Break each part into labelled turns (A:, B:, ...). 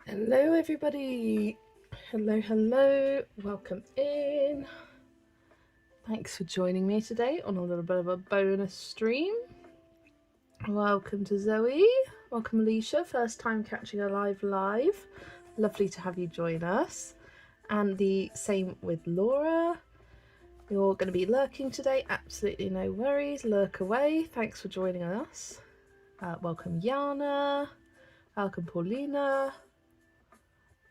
A: Hello everybody, hello, welcome in. Thanks for joining me today on a little bit of a bonus stream. Welcome to Zoe, welcome Alicia, first time catching a live. Lovely to have you join us. And the same with Laura. You're going to be lurking today, absolutely no worries, lurk away. Thanks for joining us. Welcome Jana, welcome Paulina.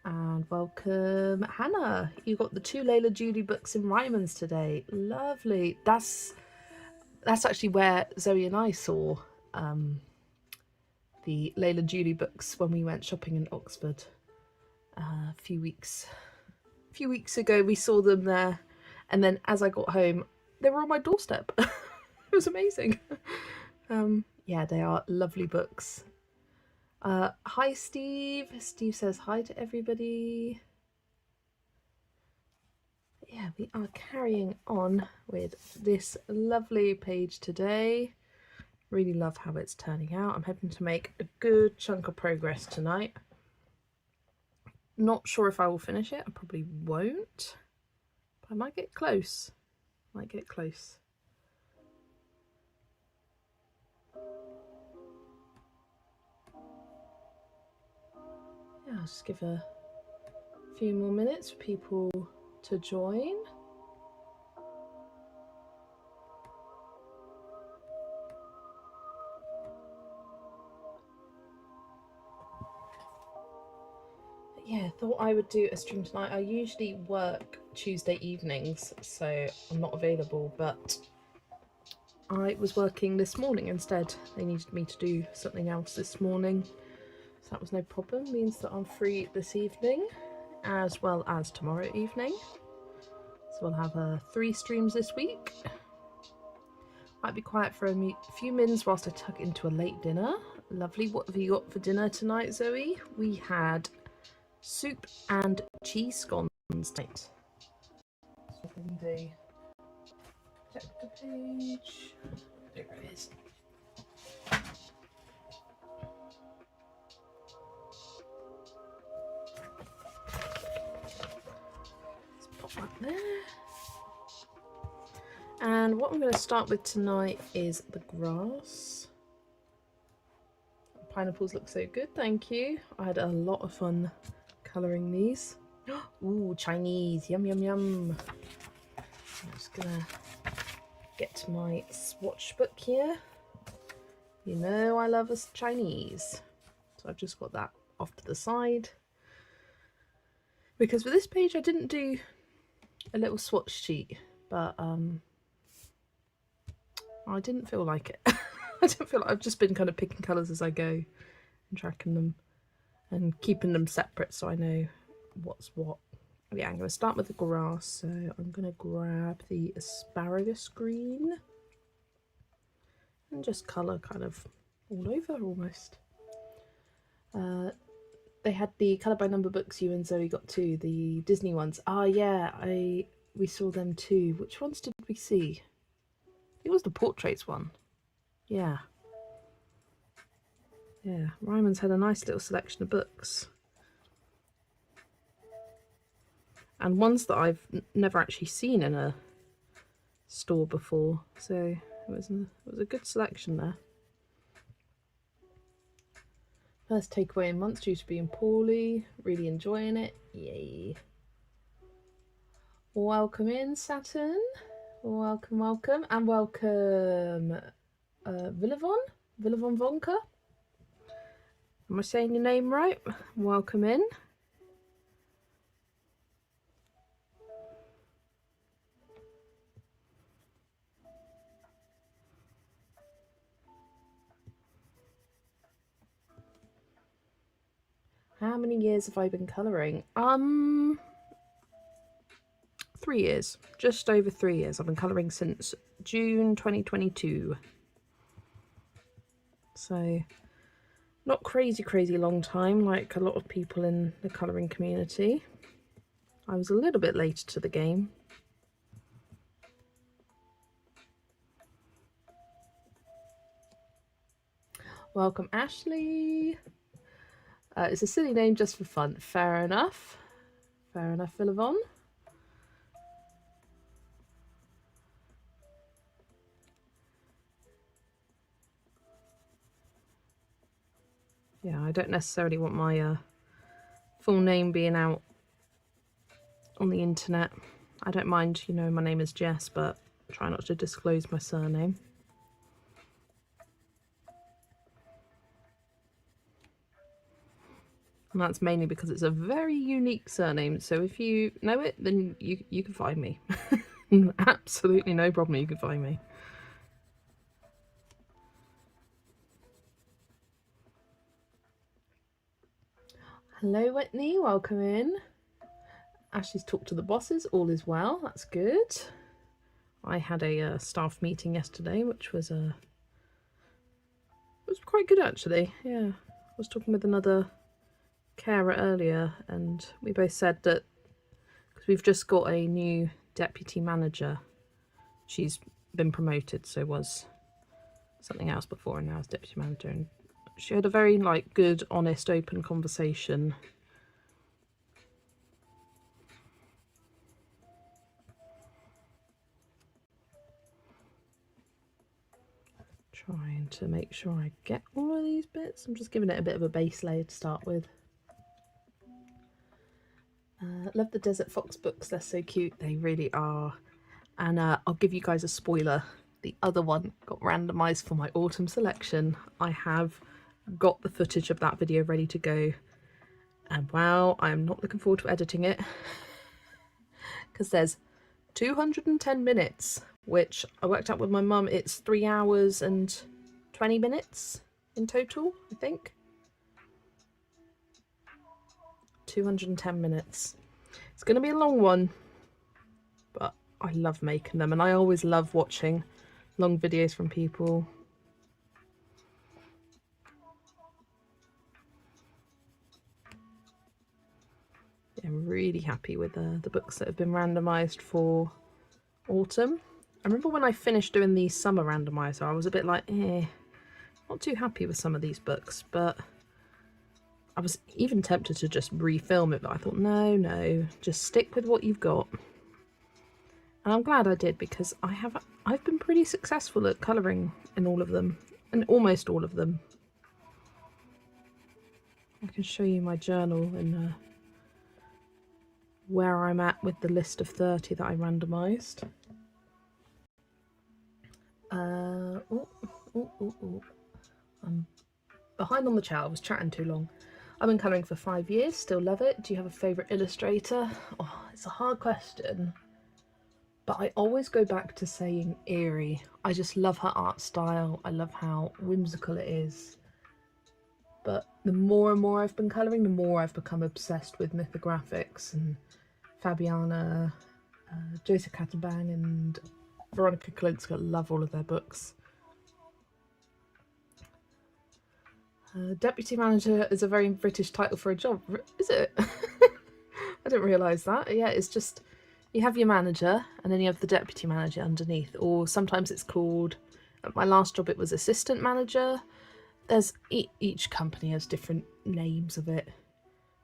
A: And welcome Hannah. You got the 2 Layla Julie books in Ryman's today. Lovely. That's actually where Zoe and I saw the Layla Julie books when we went shopping in Oxford a few weeks ago. We saw them there, and then as I got home, they were on my doorstep. It was amazing. Yeah, they are lovely books. Hi Steve. Steve says hi to everybody. Yeah, we are carrying on with this lovely page today. Really love how it's turning out. I'm hoping to make a good chunk of progress tonight. Not sure if I will finish it. I probably won't, but I might get close. Yeah, I'll just give a few more minutes for people to join. Yeah, thought I would do a stream tonight. I usually work Tuesday evenings, so I'm not available, but I was working this morning instead. They needed me to do something else this morning, so that was no problem. Means that I'm free this evening as well as tomorrow evening. So we'll have 3 streams this week. Might be quiet for a few minutes whilst I tuck into a late dinner. Lovely. What have you got for dinner tonight, Zoe? We had soup and cheese scones tonight. Check the page. There it is. Let's pop that there. And what I'm going to start with tonight is the grass. Pineapples look so good, thank you. I had a lot of fun colouring these. Ooh, Chinese, yum yum yum. I'm just gonna get to my swatch book here. You know I love us Chinese. So I've just got that off to the side. Because for this page I didn't do a little swatch sheet, but I didn't feel like it. I don't feel like I've just been kind of picking colours as I go and tracking them and keeping them separate so I know what's what. Yeah, I'm going to start with the grass, so I'm going to grab the asparagus green and just colour kind of all over almost. They had the colour by number books you and Zoe got too, the Disney ones. Ah yeah, we saw them too. Which ones did we see? It was the portraits one. Yeah. Yeah, Ryman's had a nice little selection of books. And ones that I've never actually seen in a store before, so it was a good selection there. First takeaway in months due to being poorly, really enjoying it, yay. Welcome in, Saturn. Welcome, and welcome Villevon Vonka. Am I saying your name right? Welcome in. How many years have I been colouring? 3 years. Just over 3 years. I've been colouring since June 2022. So not crazy long time like a lot of people in the colouring community. I was a little bit later to the game. Welcome Ashley. It's a silly name just for fun. Fair enough. Fair enough, Villavon. Yeah, I don't necessarily want my full name being out on the internet. I don't mind, you know, my name is Jess, but try not to disclose my surname. And that's mainly because it's a very unique surname, so if you know it, then you can find me. Absolutely no problem, you can find me. Hello Whitney, welcome in. Ashley's talked to the bosses, all is well, that's good. I had a staff meeting yesterday, which was quite good actually. Yeah, I was talking with another carer earlier, and we both said that because we've just got a new deputy manager, she's been promoted, so was something else before and now is deputy manager, and she had a very like good, honest, open conversation. Trying to make sure I get all of these bits. I'm just giving it a bit of a base layer to start with. Love the Desert Fox books, they're so cute, they really are. And I'll give you guys a spoiler, the other one got randomised for my autumn selection. I have got the footage of that video ready to go, and wow, I'm not looking forward to editing it because there's 210 minutes, which I worked out with my mum, it's 3 hours and 20 minutes in total, I think. 210 minutes. It's going to be a long one, but I love making them, and I always love watching long videos from people. Yeah, I'm really happy with the books that have been randomised for autumn. I remember when I finished doing the summer randomiser, I was a bit like, not too happy with some of these books, but I was even tempted to just refilm it, but I thought, no, just stick with what you've got. And I'm glad I did, because I've been pretty successful at colouring in all of them, and almost all of them. I can show you my journal and where I'm at with the list of 30 that I randomised. I'm behind on the chat, I was chatting too long. I've been colouring for 5 years, still love it. Do you have a favourite illustrator? Oh, it's a hard question, but I always go back to saying Eerie. I just love her art style, I love how whimsical it is. But the more and more I've been colouring, the more I've become obsessed with mythographics and Fabiana, Joseph Kattenbang and Veronica Kalinska. Love all of their books. Deputy manager is a very British title for a job, is it? I didn't realise that. Yeah, it's just, you have your manager and then you have the deputy manager underneath, or sometimes it's called, at my last job it was assistant manager. There's each company has different names of it,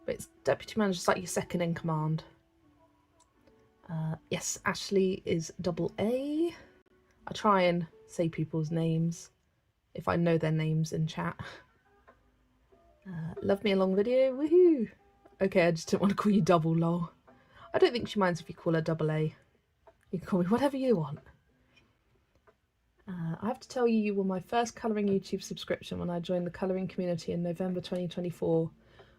A: but it's deputy manager, it's like your second in command. Yes, Ashley is double A. I try and say people's names if I know their names in chat. Love me a long video, woohoo! Okay, I just didn't want to call you double, lol. I don't think she minds if you call her double A. You can call me whatever you want. I have to tell you, you were my first colouring YouTube subscription when I joined the colouring community in November 2024.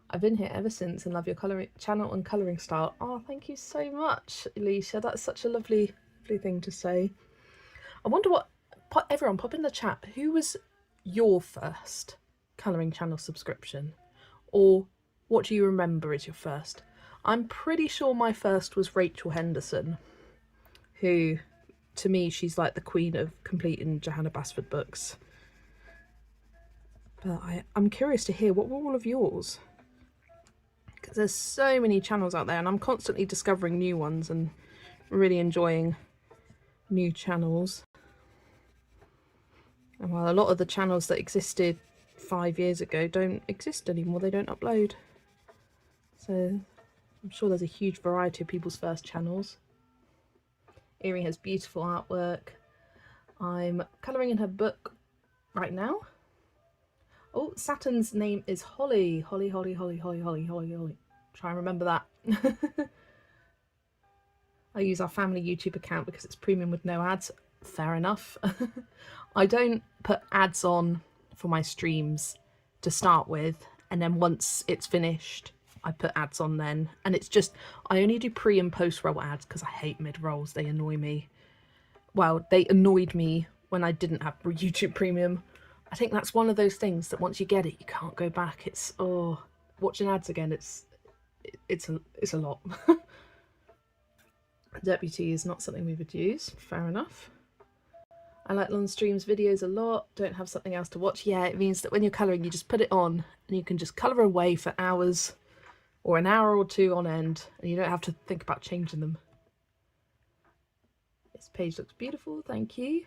A: I've been here ever since and love your colouring channel and colouring style. Oh, thank you so much, Alicia. That's such a lovely thing to say. I wonder what, everyone pop in the chat, who was your first colouring channel subscription? Or what do you remember as your first? I'm pretty sure my first was Rachel Henderson, who, to me, she's like the queen of completing Johanna Basford books. But I'm curious to hear, what were all of yours? Because there's so many channels out there and I'm constantly discovering new ones and really enjoying new channels. And while a lot of the channels that existed 5 years ago don't exist anymore. They don't upload. So I'm sure there's a huge variety of people's first channels. Earring has beautiful artwork. I'm colouring in her book right now. Oh, Saturn's name is Holly. Holly. Try and remember that. I use our family YouTube account because it's premium with no ads. Fair enough. I don't put ads on for my streams to start with, and then once it's finished, I put ads on then. And it's just, I only do pre and post roll ads because I hate mid rolls. They annoy me. Well, they annoyed me when I didn't have YouTube Premium. I think that's one of those things that once you get it, you can't go back. It's, oh, watching ads again, it's a lot. Deputy is not something we would use. Fair enough. I like long streams videos a lot. Don't have something else to watch. Yeah, it means that when you're colouring, you just put it on and you can just colour away for hours or an hour or two on end, and you don't have to think about changing them. This page looks beautiful, thank you.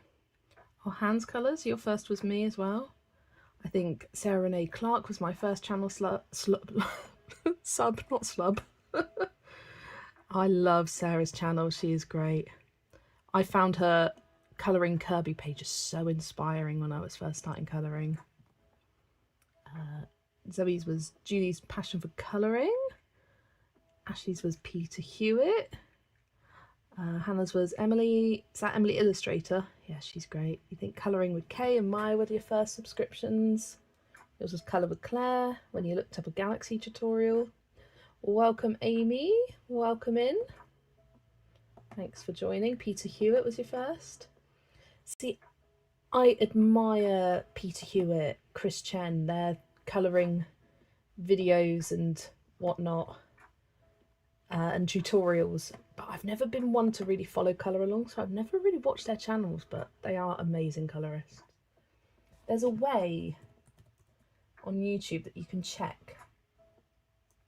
A: Oh, Hans colours, your first was me as well. I think Sarah Renee Clark was my first channel sub, not slub. I love Sarah's channel, she is great. I found her colouring Kirby pages so inspiring when I was first starting colouring. Zoe's was Julie's passion for colouring. Ashley's was Peter Hewitt. Hannah's was Emily. Is that Emily Illustrator? Yeah, she's great. You think colouring with Kay and Maya were your first subscriptions? Yours was Colour with Claire when you looked up a Galaxy tutorial. Welcome, Amy. Welcome in. Thanks for joining. Peter Hewitt was your first. See, I admire Peter Hewitt, Chris Chen, their colouring videos and whatnot. And tutorials, but I've never been one to really follow colour along, so I've never really watched their channels, but they are amazing colourists. There's a way on YouTube that you can check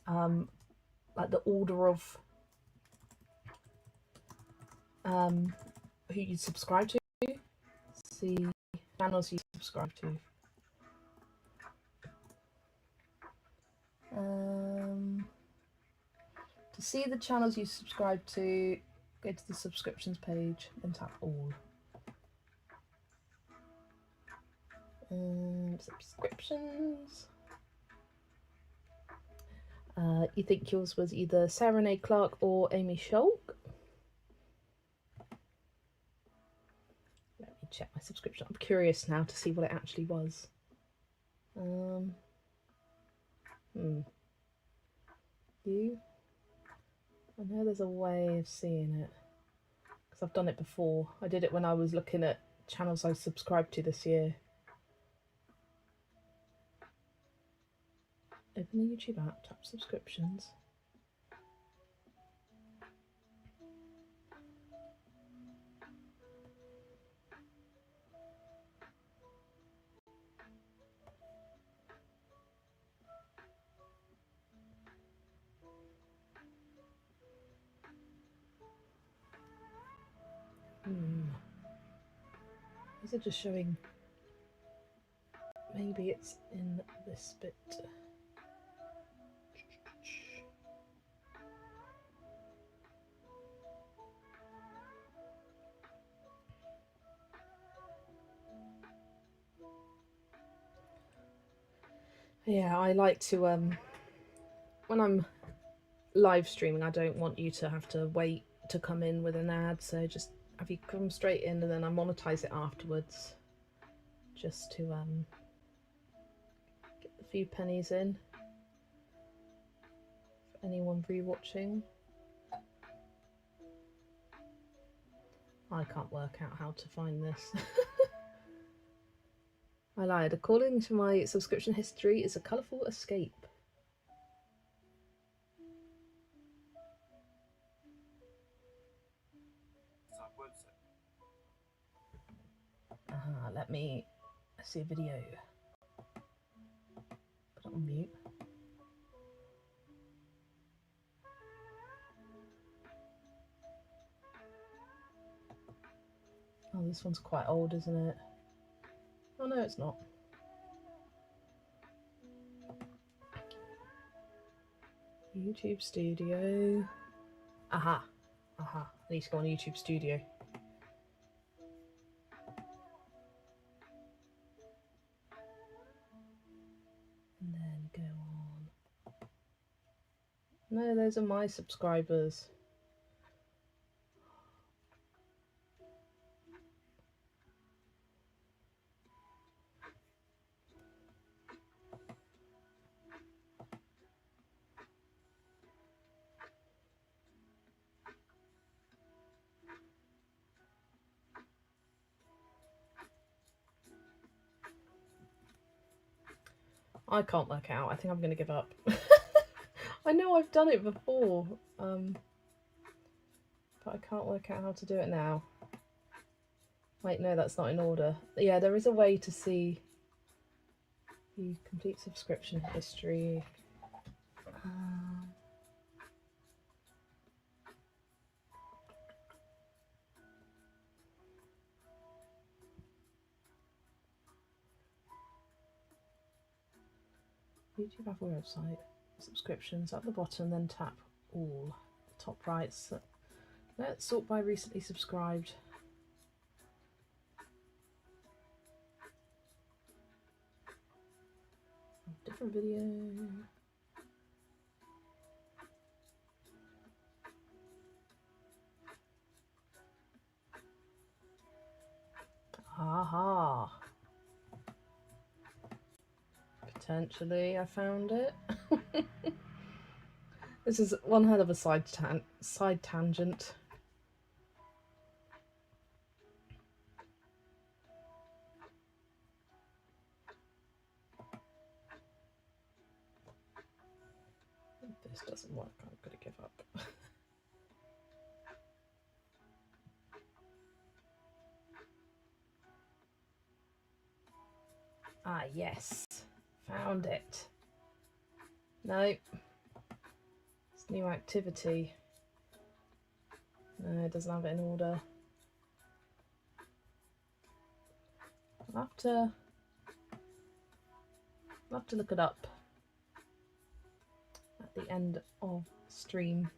A: like the order of who you subscribe to, see channels you subscribe to. To see the channels you subscribe to, go to the subscriptions page and tap all. Subscriptions. You think yours was either Sarah Renee Clark or Amy Scholk? Let me check my subscription. I'm curious now to see what it actually was. You? I know there's a way of seeing it because I've done it before. I did it when I was looking at channels I subscribed to this year. Open the YouTube app, tap subscriptions. These are just showing, maybe it's in this bit. Yeah, I like to, when I'm live streaming, I don't want you to have to wait to come in with an ad, so just have you come straight in and then I monetize it afterwards, just to get a few pennies in for anyone rewatching. I can't work out how to find this. I lied. According to my subscription history, it's a colourful escape. Let me see a video. Put it on mute. Oh, this one's quite old, isn't it? Oh no, it's not. YouTube Studio. Aha. Aha. I need to go on YouTube Studio. And then go on. No, those are my subscribers. I can't work out. I think I'm going to give up. I know I've done it before, but I can't work out how to do it now. Wait, no, that's not in order. Yeah, there is a way to see the complete subscription history. YouTube have a website, subscriptions at the bottom, then tap all. Top right, so let's sort by recently subscribed. Different video. Aha. Potentially I found it. This is one hell of a side tangent. If this doesn't work, I'm going to give up. Ah, yes. Found it. No. It's new activity. No, it doesn't have it in order. I'll have to look it up at the end of stream.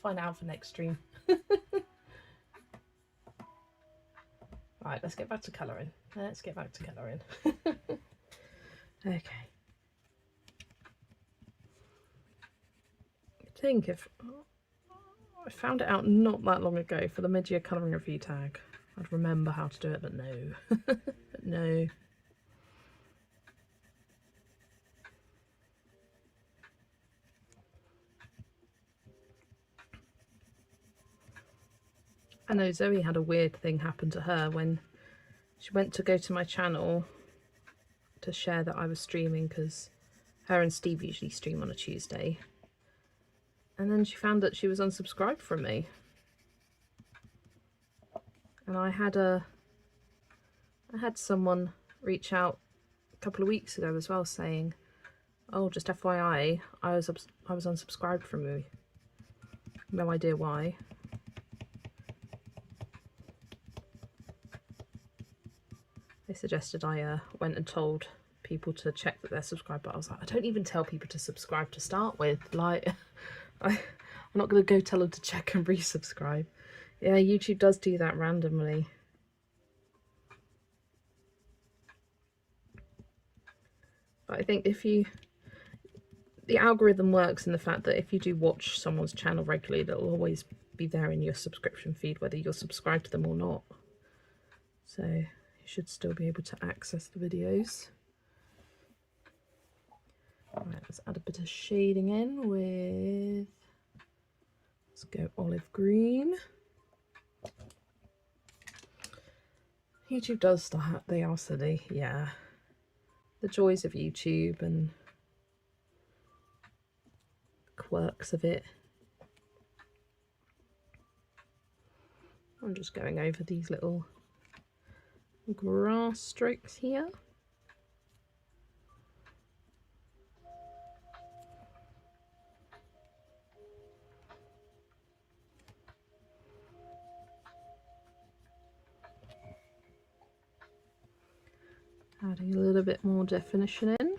A: Find out for next stream. Right, let's get back to colouring. Okay. I think if I found it out not that long ago for the mid-year colouring review tag, I'd remember how to do it, but no. But no. I know Zoe had a weird thing happen to her when she went to go to my channel to share that I was streaming, because her and Steve usually stream on a Tuesday. And then she found that she was unsubscribed from me. And I had someone reach out a couple of weeks ago as well saying, oh, just FYI, I was unsubscribed from you. No idea why. They suggested I went and told people to check that they're subscribed, but I was like, I don't even tell people to subscribe to start with. Like, I'm not going to go tell them to check and resubscribe. Yeah, YouTube does do that randomly. But I think the algorithm works in the fact that if you do watch someone's channel regularly, it'll always be there in your subscription feed, whether you're subscribed to them or not. So you should still be able to access the videos. Right, let's add a bit of shading in with, let's go olive green. YouTube does that, they are silly, yeah. The joys of YouTube and quirks of it. I'm just going over these little grass strokes here. Adding a little bit more definition in.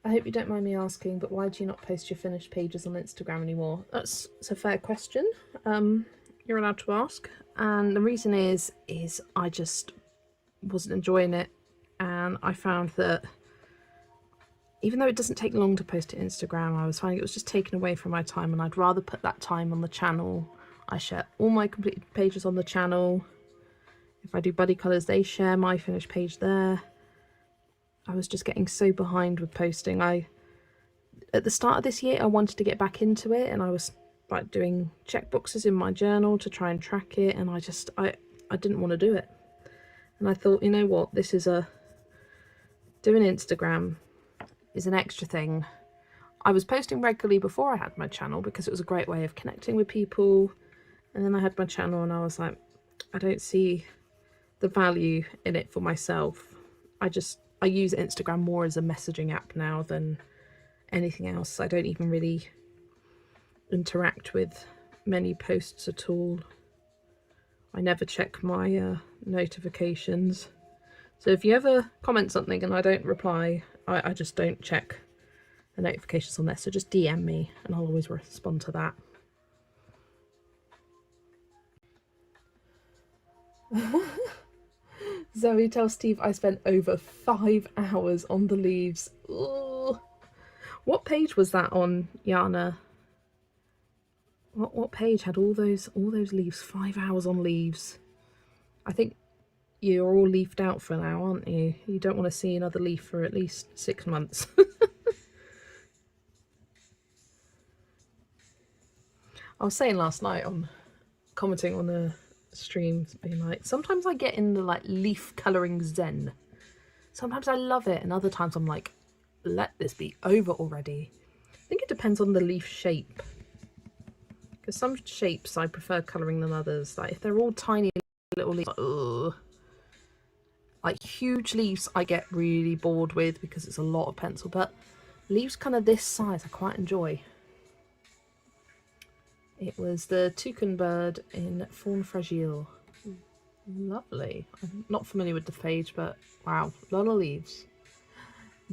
A: I hope you don't mind me asking, but why do you not post your finished pages on Instagram anymore? That's a fair question. You're allowed to ask, and the reason is I just wasn't enjoying it, and I found that even though it doesn't take long to post to Instagram, I was finding it was just taken away from my time, and I'd rather put that time on the channel. I share all my completed pages on the channel. If I do buddy colours, they share my finished page there. I was just getting so behind with posting. At the start of this year, I wanted to get back into it, and I was like doing checkboxes in my journal to try and track it, and I didn't want to do it. And I thought, you know what, doing Instagram is an extra thing. I was posting regularly before I had my channel because it was a great way of connecting with people, and then I had my channel and I was like, I don't see the value in it for myself. I use Instagram more as a messaging app now than anything else. I don't even really interact with many posts at all. I never check my notifications. So if you ever comment something and I don't reply, I just don't check the notifications on there. So just DM me and I'll always respond to that. Zoe tells Steve I spent over 5 hours on the leaves. Ugh. What page was that on, Johanna? What page had all those leaves? 5 hours on leaves. I think you're all leafed out for now, aren't you? You don't want to see another leaf for at least 6 months. I was saying last night on commenting on the streams, being like, sometimes I get in the like leaf colouring zen. Sometimes I love it, and other times I'm like, let this be over already. I think it depends on the leaf shape, because some shapes I prefer colouring than others. Like if they're all tiny little leaves, ugh. Like huge leaves I get really bored with because it's a lot of pencil, but leaves kind of this size I quite enjoy. It was the toucan bird in Fawn Fragile. Lovely. I'm not familiar with the page, but wow, a lot of leaves.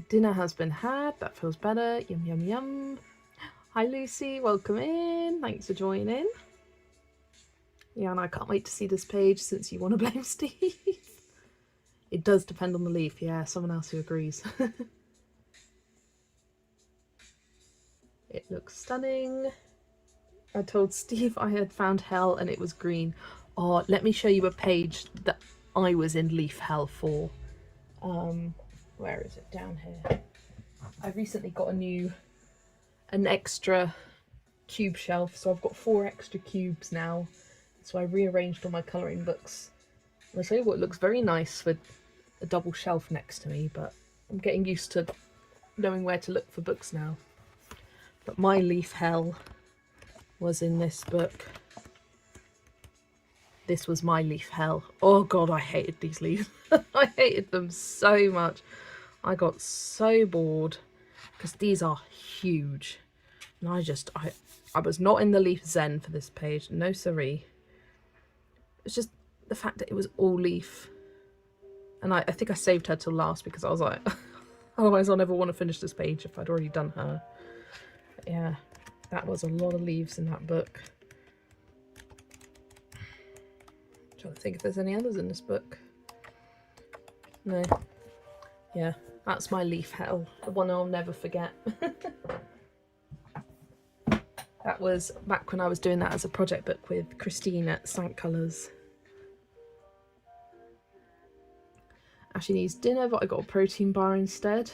A: Dinner has been had. That feels better. Yum, yum, yum. Hi, Lucy. Welcome in. Thanks for joining. Yeah, and I can't wait to see this page since you want to blame Steve. It does depend on the leaf. Yeah, someone else who agrees. It looks stunning. I told Steve I had found hell and it was green. Oh, let me show you a page that I was in leaf hell for. Where is it? Down here. I recently got an extra cube shelf, so I've got 4 extra cubes now. So I rearranged all my colouring books. I'll tell you what, it looks very nice with a double shelf next to me, but I'm getting used to knowing where to look for books now. But my leaf hell was in this book. This was my leaf hell. Oh god, I hated these leaves. I hated them so much. I got so bored because these are huge, and I was not in the leaf zen for this page. No siree. It's just the fact that it was all leaf, and I think I saved her till last because I was like, otherwise I'll never want to finish this page if I'd already done her. But yeah, that was a lot of leaves in that book. I'm trying to think if there's any others in this book. No. Yeah, that's my leaf hell, the one I'll never forget. That was back when I was doing that as a project book with Christine at Sank Colours. Ashley needs dinner, but I got a protein bar instead.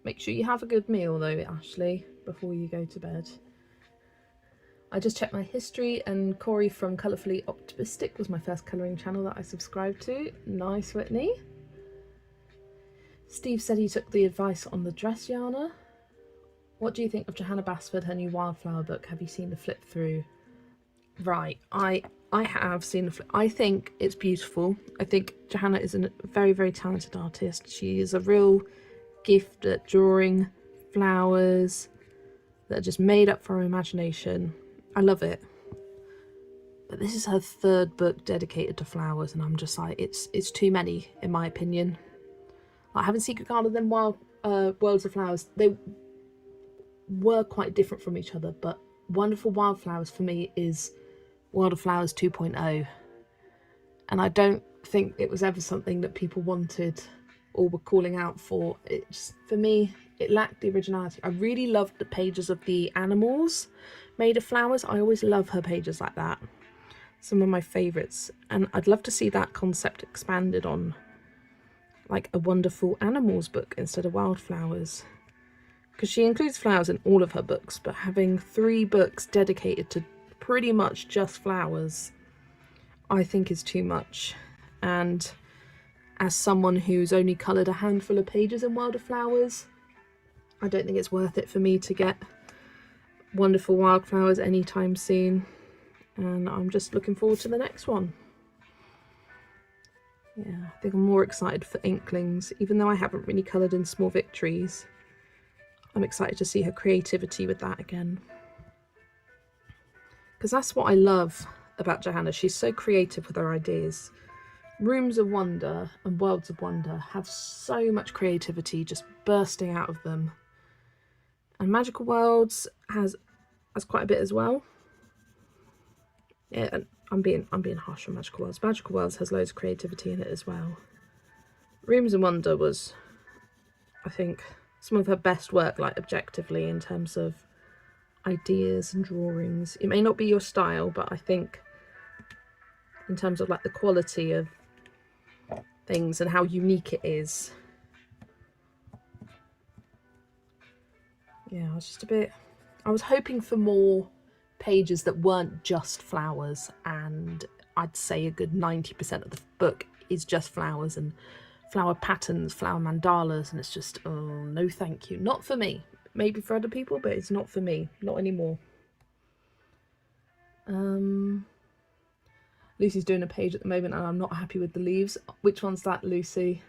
A: Make sure you have a good meal though, Ashley, before you go to bed. I just checked my history, and Corey from Colourfully Optimistic was my first colouring channel that I subscribed to. Nice, Whitney. Steve said he took the advice on the dress, Johanna. What do you think of Johanna Basford, her new wildflower book? Have you seen the flip through? Right, I have seen the flip. I think it's beautiful. I think Johanna is a very, very talented artist. She is a real gift at drawing flowers that are just made up for her imagination. I love it. But this is her 3rd book dedicated to flowers, and I'm just like, it's too many in my opinion. Like, having Secret Garden then Worlds of Flowers, they were quite different from each other, but Wonderful Wildflowers for me is World of Flowers 2.0. And I don't think it was ever something that people wanted or were calling out for. It just, for me, it lacked the originality. I really loved the pages of the animals made of flowers. I always love her pages like that. Some of my favourites. And I'd love to see that concept expanded on like a Wonderful Animals book instead of Wildflowers. Because she includes flowers in all of her books, but having 3 books dedicated to pretty much just flowers, I think is too much. And as someone who's only coloured a handful of pages in World of Flowers, I don't think it's worth it for me to get Wonderful Wildflowers anytime soon. And I'm just looking forward to the next one. Yeah, I think I'm more excited for Inklings, even though I haven't really coloured in Small Victories. I'm excited to see her creativity with that again. Because that's what I love about Johanna. She's so creative with her ideas. Rooms of Wonder and Worlds of Wonder have so much creativity just bursting out of them. And Magical Worlds has quite a bit as well. Yeah, and I'm being harsh on Magical Worlds. Magical Worlds has loads of creativity in it as well. Rooms of Wonder was, I think, some of her best work, like objectively, in terms of ideas and drawings. It may not be your style, but I think in terms of like the quality of things and how unique it is. Yeah, I was just a bit, I was hoping for more pages that weren't just flowers, and I'd say a good 90% of the book is just flowers and flower patterns, flower mandalas, and it's just, oh no thank you, not for me. Maybe for other people, but it's not for me, not anymore. Lucy's doing a page at the moment and I'm not happy with the leaves. Which one's that, Lucy?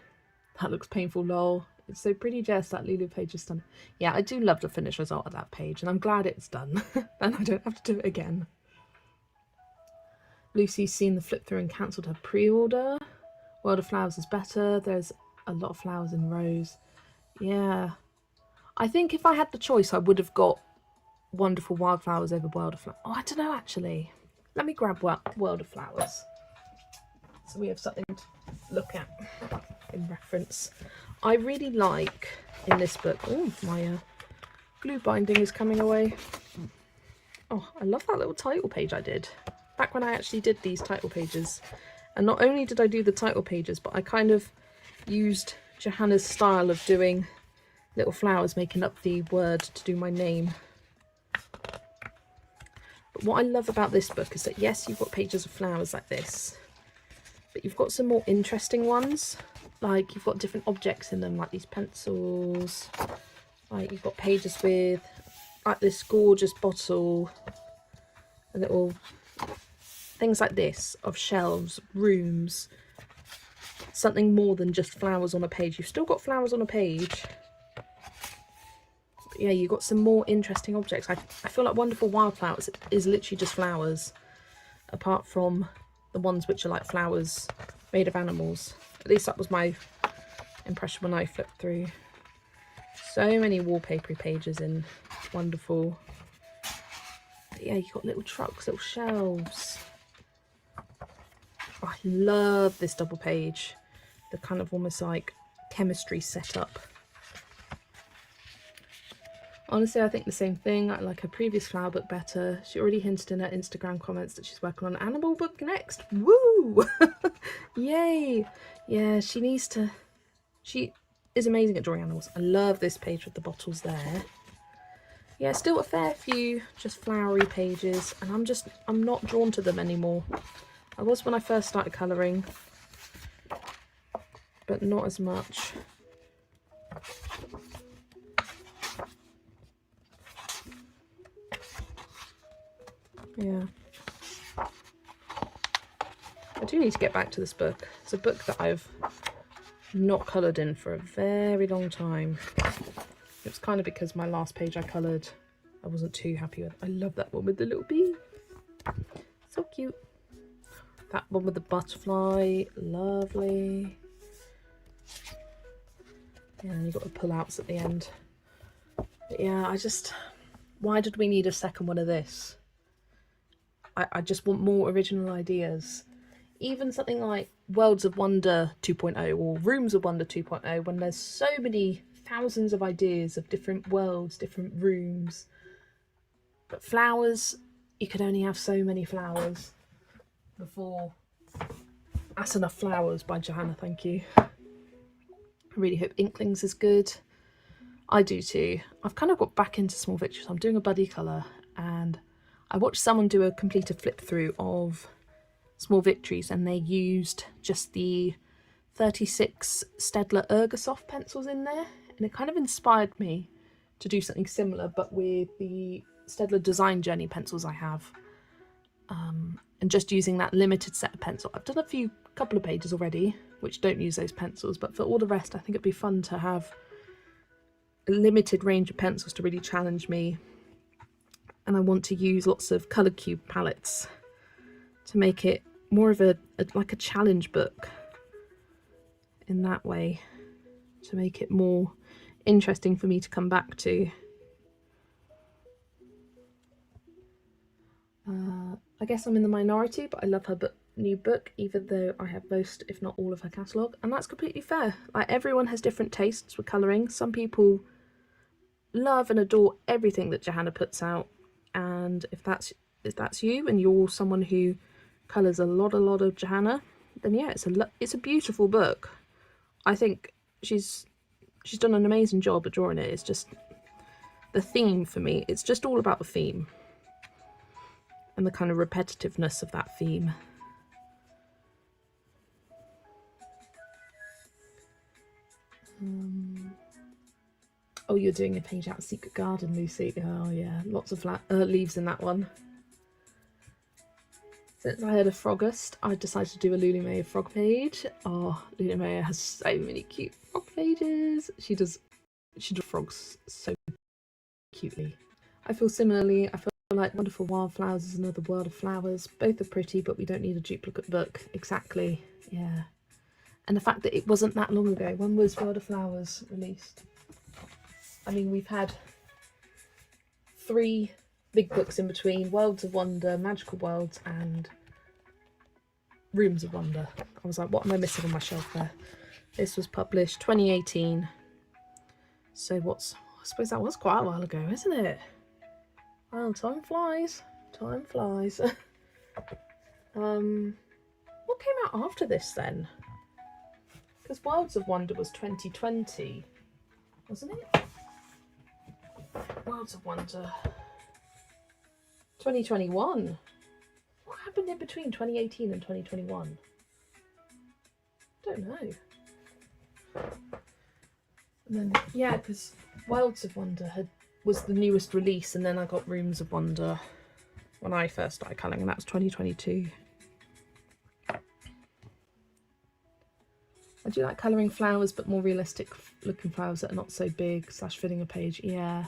A: That looks painful, lol. It's so pretty, Jess. That Lulu page is done. Yeah, I do love the finished result of that page and I'm glad it's done. And I don't have to do it again. Lucy's seen the flip through and cancelled her pre-order. World of Flowers is better. There's a lot of flowers in rows. Yeah. I think if I had the choice, I would have got Wonderful Wildflowers over World of Flowers. Oh, I don't know, actually. Let me grab World of Flowers, so we have something to look at in reference. I really like in this book, oh, my glue binding is coming away. Oh, I love that little title page I did back when I actually did these title pages. And not only did I do the title pages, but I kind of used Johanna's style of doing little flowers, making up the word to do my name. But what I love about this book is that, yes, you've got pages of flowers like this, but you've got some more interesting ones. Like, you've got different objects in them, like these pencils. Like, you've got pages with, like, this gorgeous bottle, a little things like this, of shelves, rooms, something more than just flowers on a page. You've still got flowers on a page. Yeah, you got some more interesting objects. I feel like Wonderful Wildflowers is literally just flowers, apart from the ones which are like flowers made of animals. At least that was my impression when I flipped through. So many wallpapery pages in Wonderful. But yeah, you got little trucks, little shelves. Oh, I love this double page. The kind of almost like chemistry setup. Honestly, I think the same thing. I like her previous flower book better. She already hinted in her Instagram comments that she's working on an animal book next. Woo! Yay! Yeah, she needs to... She is amazing at drawing animals. I love this page with the bottles there. Yeah, still a fair few just flowery pages, and I'm not drawn to them anymore. I was when I first started colouring, but not as much. Yeah. I do need to get back to this book. It's a book that I've not coloured in for a very long time. It was kind of because my last page I coloured, I wasn't too happy with. I love that one with the little bee. So cute. That one with the butterfly. Lovely. and you've got the pull-outs at the end. But yeah, why did we need a second one of this? I just want more original ideas. Even something like Worlds of Wonder 2.0 or Rooms of Wonder 2.0, when there's so many thousands of ideas of different worlds, different rooms. But flowers, you could only have so many flowers before. That's enough flowers by Johanna, thank you. I really hope Inklings is good. I do too. I've kind of got back into Small Victories. I'm doing a buddy colour, and I watched someone do a completed flip through of Small Victories, and they used just the 36 Staedtler Ergosoft pencils in there, and it kind of inspired me to do something similar, but with the Staedtler Design Journey pencils I have, and just using that limited set of pencil. I've done a couple of pages already which don't use those pencils, but for all the rest I think it'd be fun to have a limited range of pencils to really challenge me. And I want to use lots of colour cube palettes to make it more of like a challenge book in that way, to make it more interesting for me to come back to. I guess I'm in the minority, but I love her new book, even though I have most, if not all, of her catalogue, and that's completely fair. Like, everyone has different tastes with colouring. Some people love and adore everything that Johanna puts out, and if that's you and you're someone who colours a lot of Johanna, then yeah, it's a beautiful book. I think she's done an amazing job at drawing it. It's just the theme for me. It's just all about the theme and the kind of repetitiveness of that theme. Oh, you're doing a page out of Secret Garden, Lucy. Oh yeah, lots of leaves in that one. Since I heard of Frogust, I decided to do a Lulu frog page. Oh, Lulu has so many cute frog pages. She does frogs so cutely. I feel similarly. I feel like Wonderful Wildflowers is another world of flowers. Both are pretty, but we don't need a duplicate book. Exactly. Yeah. And the fact that it wasn't that long ago. When was World of Flowers released? I mean, we've had 3 big books in between: Worlds of Wonder, Magical Worlds, and Rooms of Wonder. I was like, what am I missing on my shelf there? This was published 2018. So I suppose that was quite a while ago, isn't it? Well, time flies. Time flies. What came out after this then? Because Worlds of Wonder was 2020, wasn't it? Worlds of Wonder 2021. What happened in between 2018 and 2021? Don't know. And then, yeah, because Worlds of Wonder was the newest release, and then I got Rooms of Wonder when I first started colouring, and that was 2022. I do like colouring flowers, but more realistic looking flowers that are not so big, / filling a page. Yeah.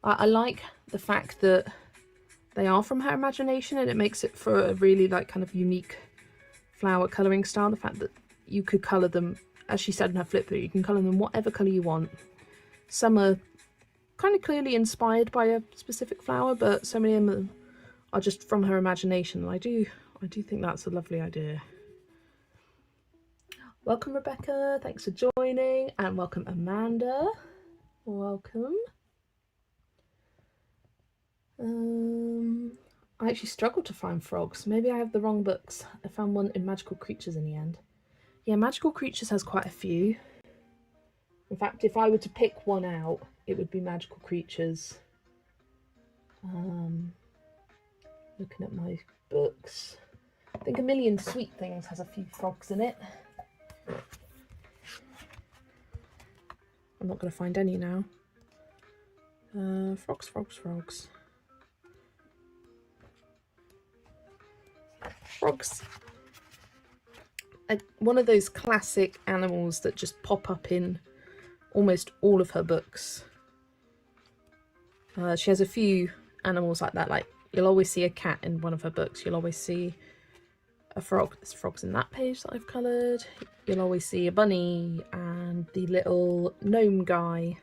A: I like the fact that they are from her imagination, and it makes it for a really like kind of unique flower colouring style. The fact that you could colour them, as she said in her flip through, you can colour them whatever colour you want. Some are kind of clearly inspired by a specific flower, but so many of them are just from her imagination. I do think that's a lovely idea. Welcome, Rebecca. Thanks for joining. And welcome, Amanda. Welcome. I actually struggled to find frogs. Maybe I have the wrong books. I found one in Magical Creatures in the end. Yeah, Magical Creatures has quite a few. In fact, if I were to pick one out, it would be Magical Creatures. Looking at my books. I think A Million Sweet Things has a few frogs in it. I'm not going to find any now. Frogs. Frogs. One of those classic animals that just pop up in almost all of her books. She has a few animals like that. Like, you'll always see a cat in one of her books. You'll always see a frog. There's frogs in that page that I've coloured. You'll always see a bunny and and the little gnome guy.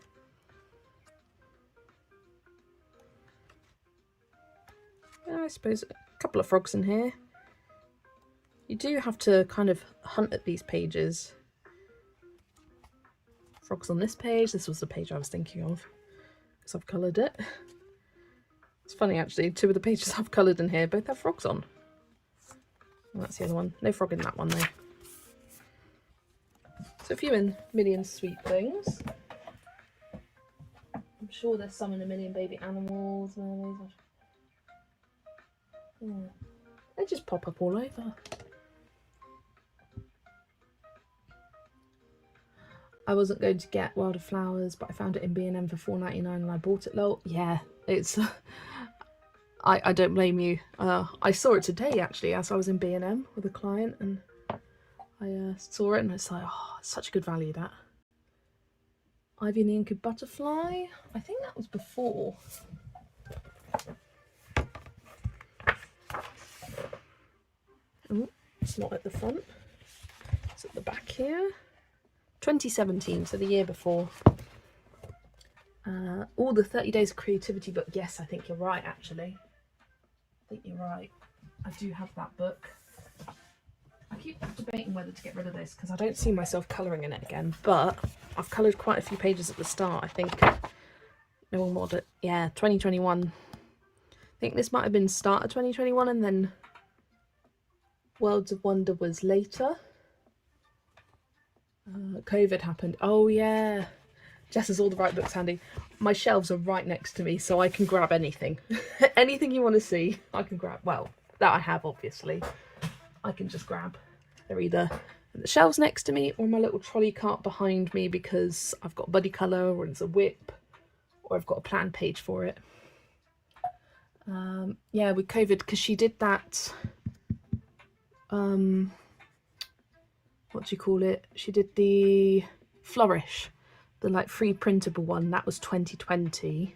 A: I suppose a couple of frogs in here. You do have to kind of hunt at these pages. Frogs on this page. This was the page I was thinking of because I've coloured it. It's funny actually, 2 of the pages I've coloured in here both have frogs on. And that's the other one. No frog in that one though. So a few in Million Sweet Things. I'm sure there's some in A Million Baby Animals. Yeah. They just pop up all over. I wasn't going to get World of Flowers, but I found it in B&M for $4.99 and I bought it. Lol. Yeah, it's... I don't blame you. I saw it today actually as I was in B&M with a client, and I saw it and it's like, oh, it's such a good value, that. Ivy and the Inky Butterfly. I think that was before. Oh, it's not at the front. It's at the back here. 2017, so the year before. All the 30 Days of Creativity book. Yes, I think you're right actually. I think you're right. I do have that book. I keep debating whether to get rid of this because I don't see myself colouring in it again, but I've coloured quite a few pages at the start, I think. No one mod it. Yeah, 2021. I think this might have been start of 2021 and then Worlds of Wonder was later. COVID happened. Oh yeah. Jess has all the right books handy. My shelves are right next to me, so I can grab anything. Anything you want to see, I can grab. Well, that I have, obviously. I can just grab. They're either the shelves next to me or my little trolley cart behind me because I've got buddy colour or it's a whip or I've got a plan page for it. Yeah, with COVID, because she did that... what do you call it? She did the Flourish. The like free printable one, that was 2020.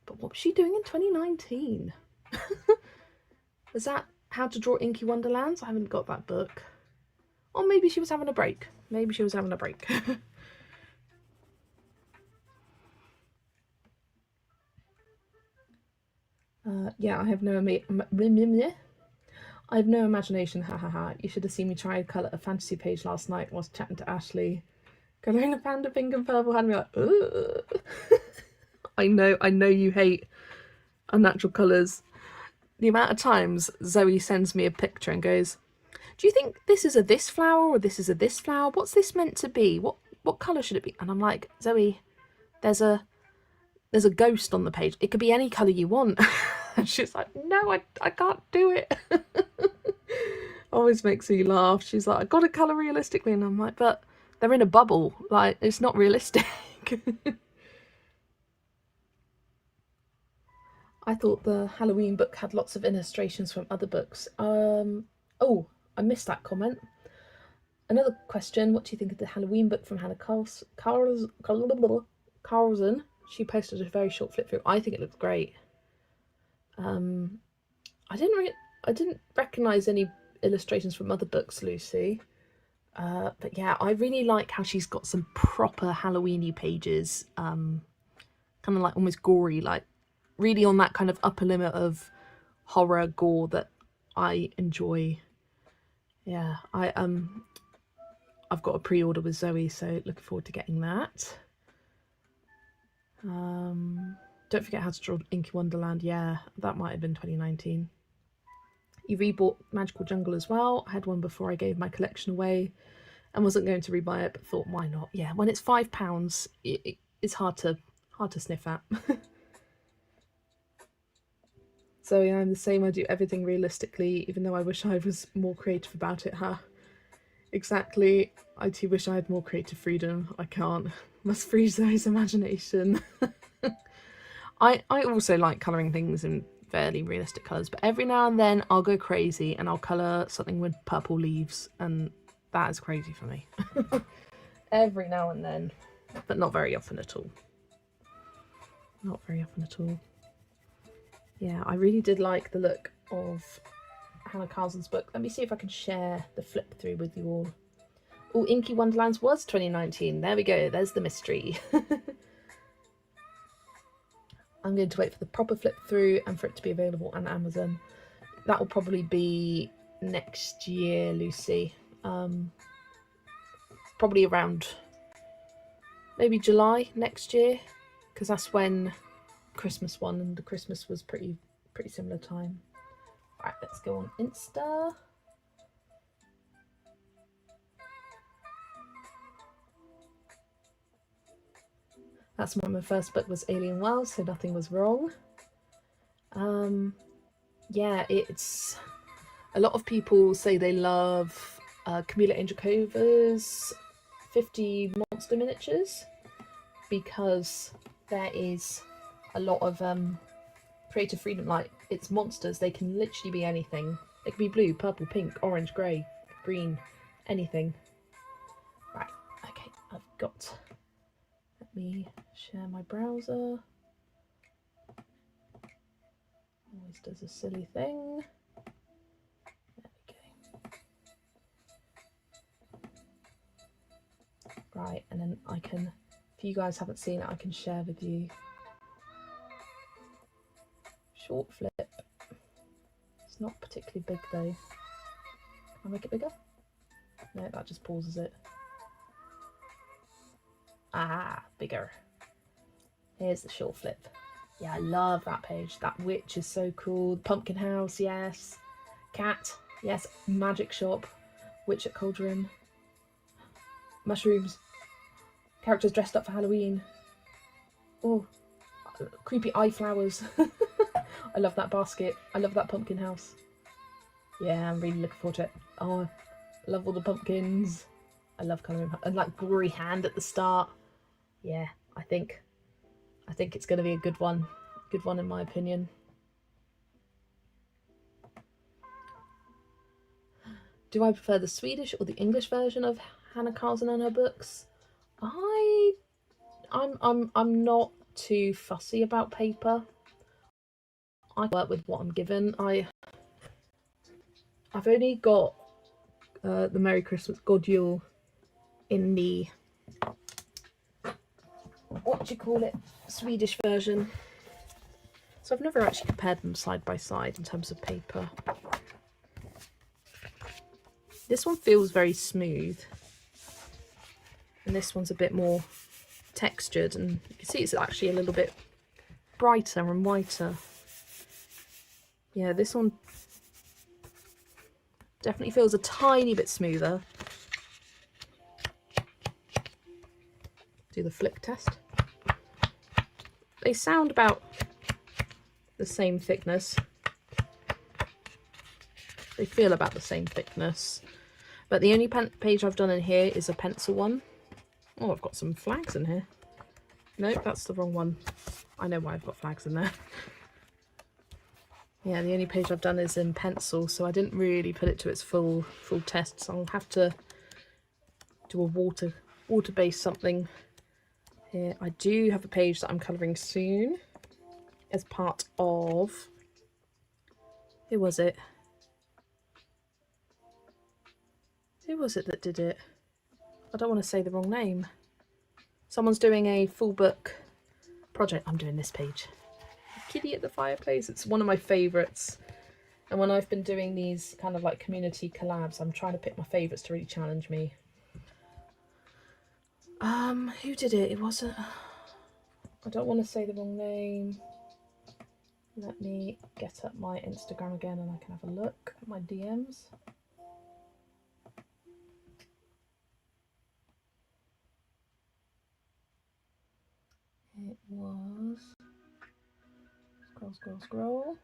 A: But what was she doing in 2019? Was that How to Draw Inky Wonderlands? I haven't got that book. Or maybe she was having a break. Maybe she was having a break. Yeah, I have no imagination, hahaha. You should have seen me try and colour a fantasy page last night whilst chatting to Ashley. Colouring a panda pink and purple had me like, ugh. I know you hate unnatural colours. The amount of times Zoe sends me a picture and goes, do you think this is a this flower or this is a this flower? What's this meant to be? What colour should it be? And I'm like, Zoe, there's a ghost on the page. It could be any colour you want. And she's like, no, I can't do it. Always makes me laugh. She's like, I've got to colour realistically. And I'm like, but they're in a bubble. Like, it's not realistic. I thought the Halloween book had lots of illustrations from other books. Oh, I missed that comment. Another question, what do you think of the Halloween book from Hannah Carlson? She posted a very short flip through. I think it looks great. I didn't recognise any illustrations from other books, Lucy. But yeah, I really like how she's got some proper Halloween-y pages. Kind of like almost gory, like really on that kind of upper limit of horror gore that I enjoy. Yeah, I've got a pre-order with Zoe, so looking forward to getting that. Don't forget How to Draw Inky Wonderland. Yeah, that might have been 2019. You rebought Magical Jungle as well. I had one before I gave my collection away and wasn't going to rebuy it, but thought, why not? Yeah, when it's £5, it's hard to sniff at. So yeah, I'm the same. I do everything realistically, even though I wish I was more creative about it. Huh? Exactly. I too wish I had more creative freedom. I can't. Must freeze Zoe's imagination. I also like colouring things in fairly realistic colours, but every now and then I'll go crazy and I'll colour something with purple leaves, and that is crazy for me. Every now and then, but not very often at all. Not very often at all. Yeah, I really did like the look of Hannah Carlson's book. Let me see if I can share the flip through with you all. Oh, Inky Wonderlands was 2019. There we go. There's the mystery. I'm going to wait for the proper flip through and for it to be available on Amazon. That will probably be next year, Lucy. Probably around maybe July next year, because that's when Christmas won, and the Christmas was pretty similar time. Right, let's go on Insta. That's when my first book was Alien World, so nothing was wrong. Yeah, it's a lot of people say they love Camila Angelikova's 50 monster miniatures because there is a lot of creative freedom. Like, it's monsters, they can literally be anything. They can be blue, purple, pink, orange, grey, green, anything. Right, okay, I've got, let me share my browser. Always does a silly thing. There we go. Right, and then I can, if you guys haven't seen it, I can share with you. Short flip. It's not particularly big though. Can I make it bigger? No, that just pauses it. Ah, bigger. Here's the short flip. Yeah, I love that page. That witch is so cool. Pumpkin house, yes. Cat, yes. Magic shop. Witch at cauldron. Mushrooms. Characters dressed up for Halloween. Oh, creepy eye flowers. I love that basket. I love that pumpkin house. Yeah, I'm really looking forward to it. Oh, I love all the pumpkins. I love colouring. And like gory hand at the start. Yeah, I think it's going to be a good one. Good one in my opinion. Do I prefer the Swedish or the English version of Hannah Carlson and her books? I'm not too fussy about paper. I work with what I'm given. I've only got the Merry Christmas God Yule in the, what do you call it, Swedish version. So I've never actually compared them side by side in terms of paper. This one feels very smooth, and this one's a bit more textured, and you can see it's actually a little bit brighter and whiter. Yeah, this one definitely feels a tiny bit smoother. Do the flick test. They sound about the same thickness. They feel about the same thickness. But the only page I've done in here is a pencil one. Oh, I've got some flags in here. Nope, that's the wrong one. I know why I've got flags in there. Yeah, the only page I've done is in pencil, so I didn't really put it to its full test. So I'll have to do a water-based something here. I do have a page that I'm colouring soon as part of, who was it? Who was it that did it? I don't want to say the wrong name. Someone's doing a full book project. I'm doing this page. Kitty at the Fireplace. It's one of my favourites. And when I've been doing these kind of like community collabs, I'm trying to pick my favourites to really challenge me. Who did it? It wasn't... I don't want to say the wrong name. Let me get up my Instagram again and I can have a look at my DMs. It was... Scroll.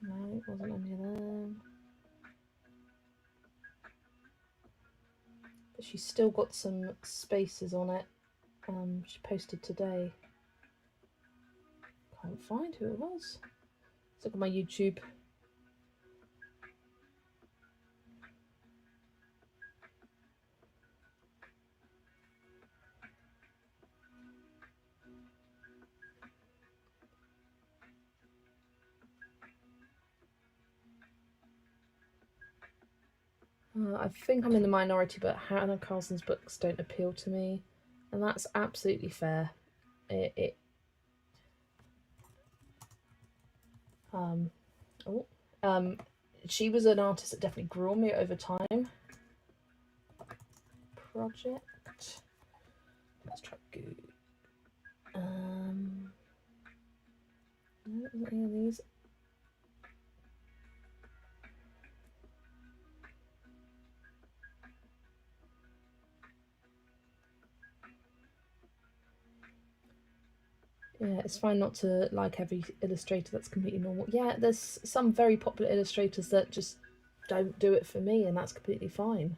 A: No, it wasn't any of them. But she's still got some spaces on it. She posted today. Can't find who it was. Let's look at my YouTube. I think I'm in the minority, but Hannah Carlson's books don't appeal to me, and that's absolutely fair. She was an artist that definitely grew on me over time. Project. Let's try Goo. No, isn't any of these. Yeah, it's fine not to like every illustrator. That's completely normal. Yeah, there's some very popular illustrators that just don't do it for me, and that's completely fine.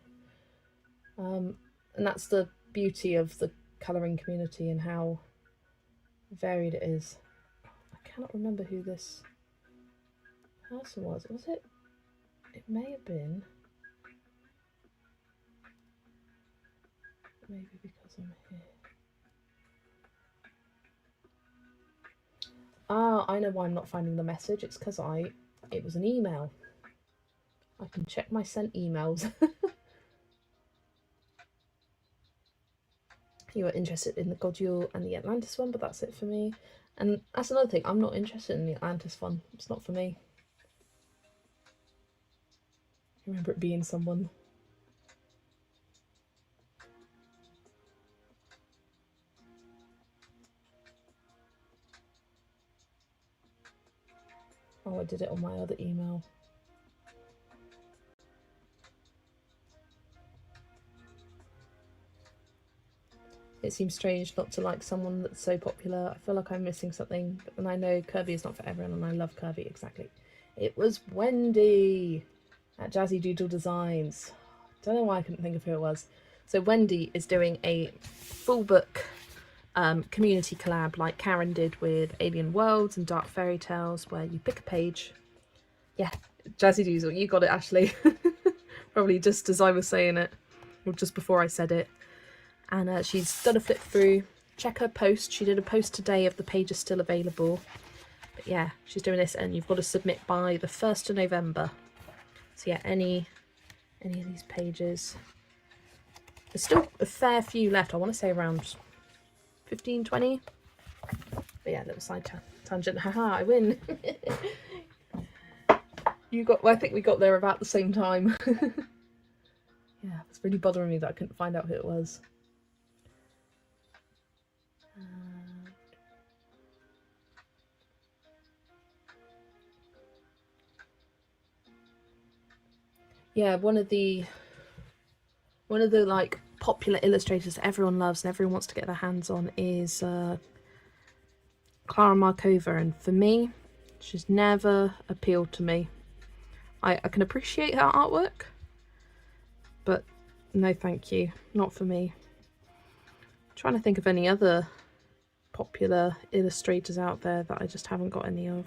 A: And that's the beauty of the colouring community and how varied it is. I cannot remember who this person was. Was it? It may have been. Maybe because I'm here. Ah, I know why I'm not finding the message. It's because it was an email. I can check my sent emails. You are interested in the Godule and the Atlantis one, but that's it for me. And that's another thing, I'm not interested in the Atlantis one. It's not for me. I remember it being someone. Oh, I did it on my other email. It seems strange not to like someone that's so popular. I feel like I'm missing something. And I know Kirby is not for everyone, and I love Kirby, exactly. It was Wendy at Jazzy Doodle Designs. Don't know why I couldn't think of who it was. So Wendy is doing a full book community collab like Karen did with Alien Worlds and Dark Fairy Tales, where you pick a page. Yeah, Jazzy Doodle, you got it, Ashley. Probably just as I was saying it, or just before I said it. And she's done a flip through. Check her post. She did a post today of the pages still available. But yeah, she's doing this, and you've got to submit by the 1st of November. So yeah, any of these pages. There's still a fair few left. I want to say around 15, 20. But yeah, little side tangent. Haha, I win. You got. Well, I think we got there about the same time. Yeah, it's really bothering me that I couldn't find out who it was. Yeah, one of the like popular illustrators that everyone loves and everyone wants to get their hands on is Clara Markova, and for me, she's never appealed to me. I can appreciate her artwork, but no thank you, not for me. I'm trying to think of any other popular illustrators out there that I just haven't got any of.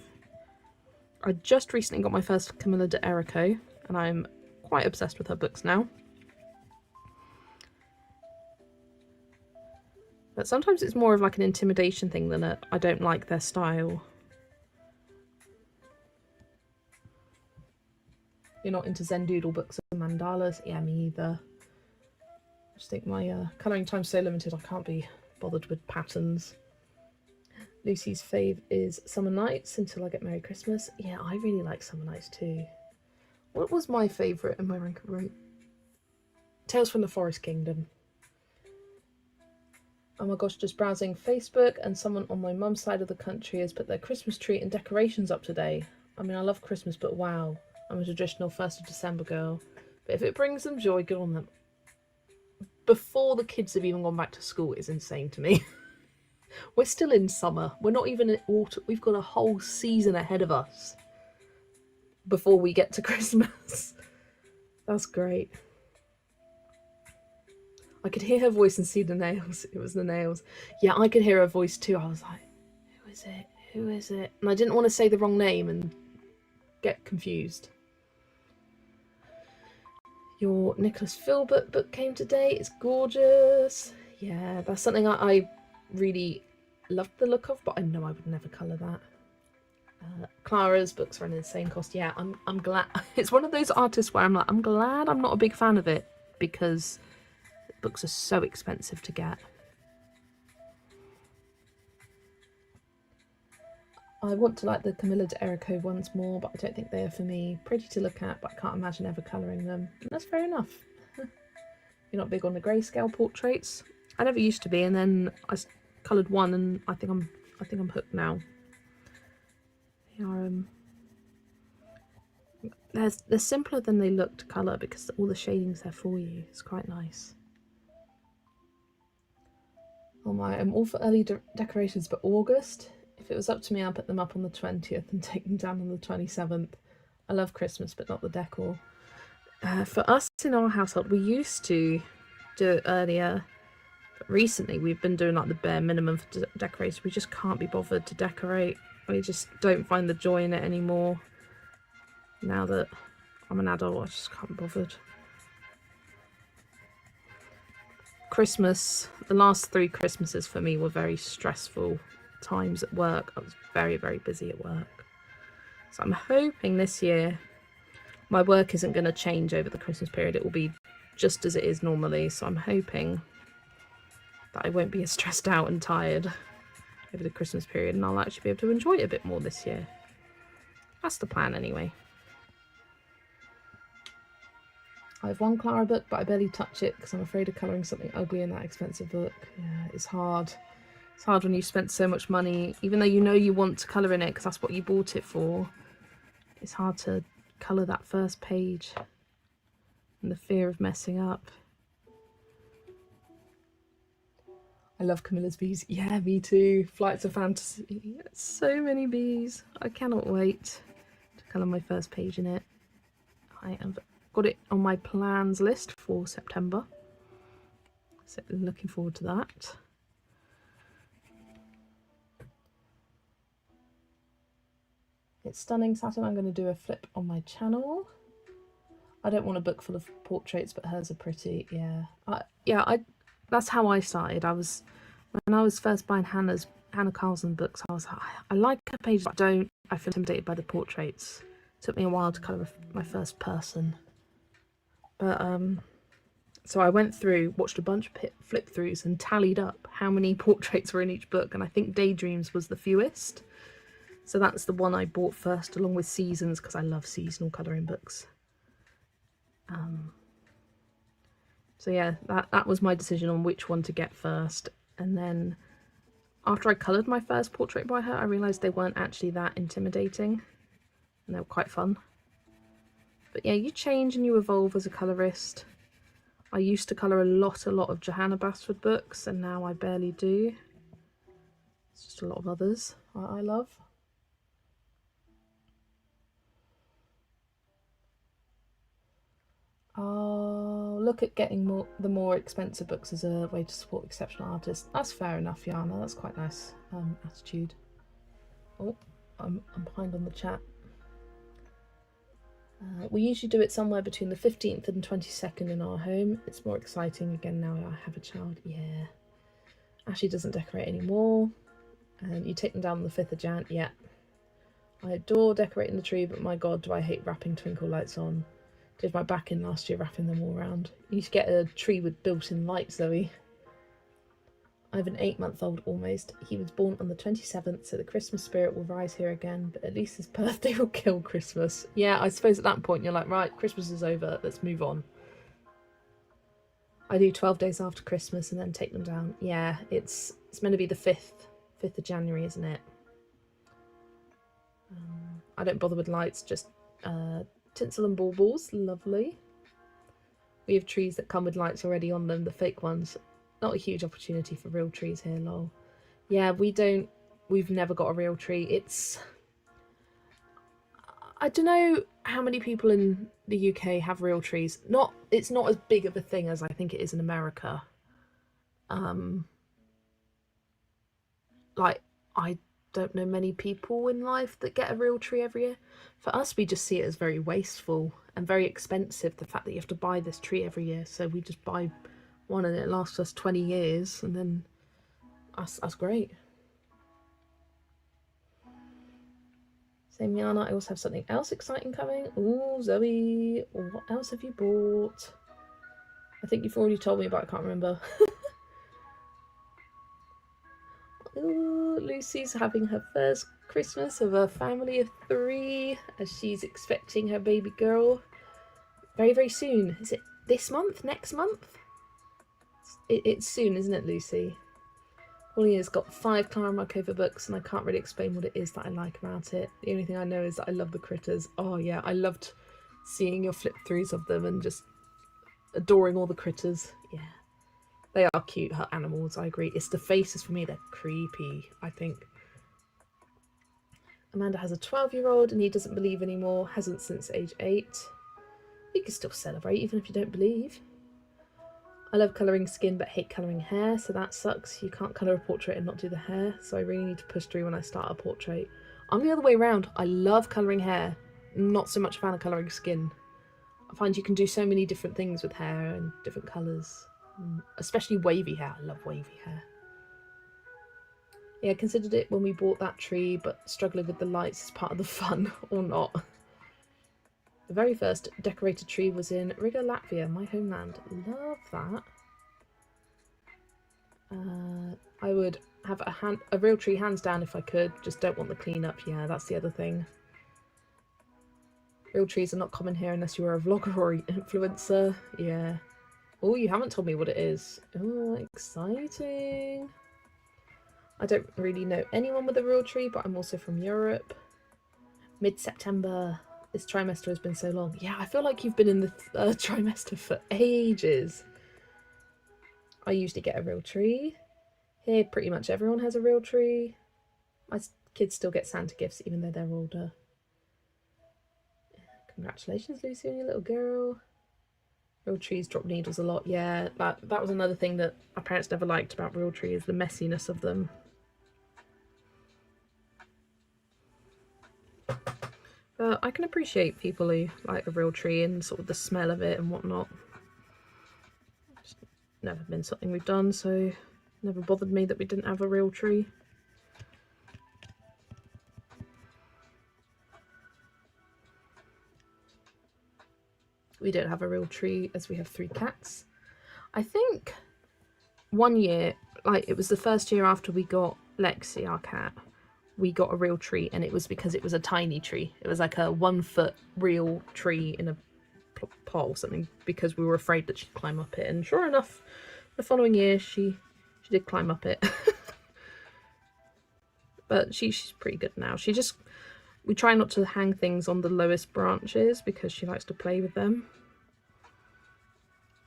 A: I just recently got my first Camilla de Errico, and I'm quite obsessed with her books now. But sometimes it's more of like an intimidation thing than I don't like their style. You're not into Zen Doodle books and mandalas? Yeah, me either. I just think my colouring time's so limited, I can't be bothered with patterns. Lucy's fave is Summer Nights Until I Get Merry Christmas. Yeah, I really like Summer Nights too. What was my favourite in my rank of rote? Tales from the Forest Kingdom. Oh my gosh, just browsing Facebook, and someone on my mum's side of the country has put their Christmas tree and decorations up today. I mean, I love Christmas, but wow, I'm a traditional 1st of December girl. But if it brings them joy, good on them. Before the kids have even gone back to school is insane to me. We're still in summer. We're not even in autumn. We've got a whole season ahead of us before we get to Christmas. That's great. I could hear her voice and see the nails. It was the nails. Yeah, I could hear her voice too. I was like, who is it? Who is it? And I didn't want to say the wrong name and get confused. Your Nicholas Filbert book came today. It's gorgeous. Yeah, that's something I really loved the look of, but I know I would never colour that. Clara's books are an insane cost. Yeah, I'm glad. It's one of those artists where I'm like, I'm glad I'm not a big fan of it, because books are so expensive to get. I want to like the Camilla de Erico ones more, but I don't think they are for me. Pretty to look at, but I can't imagine ever colouring them. And that's fair enough. You're not big on the grayscale portraits. I never used to be, and then I coloured one, and I think I'm hooked now. They're simpler than they look to colour because all the shading's there for you. It's quite nice. Oh my, I'm all for early decorations, but August. If it was up to me, I'll put them up on the 20th and take them down on the 27th. I love Christmas, but not the decor. For us in our household, we used to do it earlier, but recently we've been doing like the bare minimum for decoration. We just can't be bothered to decorate. We just don't find the joy in it anymore. Now that I'm an adult, I just can't be bothered. Christmas, the last 3 Christmases for me were very stressful times at work. I was very, very busy at work. So I'm hoping this year my work isn't going to change over the Christmas period. It will be just as it is normally. So I'm hoping that I won't be as stressed out and tired over the Christmas period, and I'll actually be able to enjoy it a bit more this year. That's the plan anyway. I have one Clara book, but I barely touch it because I'm afraid of colouring something ugly in that expensive book. Yeah, it's hard. It's hard when you spent so much money, even though you know you want to colour in it because that's what you bought it for. It's hard to colour that first page and the fear of messing up. I love Camilla's bees. Yeah, me too. Flights of Fantasy. So many bees. I cannot wait to colour my first page in it. I have got it on my plans list for September. So looking forward to that. It's stunning, Saturn. I'm going to do a flip on my channel. I don't want a book full of portraits, but hers are pretty. Yeah, that's how I started. When I was first buying Hannah Carlson books, I was like, I like her pages, but I feel intimidated by the portraits. It took me a while to colour my first person. But so I went through, watched a bunch of flip throughs and tallied up how many portraits were in each book, and I think Daydreams was the fewest. So that's the one I bought first, along with Seasons, because I love seasonal colouring books. So yeah, that was my decision on which one to get first. And then after I coloured my first portrait by her, I realised they weren't actually that intimidating, and they were quite fun. But yeah, you change and you evolve as a colourist. I used to colour a lot of Johanna Basford books, and now I barely do. It's just a lot of others I love. Oh, look at getting the more expensive books as a way to support exceptional artists. That's fair enough, Johanna. That's quite nice attitude. Oh, I'm behind on the chat. We usually do it somewhere between the 15th and 22nd in our home. It's more exciting again now I have a child. Yeah. Ashley doesn't decorate anymore. And you take them down on the 5th of Jan. Yeah. I adore decorating the tree, but my god, do I hate wrapping twinkle lights on. Did my back in last year wrapping them all around. You used to get a tree with built-in lights, Zoe. I have an 8-month-old almost. He was born on the 27th, so the Christmas spirit will rise here again, but at least his birthday will kill Christmas. Yeah, I suppose at that point you're like, right, Christmas is over, let's move on. I do 12 days after Christmas and then take them down. Yeah, it's meant to be the 5th of January, isn't it? I don't bother with lights, just tinsel and baubles. Lovely. We have trees that come with lights already on them, the fake ones. Not a huge opportunity for real trees here, lol. Yeah, we've never got a real tree. I don't know how many people in the UK have real trees. It's not as big of a thing as I think it is in America. Like, I don't know many people in life that get a real tree every year. For us, we just see it as very wasteful and very expensive, the fact that you have to buy this tree every year. So we just buy one and it lasts us 20 years, and then that's great. Same Yana, I also have something else exciting coming. Ooh, Zoe, what else have you bought? I think you've already told me, but I can't remember. Ooh, Lucy's having her first Christmas of a family of 3 as she's expecting her baby girl very, very soon. Is it this month? Next month? It's soon, isn't it, Lucy? Paulina's got 5 Clara Markova books, and I can't really explain what it is that I like about it. The only thing I know is that I love the critters. Oh yeah, I loved seeing your flip throughs of them and just adoring all the critters. Yeah, they are cute, her animals, I agree. It's the faces for me, they're creepy, I think. Amanda has a 12-year-old and he doesn't believe anymore, hasn't since age 8. You can still celebrate even if you don't believe. I love colouring skin but hate colouring hair, so that sucks. You can't colour a portrait and not do the hair, so I really need to push through when I start a portrait. I'm the other way around. I love colouring hair, not so much a fan of colouring skin. I find you can do so many different things with hair and different colours, especially wavy hair. I love wavy hair. Yeah, I considered it when we bought that tree, but struggling with the lights is part of the fun, or not. The very first decorated tree was in Riga, Latvia, my homeland. Love that. I would have a real tree hands down if I could, just don't want the cleanup. Yeah, that's the other thing. Real trees are not common here unless you are a vlogger or an influencer. Yeah. Oh, you haven't told me what it is. Oh, exciting. I don't really know anyone with a real tree, but I'm also from Europe. Mid-September. This trimester has been so long. Yeah, I feel like you've been in the third trimester for ages. I usually get a real tree. Here, pretty much everyone has a real tree. My kids still get Santa gifts, even though they're older. Congratulations, Lucy, and your little girl. Real trees drop needles a lot. Yeah, that was another thing that my parents never liked about real trees, the messiness of them. But I can appreciate people who like a real tree and sort of the smell of it and whatnot. It's never been something we've done, so never bothered me that we didn't have a real tree. We don't have a real tree as we have 3 cats. I think one year, like it was the first year after we got Lexi, our cat, we got a real tree, and it was because it was a tiny tree. It was like a 1-foot real tree in a pot or something, because we were afraid that she'd climb up it. And sure enough, the following year she did climb up it. But she's pretty good now. We try not to hang things on the lowest branches because she likes to play with them.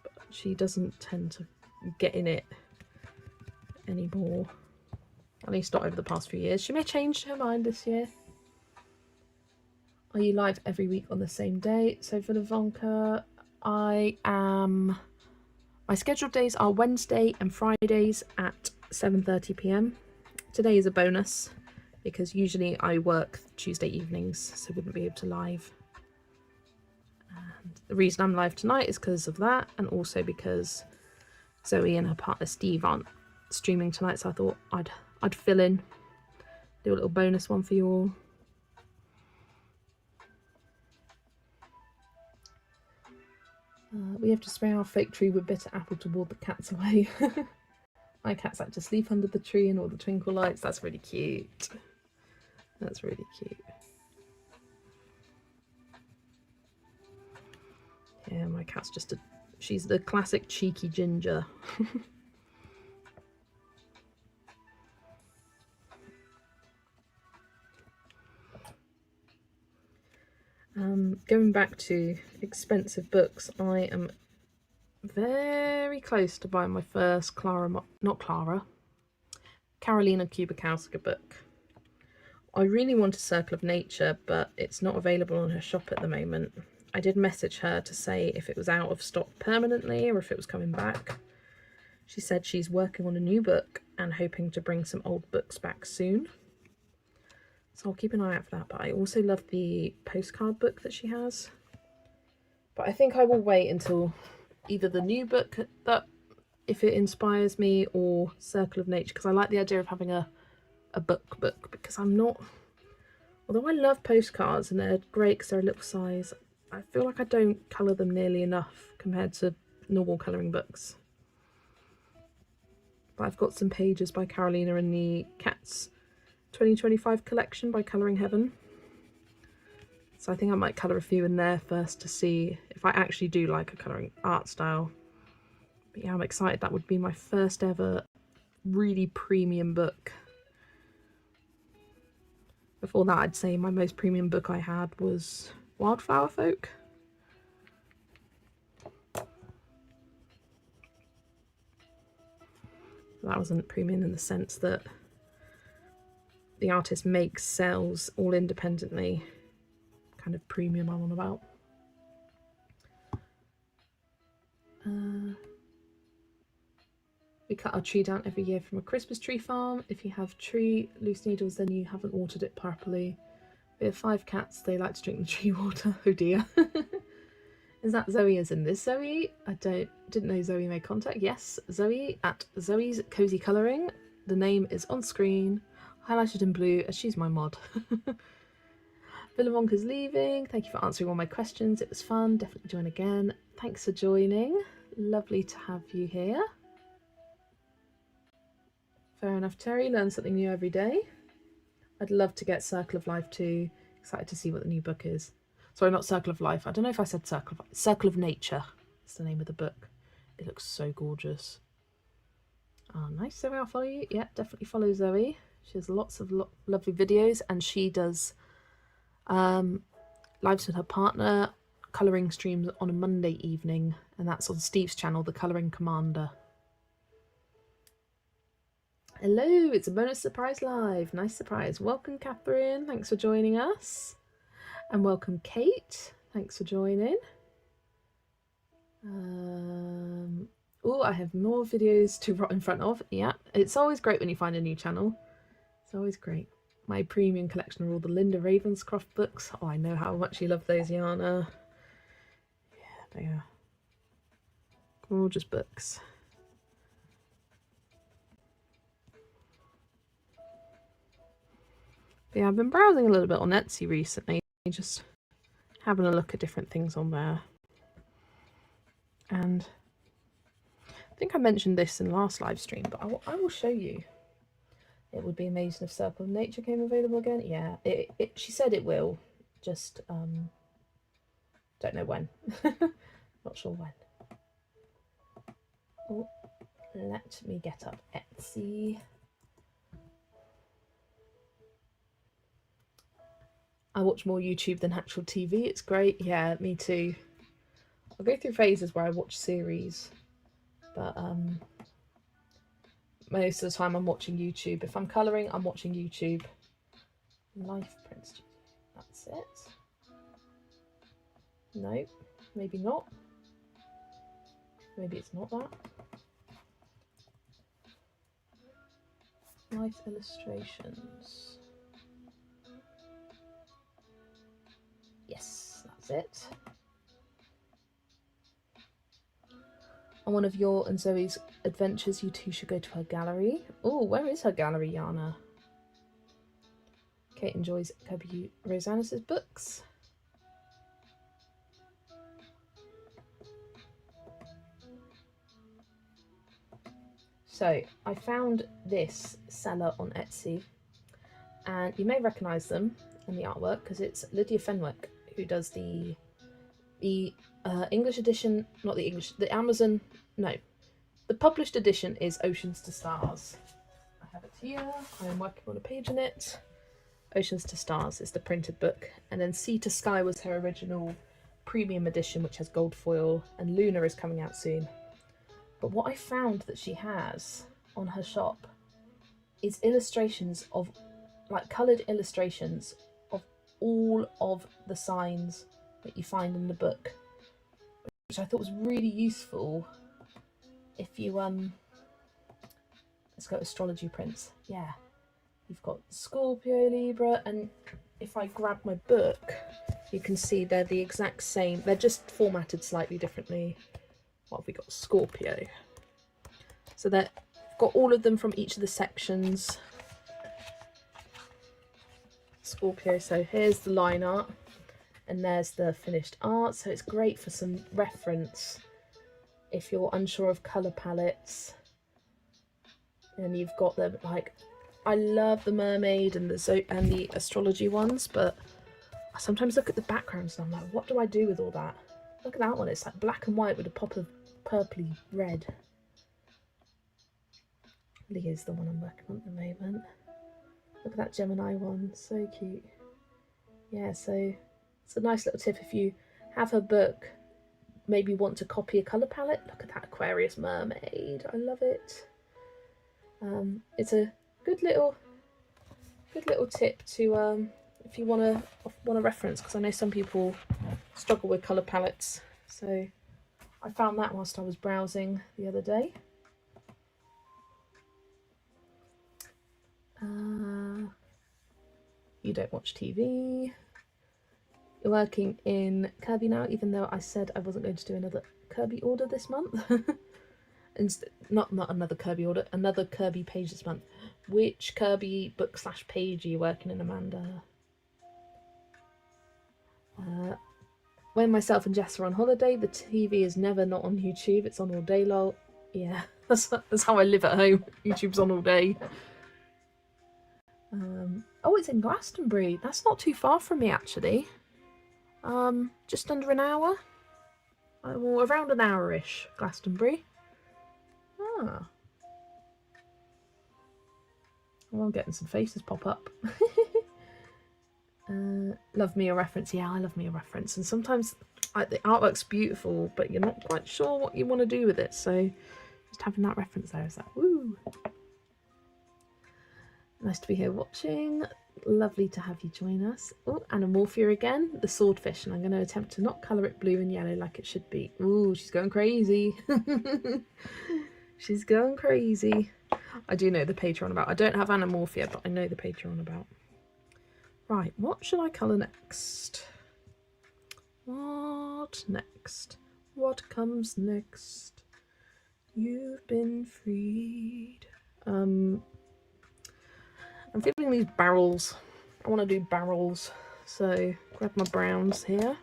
A: But she doesn't tend to get in it anymore. At least not over the past few years. She may change her mind this year. Are you live every week on the same day? So for Ivanka, I am... My scheduled days are Wednesday and Fridays at 7:30 p.m. Today is a bonus because usually I work Tuesday evenings, so wouldn't be able to live. And the reason I'm live tonight is because of that, and also because Zoe and her partner Steve aren't streaming tonight, so I thought I'd fill in, do a little bonus one for you all. We have to spray our fake tree with bitter apple to ward the cats away. My cats like to sleep under the tree and all the twinkle lights. That's really cute. That's really cute. Yeah, my cat's just she's the classic cheeky ginger. Going back to expensive books, I am very close to buying my first Carolina Kubikowska book. I really want a Circle of Nature, but it's not available on her shop at the moment. I did message her to say if it was out of stock permanently or if it was coming back. She said she's working on a new book and hoping to bring some old books back soon. So I'll keep an eye out for that. But I also love the postcard book that she has. But I think I will wait until either the new book, that if it inspires me, or Circle of Nature, because I like the idea of having a book, because I'm not although I love postcards and they're great because they're a little size, I feel like I don't colour them nearly enough compared to normal colouring books. But I've got some pages by Carolina in the Cats 2025 collection by Colouring Heaven. So I think I might colour a few in there first to see if I actually do like a colouring art style. But yeah, I'm excited. That would be my first ever really premium book. Before that, I'd say my most premium book I had was Wildflower Folk. That wasn't premium in the sense that the artist makes, sells all independently. Kind of premium I'm on about. We cut our tree down every year from a Christmas tree farm. If you have tree loose needles, then you haven't watered it properly. We have 5 cats. They like to drink the tree water. Oh dear. Is that Zoe as in this Zoe? I didn't know Zoe made contact. Yes, Zoe at Zoe's Cozy Colouring. The name is on screen, highlighted in blue, as she's my mod. Villavonka's leaving. Thank you for answering all my questions. It was fun. Definitely join again. Thanks for joining. Lovely to have you here. Fair enough, Terry. Learn something new every day. I'd love to get Circle of Life too. Excited to see what the new book is. Sorry, not Circle of Life. I don't know if I said Circle of Life. Circle of Nature. It's the name of the book. It looks so gorgeous. Oh, nice. Zoe, I'll follow you. Yeah, definitely follow Zoe. She has lots of lovely videos, and she does lives with her partner, colouring streams on a Monday evening, and that's on Steve's channel, The Colouring Commander. Hello, it's a bonus surprise live. Nice surprise. Welcome, Catherine. Thanks for joining us. And welcome, Kate. Thanks for joining. Oh, I have more videos to rot in front of. Yeah, it's always great when you find a new channel. It's always great. My premium collection are all the Linda Ravenscroft books. Oh, I know how much you love those, Johanna. Yeah, they are gorgeous books. But yeah, I've been browsing a little bit on Etsy recently, just having a look at different things on there. And I think I mentioned this in the last live stream, but I will show you. It would be amazing if Circle of Nature came available again. Yeah, she said it will, just don't know when. Not sure when. Oh, let me get up Etsy. I watch more YouTube than actual TV. It's great. Yeah, me too. I'll go through phases where I watch series, but most of the time I'm watching YouTube. If I'm colouring, I'm watching YouTube. Life Print Studio. That's it. No, maybe not. Maybe it's not that. Life Illustrations. Yes, that's it. On one of your and Zoe's adventures, you two should go to her gallery. Oh, where is her gallery, Yana? Kate enjoys Kirby Rosanus' books. So I found this seller on Etsy, and you may recognise them in the artwork because it's Lydia Fenwick who does the English edition, not the English, the Amazon, no. The published edition is Oceans to Stars. I have it here. I am working on a page in it. Oceans to Stars is the printed book. And then Sea to Sky was her original premium edition, which has gold foil, and Luna is coming out soon. But what I found that she has on her shop is illustrations of, like coloured illustrations of all of the signs that you find in the book, which I thought was really useful if you let's go astrology prints. Yeah, you've got Scorpio, Libra, and if I grab my book you can see they're the exact same, they're just formatted slightly differently. What have we got? Scorpio. So they've got all of them from each of the sections. Scorpio. So here's the line art and there's the finished art. So it's great for some reference if you're unsure of colour palettes. And you've got them, like, I love the mermaid and the astrology ones, but I sometimes look at the backgrounds and I'm like, what do I do with all that? Look at that one, it's like black and white with a pop of purpley red. Leo's the one I'm working on at the moment. Look at that Gemini one, so cute. Yeah, so it's a nice little tip if you have a book, maybe want to copy a colour palette. Look at that Aquarius mermaid, I love it. It's a good little tip to if you want to reference, because I know some people struggle with colour palettes. So I found that whilst I was browsing the other day. You don't watch TV. You're working in Kirby now, even though I said I wasn't going to do another Kirby order this month. Not another Kirby order, another Kirby page this month. Which Kirby book / page are you working in, Amanda? When myself and Jess are on holiday, the TV is never not on YouTube. It's on all day, lol. Yeah, that's how I live at home. YouTube's on all day. Oh, it's in Glastonbury. That's not too far from me, actually. Just under an hour. Well, around an hour-ish, Glastonbury. Ah. Well, I'm getting some faces pop up. Love me a reference. Yeah, I love me a reference. And sometimes the artwork's beautiful, but you're not quite sure what you want to do with it. So just having that reference there is like, woo. Nice to be here watching. Lovely to have you join us. Oh, Anamorphia again, the swordfish, and I'm going to attempt to not colour it blue and yellow like it should be. Ooh, she's going crazy. She's going crazy. I do know the page you're on about. I don't have Anamorphia, but I know the page you're on about. Right, what should I colour next? What next? What comes next? You've been freed. I'm feeling these barrels. I want to do barrels. So grab my browns here.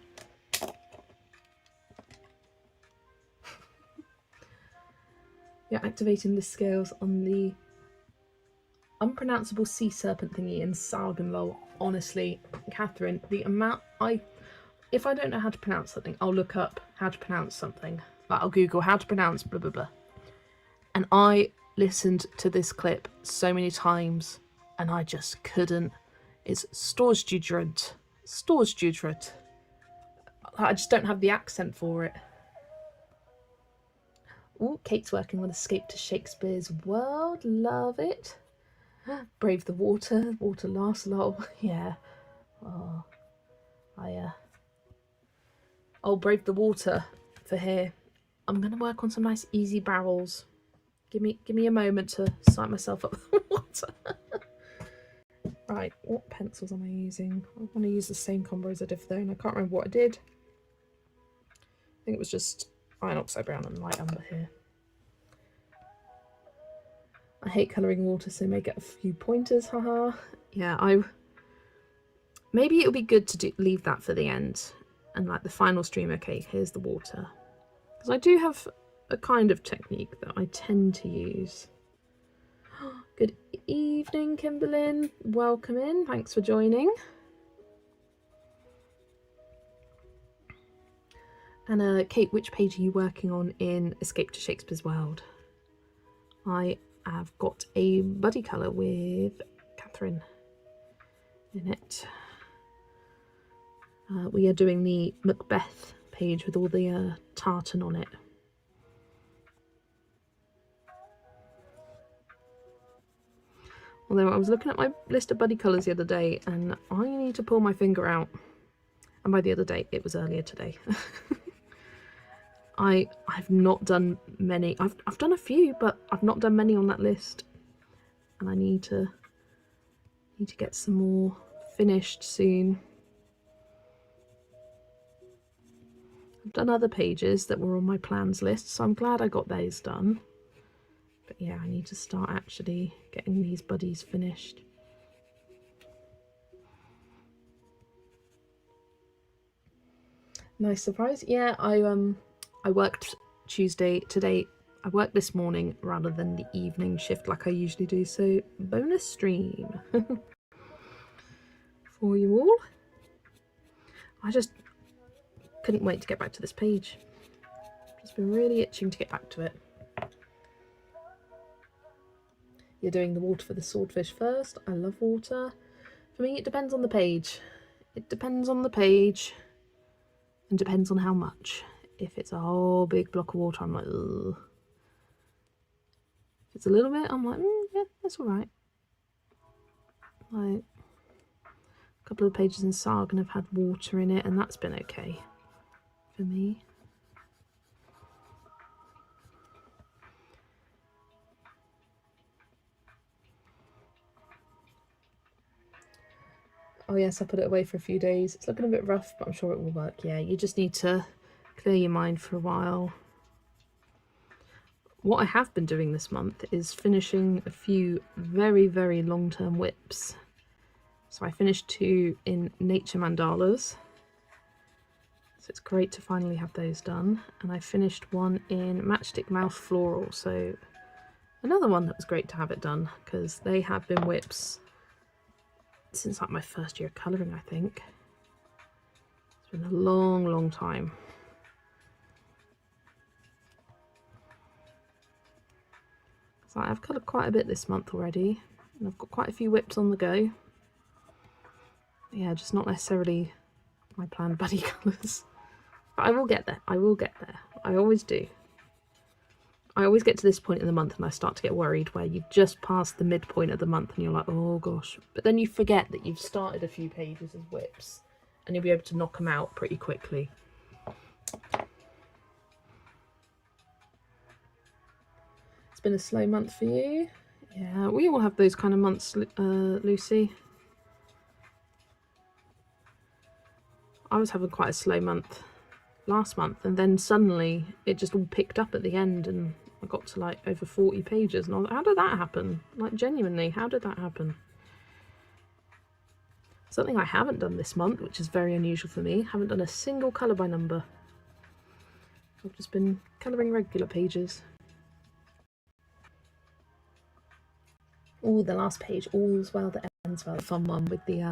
A: You're activating the scales on the unpronounceable sea serpent thingy in Sarganlol. Honestly, Catherine, the amount if I don't know how to pronounce something, I'll look up how to pronounce something. Like I'll Google how to pronounce blah blah blah. And I listened to this clip so many times and I just couldn't. It's Storstudrud. Storstudrud. I just don't have the accent for it. Oh, Kate's working on Escape to Shakespeare's World. Love it. Brave the water. Water lasts, lol. Yeah. Oh, I'll brave the water for here. I'm gonna work on some nice easy barrels. Give me a moment to sight myself up with the water. Right, what pencils am I using? I want to use the same combo as I did for there, and I can't remember what I did. I think it was just iron oxide brown and light umber here. I hate colouring water, so may get a few pointers, haha. Yeah, maybe it'll be good to leave that for the end. And like the final stream, okay, here's the water. Because I do have a kind of technique that I tend to use. Good evening, Kimberlyn. Welcome in. Thanks for joining. And Kate, which page are you working on in Escape to Shakespeare's World? I have got a buddy colour with Catherine in it. We are doing the Macbeth page with all the tartan on it. Although I was looking at my list of buddy colours the other day and I need to pull my finger out. And by the other day, it was earlier today. I've not done many. I've done a few, but I've not done many on that list. And I need to get some more finished soon. I've done other pages that were on my plans list, so I'm glad I got those done. But yeah, I need to start actually getting these buddies finished. Nice surprise. Yeah, I worked Tuesday today. I worked this morning rather than the evening shift like I usually do, so bonus stream for you all. I just couldn't wait to get back to this page. Just been really itching to get back to it. You're doing the water for the swordfish first. I love water. For me, it depends on the page. It depends on the page and depends on how much. If it's a whole big block of water, I'm like, ugh. If it's a little bit, I'm like, yeah, that's all right. Like, a couple of pages in Sargon have had water in it, and that's been okay for me. Oh yes, I put it away for a few days. It's looking a bit rough, but I'm sure it will work. Yeah, you just need to clear your mind for a while. What I have been doing this month is finishing a few very, very long-term whips. So I finished 2 in nature mandalas. So it's great to finally have those done. And I finished 1 in matchstick mouth floral. So another one that was great to have it done, because they have been whips since like my first year of colouring, I think. It's been a long, long time. So I've coloured quite a bit this month already, and I've got quite a few whips on the go. Yeah, just not necessarily my planned buddy colours. But I will get there. I will get there. I always do. I always get to this point in the month and I start to get worried where you've just passed the midpoint of the month and you're like, oh gosh. But then you forget that you've started a few pages of whips and you'll be able to knock them out pretty quickly. It's been a slow month for you. Yeah, we all have those kind of months, Lucy. I was having quite a slow month last month, and then suddenly it just all picked up at the end and I got to like over 40 pages and I was like, how did that happen? Like, genuinely, how did that happen? Something I haven't done this month, which is very unusual for me, haven't done a single colour by number. I've just been colouring regular pages. Oh, the last page, all's well that ends well. The fun one with the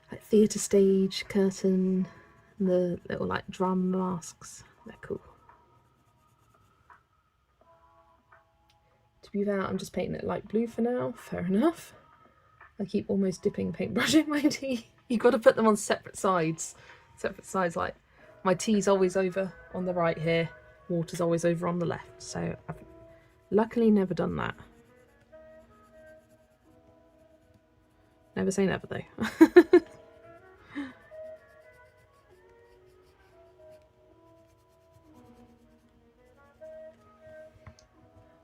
A: like theatre stage curtain and the little like drum masks. They're cool. To be fair, I'm just painting it light blue for now. Fair enough. I keep almost dipping paintbrush in my tea. You've got to put them on separate sides. Separate sides, like my tea's always over on the right here, water's always over on the left. So I've luckily never done that. Never say never though.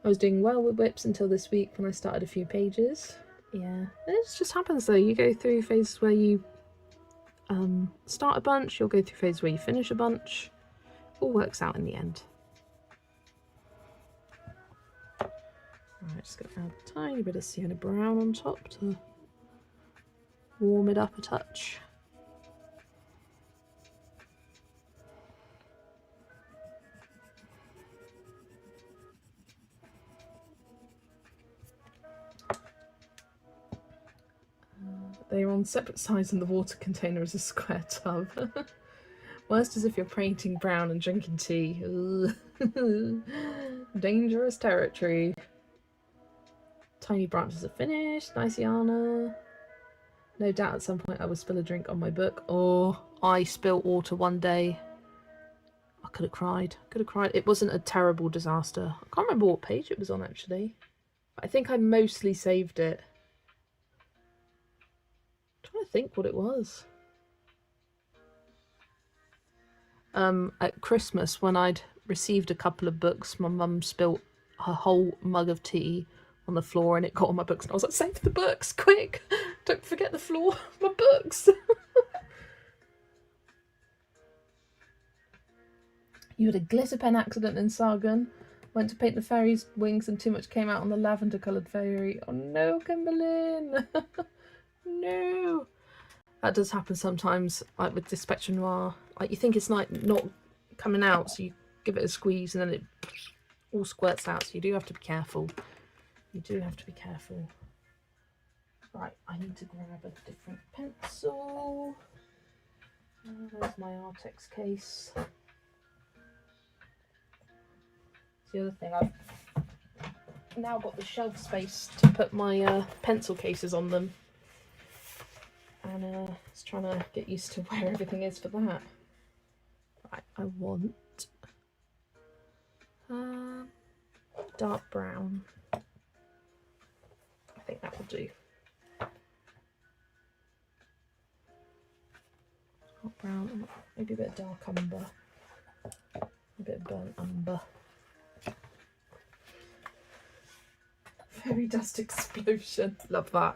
A: I was doing well with whips until this week when I started a few pages. Yeah, it just happens though. You go through phases where you start a bunch, you'll go through phases where you finish a bunch. All works out in the end. Alright, just gonna add a tiny bit of sienna brown on top to warm it up a touch. They are on separate sides and the water container is a square tub. Worst is if you're painting brown and drinking tea. Dangerous territory. Tiny branches are finished. Nice Yana. No doubt at some point I will spill a drink on my book. Or I spilt water one day. I could have cried. Could have cried. It wasn't a terrible disaster. I can't remember what page it was on actually. But I think I mostly saved it. I'm trying to think what it was. At Christmas, when I'd received a couple of books, my mum spilt her whole mug of tea on the floor and it got on my books and I was like, save the books, quick! Don't forget the floor, my books! You had a glitter pen accident in Sargon. Went to paint the fairy's wings and too much came out on the lavender coloured fairy. Oh no, Kimberlyn! No! That does happen sometimes, like with this Spectrum Noir. Like you think it's like not coming out, so you give it a squeeze and then it all squirts out. So you do have to be careful. You do have to be careful. Right, I need to grab a different pencil. There's my Arrtx case. It's the other thing, I've now got the shelf space to put my pencil cases on them. And it's trying to get used to where everything is for that. Right, I want dark brown. I think that will do. Dark brown, maybe a bit of dark umber, a bit of burnt umber. Fairy dust explosion, love that.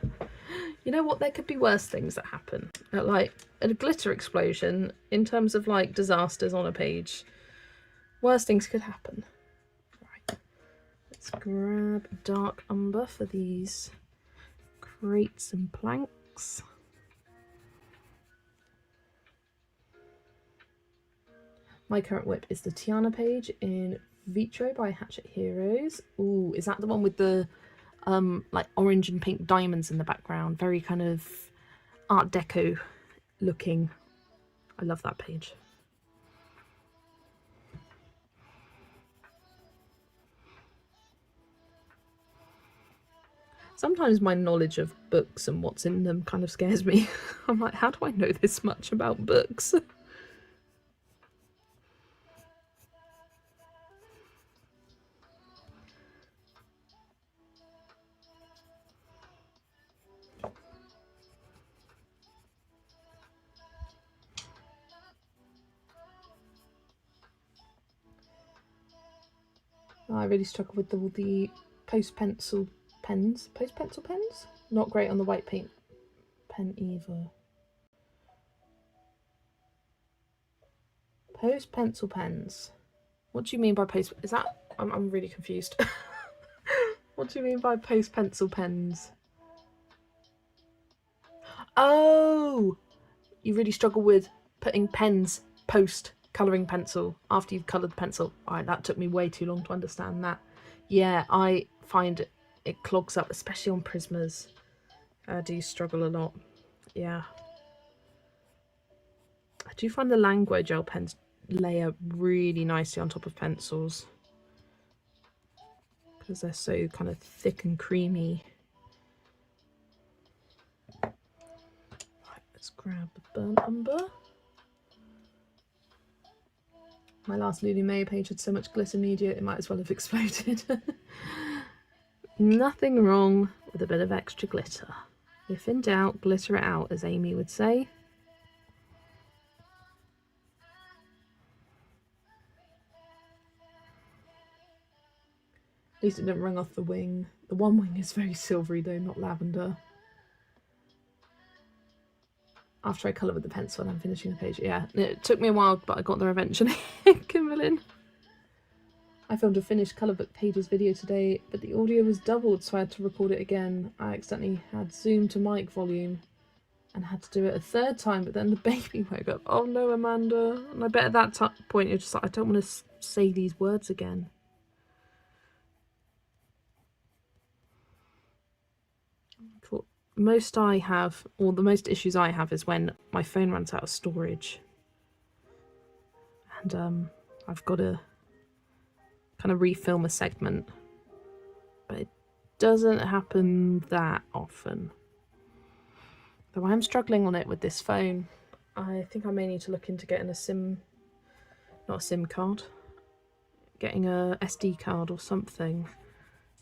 A: You know what, there could be worse things that happen. Like a glitter explosion, in terms of like disasters on a page, worse things could happen. Right, let's grab dark umber for these crates and planks. My current whip is the Tiana page in Vitro by Hatchet Heroes. Ooh, is that the one with the like orange and pink diamonds in the background? Very kind of Art Deco looking. I love that page. Sometimes my knowledge of books and what's in them kind of scares me. I'm like, how do I know this much about books? I really struggle with all the post-pencil pens. Post-pencil pens? Not great on the white paint pen either. Post-pencil pens. What do you mean by post? Is that... I'm really confused. What do you mean by post-pencil pens? Oh! You really struggle with putting pens post colouring pencil after you've coloured pencil. Alright, that took me way too long to understand that. Yeah, I find it clogs up, especially on Prismas. I do struggle a lot. Yeah. I do find the Language gel pens layer really nicely on top of pencils, because they're so kind of thick and creamy. Right, let's grab the burnt umber. My last Lulu May page had so much glitter media it might as well have exploded. Nothing wrong with a bit of extra glitter. If in doubt, glitter it out, as Amy would say. At least it didn't run off the wing. The one wing is very silvery though, not lavender. After I colour with the pencil and I'm finishing the page. Yeah, it took me a while, but I got there eventually. Kimberlyn. I filmed a finished colour book pages video today, but the audio was doubled, so I had to record it again. I accidentally had Zoom to mic volume and had to do it a third time, but then the baby woke up. Oh no, Amanda. And I bet at that point you're just like, I don't want to say these words again. Most I have, or the most issues I have, is when my phone runs out of storage. And I've got to kind of refilm a segment. But it doesn't happen that often. Though I am struggling on it with this phone. I think I may need to look into getting a SIM, not a SIM card, getting a SD card or something.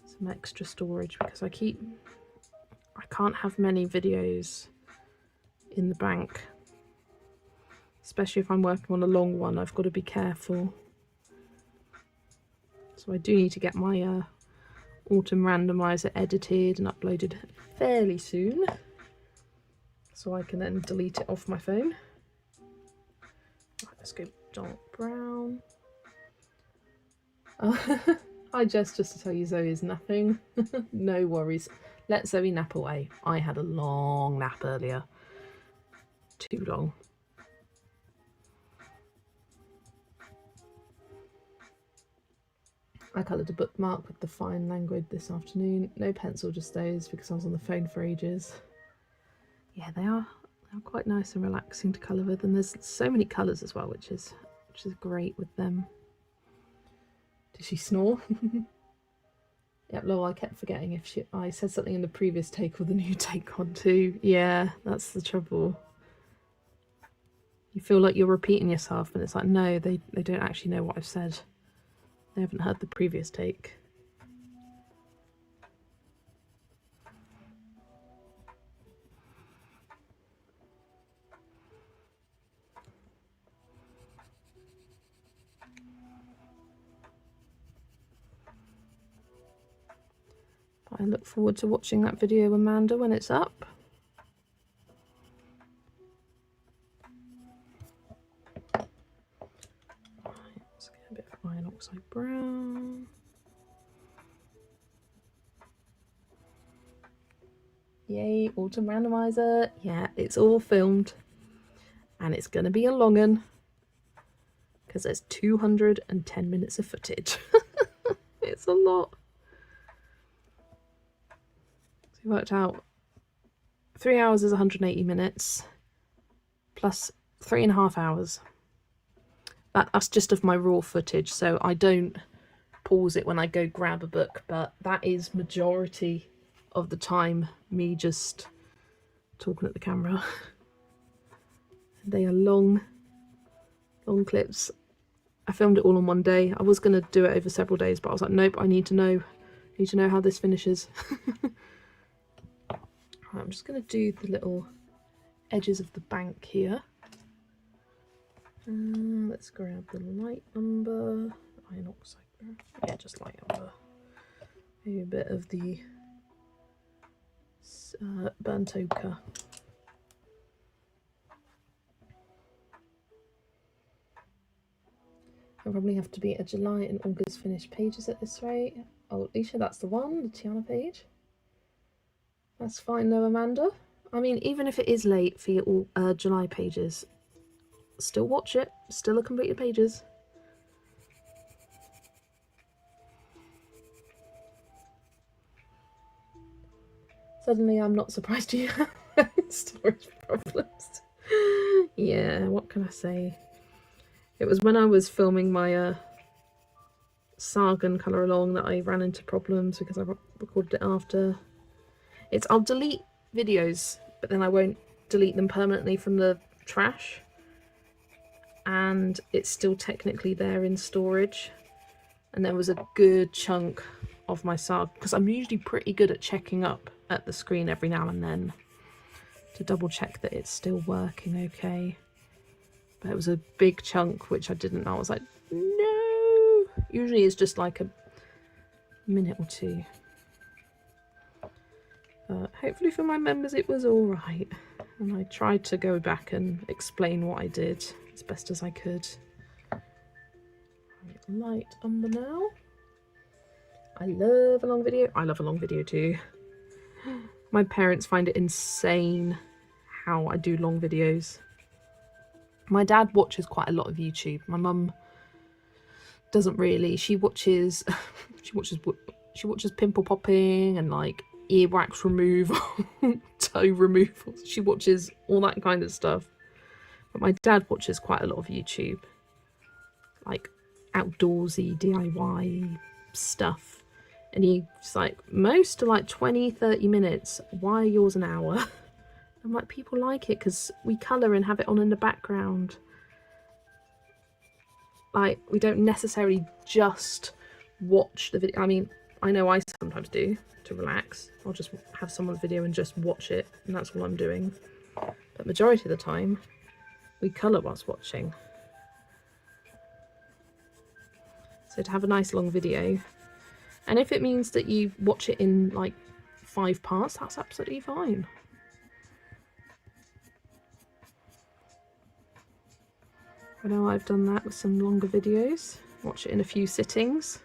A: Some extra storage, because I can't have many videos in the bank, especially if I'm working on a long one. I've got to be careful. So I do need to get my autumn randomizer edited and uploaded fairly soon, so I can then delete it off my phone. Right, let's go dark brown. Hi Jess, just to tell you Zoe is napping. No worries. Let Zoe nap away. I had a long nap earlier. too long. I coloured a bookmark with the fine languid this afternoon. No pencil, just those, because I was on the phone for ages. Yeah, they're quite nice and relaxing to colour with, and there's so many colours as well, which is great with them. Did she snore? Yep, lol, I kept forgetting if I said something in the previous take or the new take on too. Yeah, that's the trouble. You feel like you're repeating yourself, and it's like, no, they don't actually know what I've said. They haven't heard the previous take. I look forward to watching that video, Amanda, when it's up. Right, let's get a bit of iron oxide brown. Yay, autumn randomizer. Yeah, it's all filmed. And it's going to be a long one. Because there's 210 minutes of footage. It's a lot. So we worked out 3 hours is 180 minutes. Plus 3.5 hours. That's just of my raw footage. So I don't pause it when I go grab a book. But that is majority of the time me just talking at the camera. They are long clips. I filmed it all on one day. I was going to do it over several days, but I was like, nope, I need to know how this finishes. Right, I'm just going to do the little edges of the bank here. Let's grab the light umber, iron oxide. Yeah, just light umber. Maybe a bit of the burnt ochre. I'll probably have to be at July and August finished pages at this rate. Oh, Alicia, that's the one, the Tiana page. That's fine though, Amanda. I mean, even if it is late for your July pages, still watch it. Still a completed pages. Suddenly I'm not surprised you have storage problems. Yeah, what can I say? It was when I was filming my Sargon colour along that I ran into problems because I recorded it after. I'll delete videos, but then I won't delete them permanently from the trash. And it's still technically there in storage. And there was a good chunk of my Sargon, because I'm usually pretty good at checking up at the screen every now and then to double check that it's still working okay. But it was a big chunk which I didn't know. I was like, no. Usually it's just like a minute or two. Hopefully for my members it was all right. And I tried to go back and explain what I did as best as I could. Light umber now. I love a long video. I love a long video too. My parents find it insane how I do long videos. My dad watches quite a lot of YouTube. My mum doesn't really. She watches pimple popping and like earwax removal, toe removal. She watches all that kind of stuff. But my dad watches quite a lot of YouTube, like outdoorsy DIY stuff. And he's like, most are like 20-30 minutes. Why are yours an hour? I'm like, people like it because we colour and have it on in the background. Like, we don't necessarily just watch the video. I mean, I know I sometimes do to relax. I'll just have someone's video and just watch it, and that's all I'm doing. But majority of the time, we colour whilst watching. So to have a nice long video, and if it means that you watch it in like 5 parts, that's absolutely fine. I know I've done that with some longer videos. Watch it in a few sittings.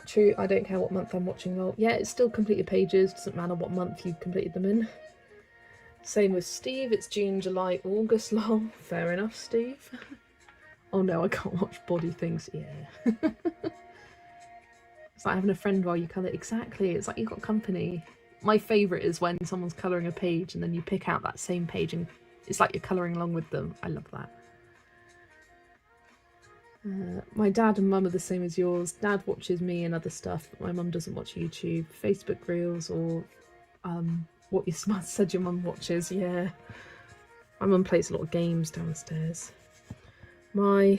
A: True, I don't care what month I'm watching. Well, yeah, it's still completed pages. Doesn't matter what month you completed them in. Same with Steve. It's June, July, August. Lol. Fair enough, Steve. Oh no, I can't watch body things. Yeah. It's like having a friend while you colour. Exactly. It's like you've got company. My favourite is when someone's colouring a page and then you pick out that same page and it's like you're colouring along with them. I love that. My dad and mum are the same as yours. Dad watches me and other stuff, but my mum doesn't watch YouTube, Facebook Reels, or what you said your mum watches. Yeah, my mum plays a lot of games downstairs. My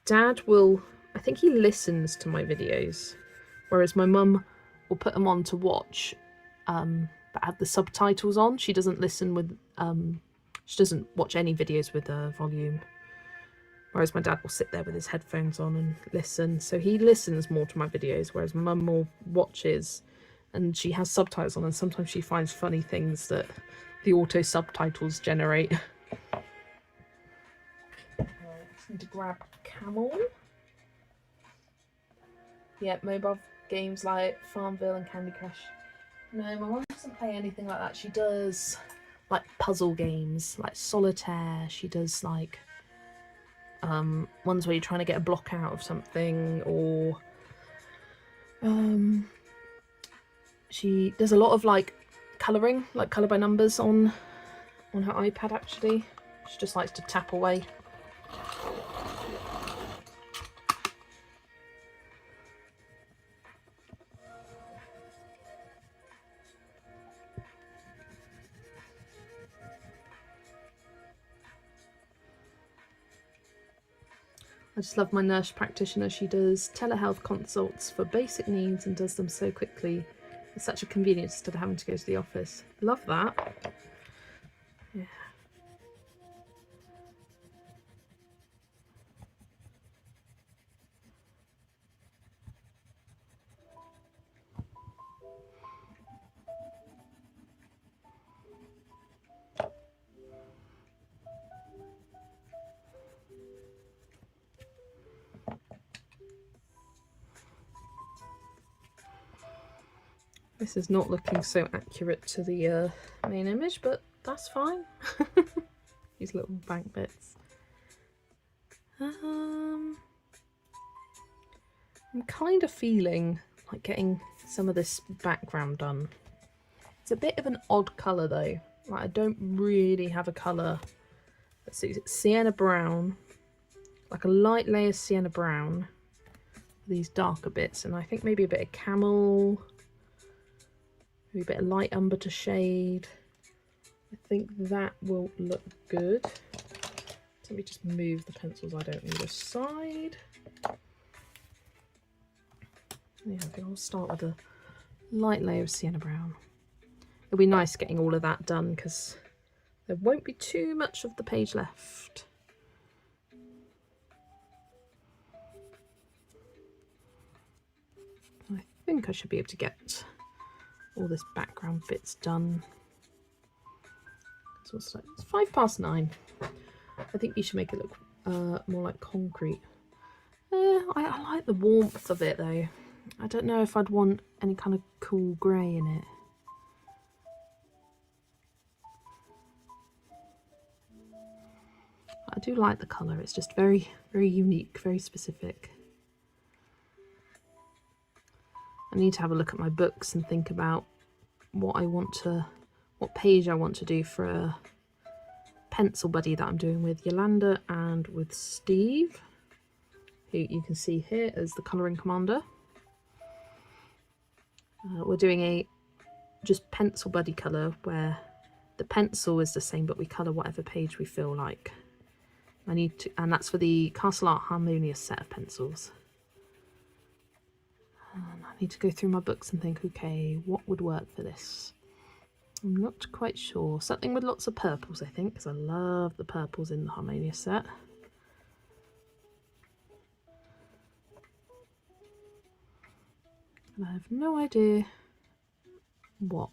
A: dad will, I think he listens to my videos, whereas my mum will put them on to watch, but add the subtitles on. She doesn't listen with, she doesn't watch any videos with volume. Whereas my dad will sit there with his headphones on and listen. So he listens more to my videos, whereas my mum more watches, and she has subtitles on, and sometimes she finds funny things that the auto subtitles generate. Just need to grab Camel. Yeah, mobile games like Farmville and Candy Crush. No, my mum doesn't play anything like that. She does like puzzle games, like solitaire. She does like ones where you're trying to get a block out of something, or she does a lot of like colouring, like colour by numbers on her iPad actually. She just likes to tap away. I just love my nurse practitioner. She does telehealth consults for basic needs and does them so quickly. It's such a convenience instead of having to go to the office. Love that. Yeah. This is not looking so accurate to the main image, but that's fine. These little bank bits. I'm kind of feeling like getting some of this background done. It's a bit of an odd colour though. Like I don't really have a colour that suits it. Sienna brown, like a light layer sienna brown. These darker bits, and I think maybe a bit of camel. Maybe a bit of light umber to shade. I think that will look good. Let me just move the pencils I don't need aside. Yeah, I think I'll start with a light layer of sienna brown. It'll be nice getting all of that done because there won't be too much of the page left. I think I should be able to get all this background bits done. So it's 9:05. I think you should make it look more like concrete. I like the warmth of it though. I don't know if I'd want any kind of cool grey in it. I do like the colour, it's just very, very unique, very specific. I need to have a look at my books and think about what page I want to do for a pencil buddy that I'm doing with Yolanda and with Steve, who you can see here as the colouring commander. We're doing a just pencil buddy colour where the pencil is the same but we colour whatever page we feel like. And that's for the Castle Art Harmonious set of pencils. And I need to go through my books and think, okay, what would work for this? I'm not quite sure. Something with lots of purples, I think, because I love the purples in the Harmonious set. And I have no idea what.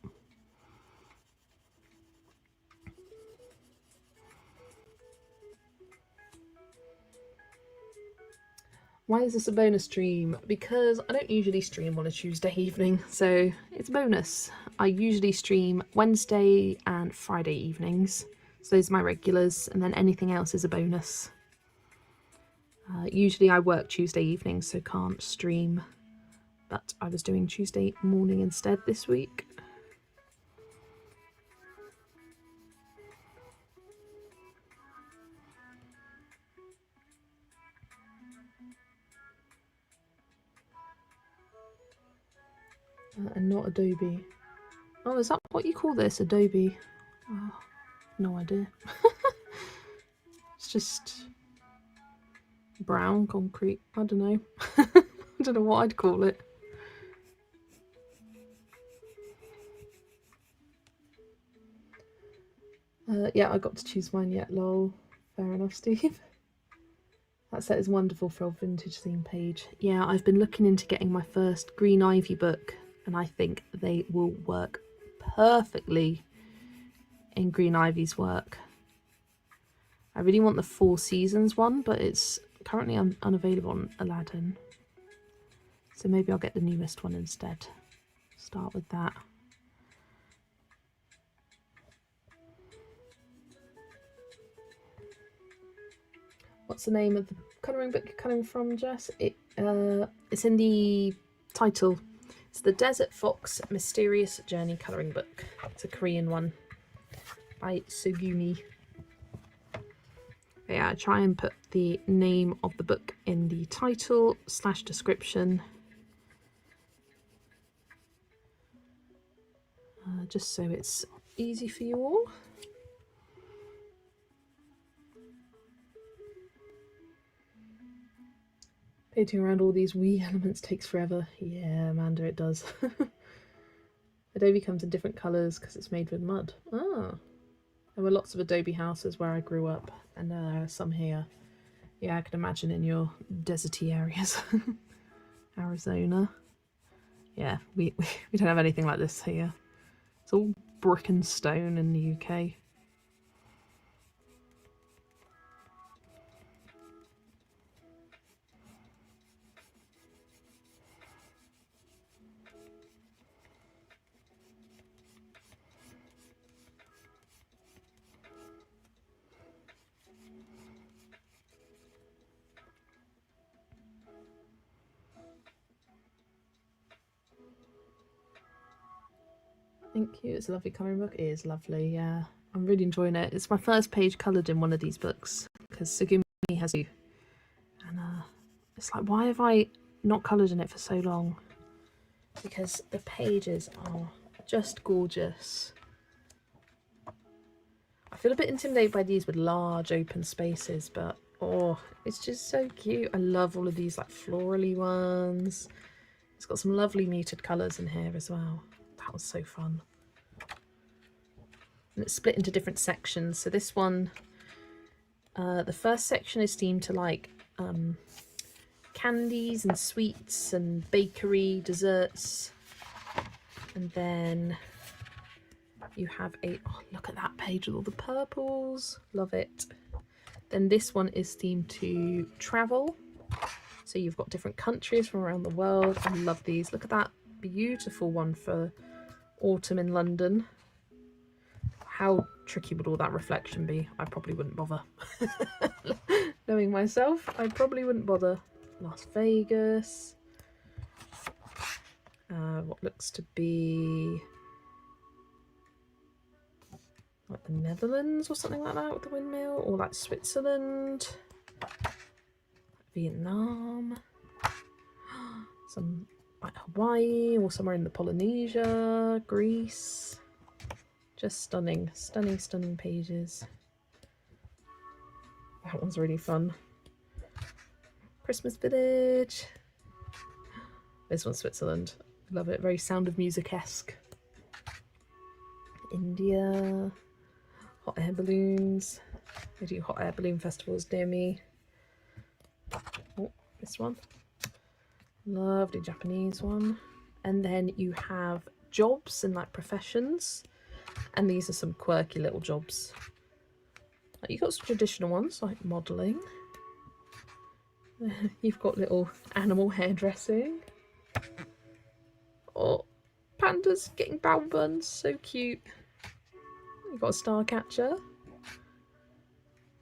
A: Why is this a bonus stream? Because I don't usually stream on a Tuesday evening, so it's a bonus. I usually stream Wednesday and Friday evenings, so those are my regulars, and then anything else is a bonus. Usually I work Tuesday evenings, so can't stream, but I was doing Tuesday morning instead this week. And not Adobe. Oh, is that what you call this? Adobe? Oh, no idea. It's just brown concrete. I don't know. I don't know what I'd call it. Yeah, I got to choose mine yet, lol. Fair enough, Steve. That set is wonderful for a vintage theme page. Yeah, I've been looking into getting my first Green Ivy book, and I think they will work perfectly in Green Ivy's work. I really want the Four Seasons one, but it's currently unavailable on Aladdin. So maybe I'll get the newest one instead. Start with that. What's the name of the colouring book you're colouring from, Jess? It's in the title. It's the Desert Fox Mysterious Journey colouring book. It's a Korean one by Sugumi. Yeah, I try and put the name of the book in the title / description. Just so it's easy for you all. Painting around all these wee elements takes forever. Yeah, Amanda, it does. Adobe comes in different colours because it's made with mud. Ah, there were lots of adobe houses where I grew up, and there are some here. Yeah, I can imagine in your deserty areas. Arizona. Yeah, we don't have anything like this here. It's all brick and stone in the UK. Thank you. It's a lovely colouring book. It is lovely, yeah. I'm really enjoying it. It's my first page coloured in one of these books because Sugumi has you. And it's like, why have I not coloured in it for so long? Because the pages are just gorgeous. I feel a bit intimidated by these with large open spaces, but oh, it's just so cute. I love all of these like florally ones. It's got some lovely muted colours in here as well. That was so fun. And it's split into different sections. So this one, the first section is themed to like candies and sweets and bakery, desserts. And then you have a, oh, look at that page with all the purples. Love it. Then this one is themed to travel. So you've got different countries from around the world. I love these. Look at that beautiful one for autumn in London. How tricky would all that reflection be? I probably wouldn't bother. Knowing myself, I probably wouldn't bother. Las Vegas. What looks to be like the Netherlands or something like that with the windmill, or like Switzerland, Vietnam, some like Hawaii or somewhere in the Polynesia, Greece. Just stunning, stunning, stunning pages. That one's really fun. Christmas Village. This one's Switzerland. Love it. Very Sound of Music-esque. India. Hot air balloons. They do hot air balloon festivals near me. Oh, this one. Lovely Japanese one. And then you have jobs and like professions. And these are some quirky little jobs. You've got some traditional ones like modelling. You've got little animal hairdressing. Oh, pandas getting brown buns, so cute. You've got a star catcher.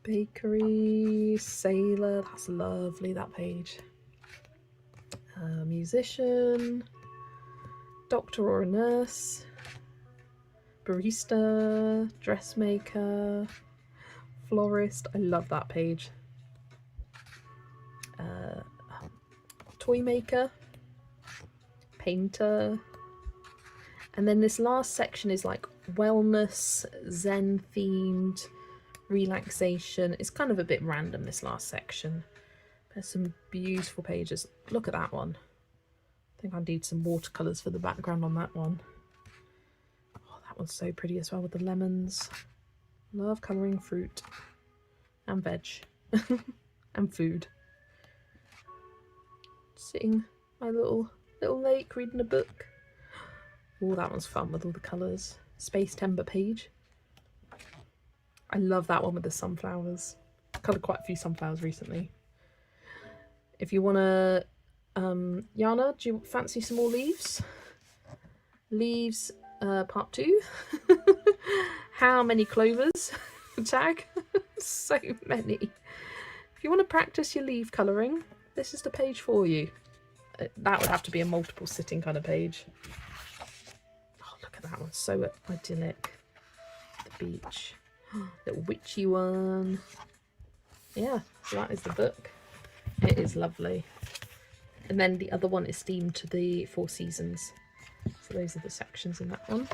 A: Bakery, sailor, that's lovely, that page. Musician, doctor or a nurse, barista, dressmaker, florist, I love that page. Toy maker, painter, and then this last section is like wellness, zen themed, relaxation. It's kind of a bit random, this last section. There's some beautiful pages. Look at that one. I think I need some watercolours for the background on that one. Oh, that one's so pretty as well with the lemons. Love colouring fruit and veg and food. Sitting my little lake reading a book. Oh, that one's fun with all the colours. Space Timber page. I love that one with the sunflowers. I've coloured quite a few sunflowers recently. If you want to, Jana, do you fancy some more leaves? Leaves, part 2. How many clovers? Tag. So many. If you want to practice your leaf colouring, this is the page for you. That would have to be a multiple sitting kind of page. Oh, look at that one, so idyllic. The beach. Little witchy one. Yeah, so that is the book. It is lovely. And then the other one is themed to the 4 seasons. So those are the sections in that one.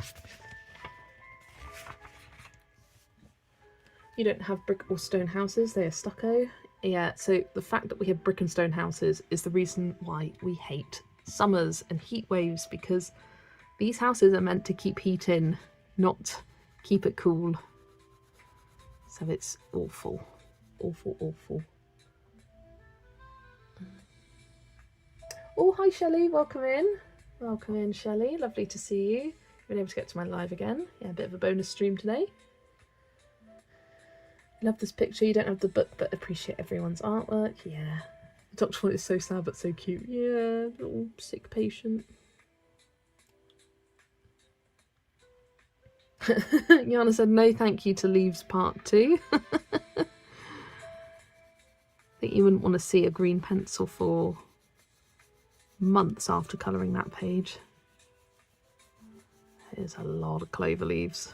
A: You don't have brick or stone houses, they are stucco. Yeah, so the fact that we have brick and stone houses is the reason why we hate summers and heat waves, because these houses are meant to keep heat in, not keep it cool. So it's awful, awful, awful. Oh, hi Shelley, welcome in. Welcome in, Shelley, lovely to see you. Been able to get to my live again. Yeah, a bit of a bonus stream today. Love this picture. You don't have the book, but appreciate everyone's artwork. Yeah. The doctor one is so sad but so cute. Yeah, little sick patient. Jana said no thank you to Leaves Part 2. I think you wouldn't want to see a green pencil for months after colouring that page. There's a lot of clover leaves.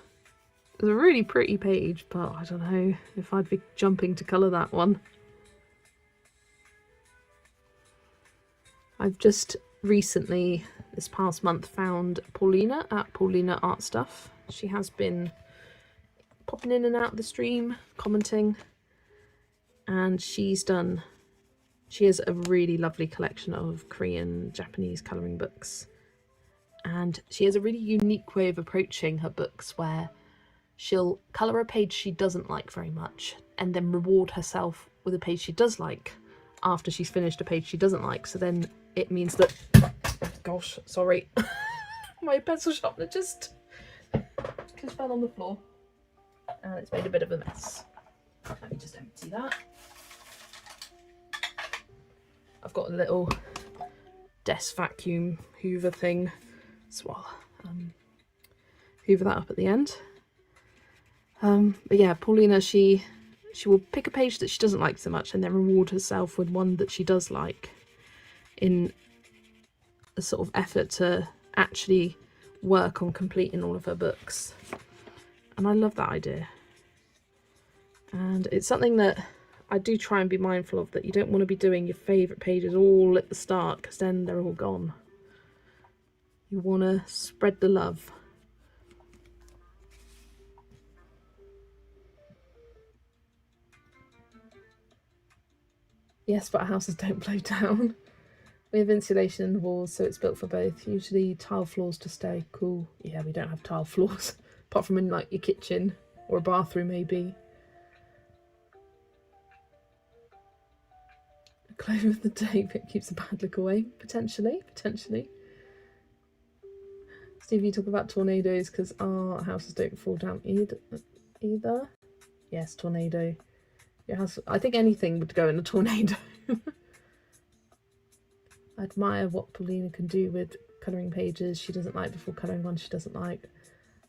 A: It's a really pretty page, but I don't know if I'd be jumping to colour that one. I've just recently, this past month, found Paulina at Paulina Art Stuff. She has been popping in and out of the stream, commenting, and she has a really lovely collection of Korean, Japanese colouring books. And she has a really unique way of approaching her books where she'll colour a page she doesn't like very much and then reward herself with a page she does like after she's finished a page she doesn't like. So then it means that, gosh, sorry, my pencil sharpener just fell on the floor and it's made a bit of a mess. Let me just empty that. I've got a little desk vacuum hoover thing, so I'll hoover that up at the end. But yeah, Paulina, she will pick a page that she doesn't like so much and then reward herself with one that she does like in a sort of effort to actually work on completing all of her books. And I love that idea. And it's something that I do try and be mindful of, that you don't want to be doing your favourite pages all at the start because then they're all gone. You want to spread the love. Yes, but our houses don't blow down. We have insulation in the walls, so it's built for both. Usually tile floors to stay. Cool. Yeah, we don't have tile floors, apart from in like your kitchen or a bathroom maybe. A clove of the day that keeps the bad look away. Potentially, potentially. Steve, you talk about tornadoes because our houses don't fall down either. Yes, tornado. Your house, I think anything would go in a tornado. I admire what Paulina can do with colouring pages she doesn't like before colouring ones she doesn't like.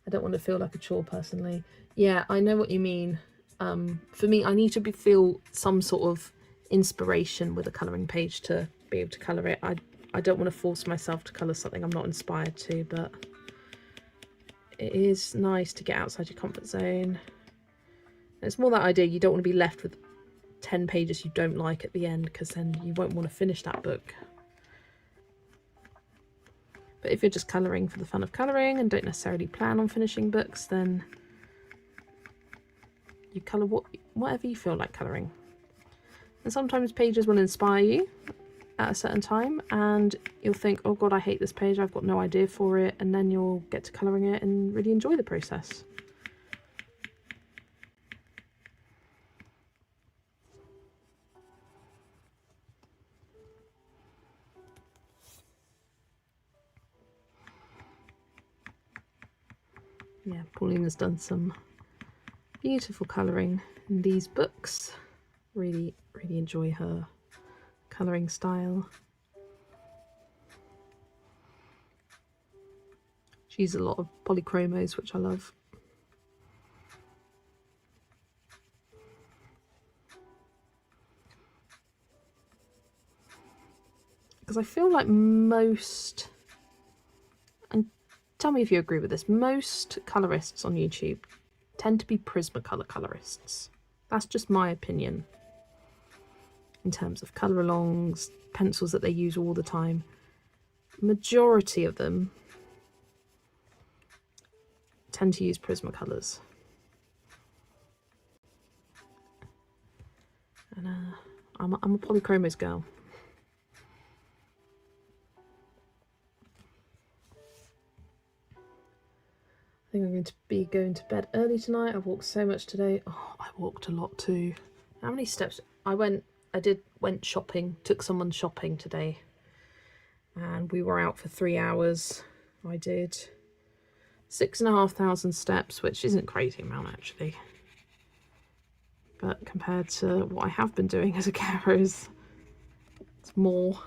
A: I don't want to feel like a chore personally. Yeah, I know what you mean. For me, I need to feel some sort of inspiration with a colouring page to be able to colour it. I don't want to force myself to colour something I'm not inspired to, but it is nice to get outside your comfort zone. It's more that idea you don't want to be left with 10 pages you don't like at the end, because then you won't want to finish that book. But if you're just colouring for the fun of colouring and don't necessarily plan on finishing books, then you colour whatever you feel like colouring. And sometimes pages will inspire you at a certain time and you'll think, oh god, I hate this page, I've got no idea for it, and then you'll get to colouring it and really enjoy the process. Yeah, Paulina's done some beautiful colouring in these books. Really enjoy her colouring style. She uses a lot of polychromos, which I love. Because I feel like most, and tell me if you agree with this, most colorists on YouTube tend to be Prismacolor colorists. That's just my opinion. In terms of colour alongs, pencils that they use all the time, majority of them tend to use Prismacolors. And I'm a polychromos girl. I think I'm going to be going to bed early tonight. I've walked so much today. Oh, I walked a lot too. How many steps? I went shopping, took someone shopping today. And we were out for 3 hours. I did 6,500 steps, which isn't a crazy amount actually. But compared to what I have been doing as a carer, it's more.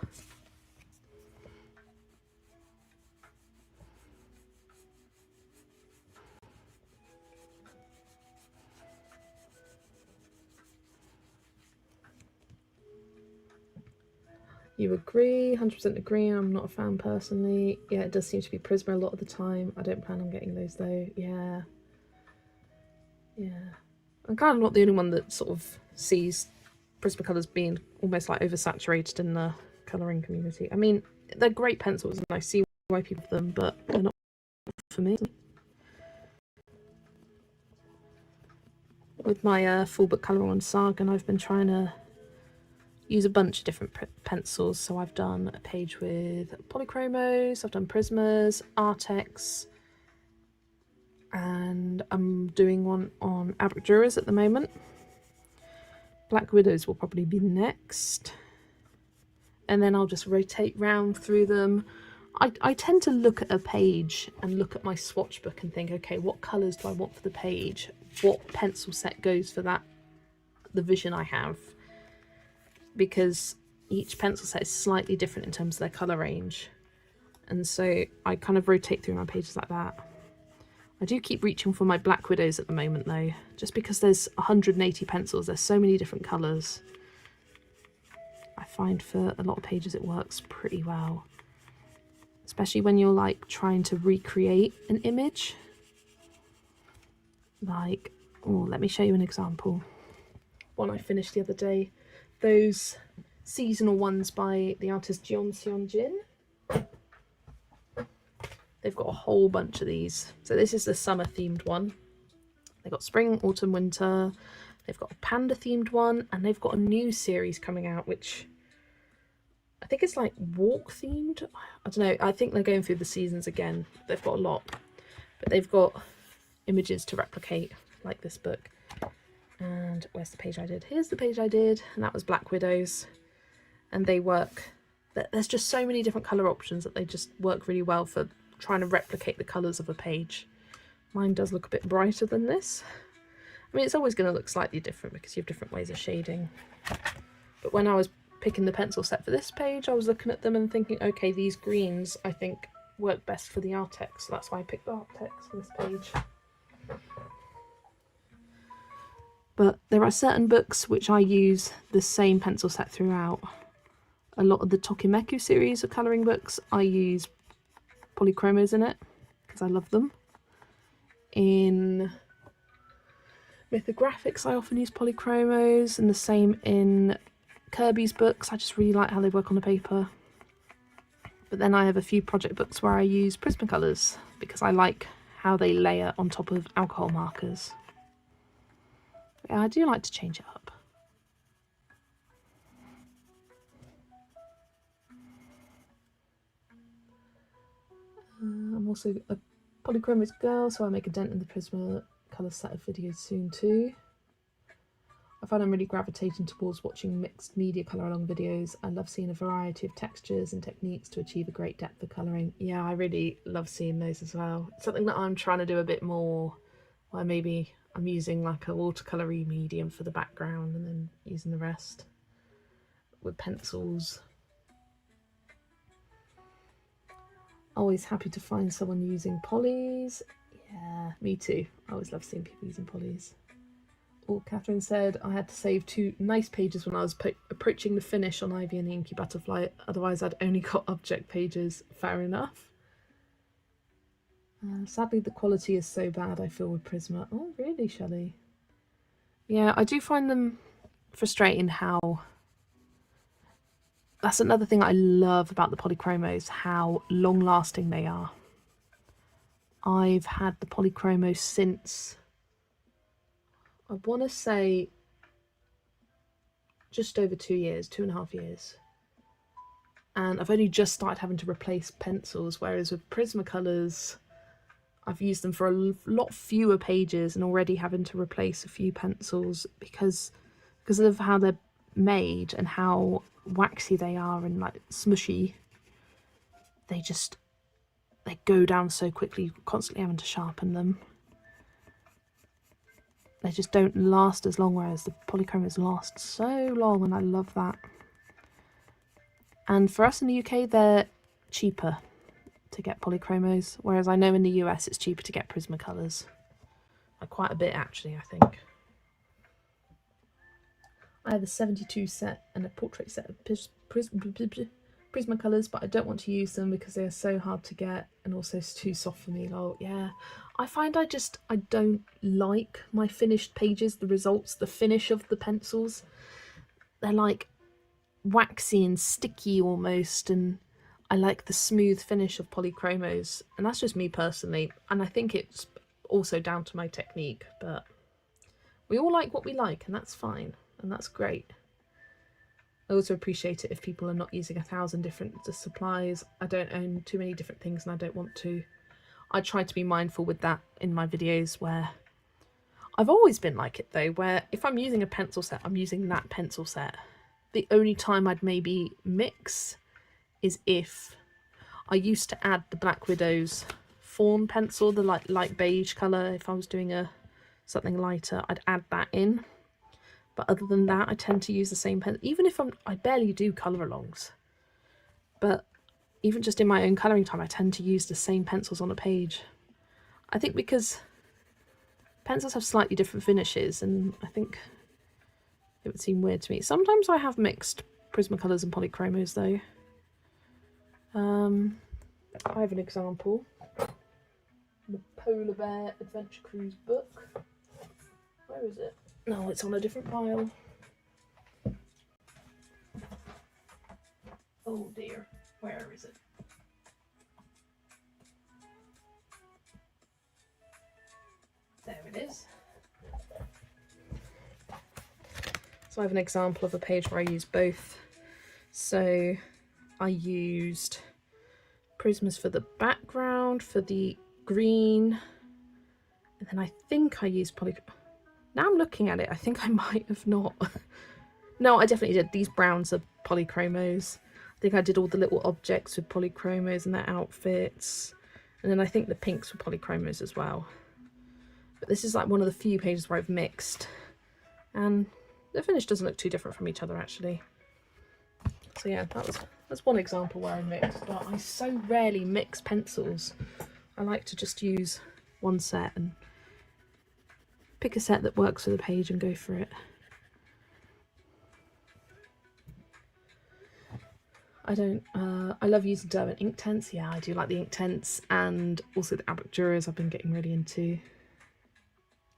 A: You agree, 100% agree. I'm not a fan personally. Yeah, it does seem to be Prisma a lot of the time. I don't plan on getting those though. Yeah. I'm kind of not the only one that sort of sees Prismacolors being almost like oversaturated in the colouring community. I mean, they're great pencils and I see why people have them, but they're not for me. With my full book colouring on Sagan, I've been trying to use a bunch of different pencils. So I've done a page with polychromos, I've done Prismas, Arrtx, and I'm doing one on Arrtx at the moment. Black Widows will probably be next. And then I'll just rotate round through them. I tend to look at a page and look at my swatch book and think, okay, what colours do I want for the page? What pencil set goes for that, the vision I have? Because each pencil set is slightly different in terms of their colour range. And so I kind of rotate through my pages like that. I do keep reaching for my Black Widows at the moment though, just because there's 180 pencils, there's so many different colours. I find for a lot of pages it works pretty well. Especially when you're like trying to recreate an image. Like, oh, let me show you an example. One I finished the other day. Those seasonal ones by the artist Jeon Seon-jin. They've got a whole bunch of these. So this is the summer themed one. They've got spring, autumn, winter. They've got a panda themed one, and they've got a new series coming out, which I think it's like walk themed. I don't know. I think they're going through the seasons again. They've got a lot, but they've got images to replicate like this book. And where's the page I did? Here's the page I did, and that was Black Widows. And they work, there's just so many different colour options that they just work really well for trying to replicate the colours of a page. Mine does look a bit brighter than this. I mean, it's always going to look slightly different because you have different ways of shading. But when I was picking the pencil set for this page, I was looking at them and thinking, okay, these greens I think work best for the Arrtx, so that's why I picked the Arrtx for this page. But there are certain books which I use the same pencil set throughout. A lot of the Tokimeku series of colouring books, I use polychromos in it because I love them. In mythographics, I often use polychromos, and the same in Kirby's books. I just really like how they work on the paper. But then I have a few project books where I use Prismacolors because I like how they layer on top of alcohol markers. Yeah, I do like to change it up. I'm also a polychromos girl, so I make a dent in the Prismacolor set of videos soon too. I find I'm really gravitating towards watching mixed media colour along videos. I love seeing a variety of textures and techniques to achieve a great depth of colouring. Yeah, I really love seeing those as well. It's something that I'm trying to do a bit more, where maybe I'm using like a watercolour-y medium for the background and then using the rest with pencils. Always happy to find someone using polys. Yeah, me too. I always love seeing people using polys. Oh, Catherine said I had to save 2 nice pages when I was approaching the finish on Ivy and the Inky Butterfly, otherwise I'd only got object pages. Fair enough. Sadly the quality is so bad, I feel, with Prisma. Oh really, Shelley? Yeah, I do find them frustrating how... That's another thing I love about the polychromos, how long lasting they are. I've had the polychromos since, I want to say, just over 2 years, 2.5 years. And I've only just started having to replace pencils, whereas with Prismacolors, I've used them for a lot fewer pages and already having to replace a few pencils because of how they're made and how waxy they are and like smushy. They go down so quickly, you're constantly having to sharpen them. They just don't last as long, whereas the polychromos last so long, and I love that. And for us in the UK, they're cheaper to get polychromos, whereas I know in the US it's cheaper to get Prismacolors. Quite a bit actually, I think. I have a 72 set and a portrait set of Prismacolors, but I don't want to use them because they are so hard to get and also too soft for me. Oh yeah, I find I don't like my finished pages, the results, the finish of the pencils. They're like waxy and sticky almost, and I like the smooth finish of polychromos, and that's just me personally, and I think it's also down to my technique, but we all like what we like, and that's fine, and that's great. I also appreciate it if people are not using 1,000 different supplies. I don't own too many different things and I don't want to. I try to be mindful with that in my videos, where I've always been like it though, where if I'm using a pencil set, I'm using that pencil set. The only time I'd maybe mix is if I used to add the Black Widow's fawn pencil, the light beige colour. If I was doing something lighter, I'd add that in. But other than that, I tend to use the same pen, even if I barely do colour alongs. But even just in my own colouring time, I tend to use the same pencils on a page. I think because pencils have slightly different finishes, and I think it would seem weird to me. Sometimes I have mixed Prismacolors and polychromos though. I have an example. The Polar Bear Adventure Cruise book. Where is it? No, it's on a different pile. Oh dear, where is it? There it is. So I have an example of a page where I use both. So I used Prismas for the background, for the green, and then I think I used Now I'm looking at it, I think I might have not. No, I definitely did. These browns are polychromos. I think I did all the little objects with polychromos and their outfits. And then I think the pinks were polychromos as well. But this is like one of the few pages where I've mixed. And the finish doesn't look too different from each other actually. So yeah, that's one example where I mixed, but I so rarely mix pencils. I like to just use one set and pick a set that works for the page and go for it. I love using Derwent ink tents. Yeah, I do like the ink tents, and also the Arrtx I've been getting really into.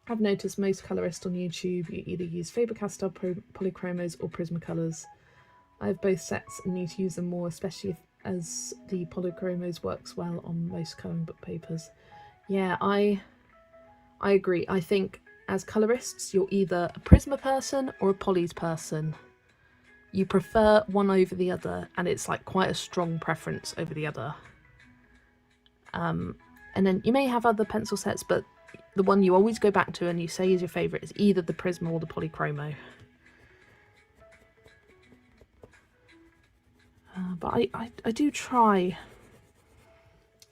A: I've noticed most colorists on YouTube, you either use Faber-Castell polychromos or Prismacolors. I have both sets and need to use them more, especially as the polychromos works well on most colouring book papers. Yeah, I agree. I think as colorists, you're either a Prisma person or a Polys person. You prefer one over the other, and it's like quite a strong preference over the other. And then you may have other pencil sets, but the one you always go back to and you say is your favourite is either the Prisma or the Polychromo. But I do try.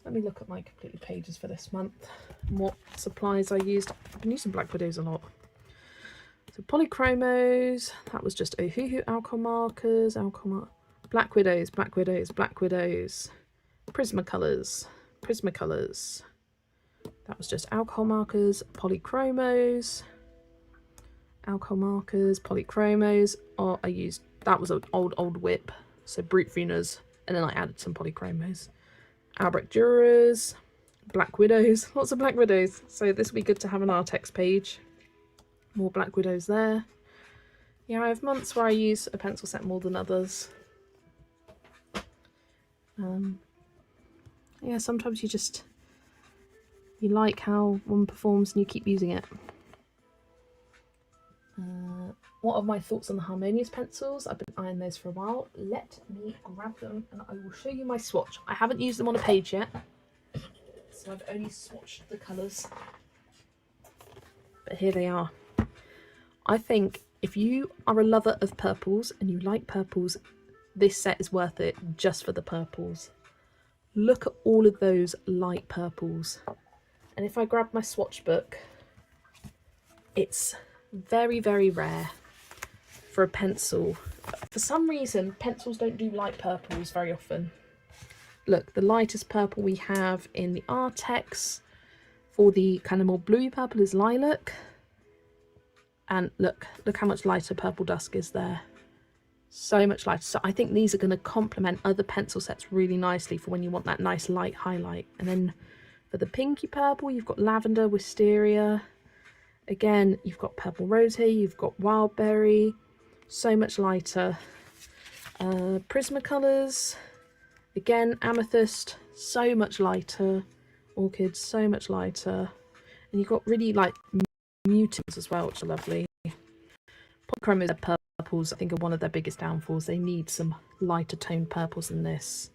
A: Let me look at my completed pages for this month and what supplies I used. I've been using Black Widows a lot. So Polychromos, that was just Ohuhu alcohol markers, Black Widows, Black Widows, Black Widows, Prismacolors, Prismacolors. That was just alcohol markers, Polychromos, alcohol markers, Polychromos. Oh, I used, that was an old whip, so Brute Venus, and then I added some Polychromos. Arrtx, Black Widows, lots of Black Widows. So this will be good to have an Arrtx page. More Black Widows there. Yeah, I have months where I use a pencil set more than others. Yeah, sometimes you like how one performs and you keep using it. What are my thoughts on the Harmonious pencils? I've been eyeing those for a while. Let me grab them and I will show you my swatch. I haven't used them on a page yet, so I've only swatched the colours. But here they are. I think if you are a lover of purples and you like purples, this set is worth it just for the purples. Look at all of those light purples. And if I grab my swatch book, it's very, very rare for a pencil. For some reason, pencils don't do light purples very often. Look, the lightest purple we have in the Arrtx for the kind of more bluey purple is Lilac. And look how much lighter Purple Dusk is there. So much lighter. So I think these are going to complement other pencil sets really nicely for when you want that nice light highlight. And then for the pinky purple, you've got Lavender, Wisteria. Again, you've got Purple Rose here, you've got Wildberry. So much lighter. Prismacolors. Again, Amethyst, so much lighter. Orchid, so much lighter. And you've got really like mutants as well, which are lovely. Polychromos purples, I think, are one of their biggest downfalls. They need some lighter toned purples than this.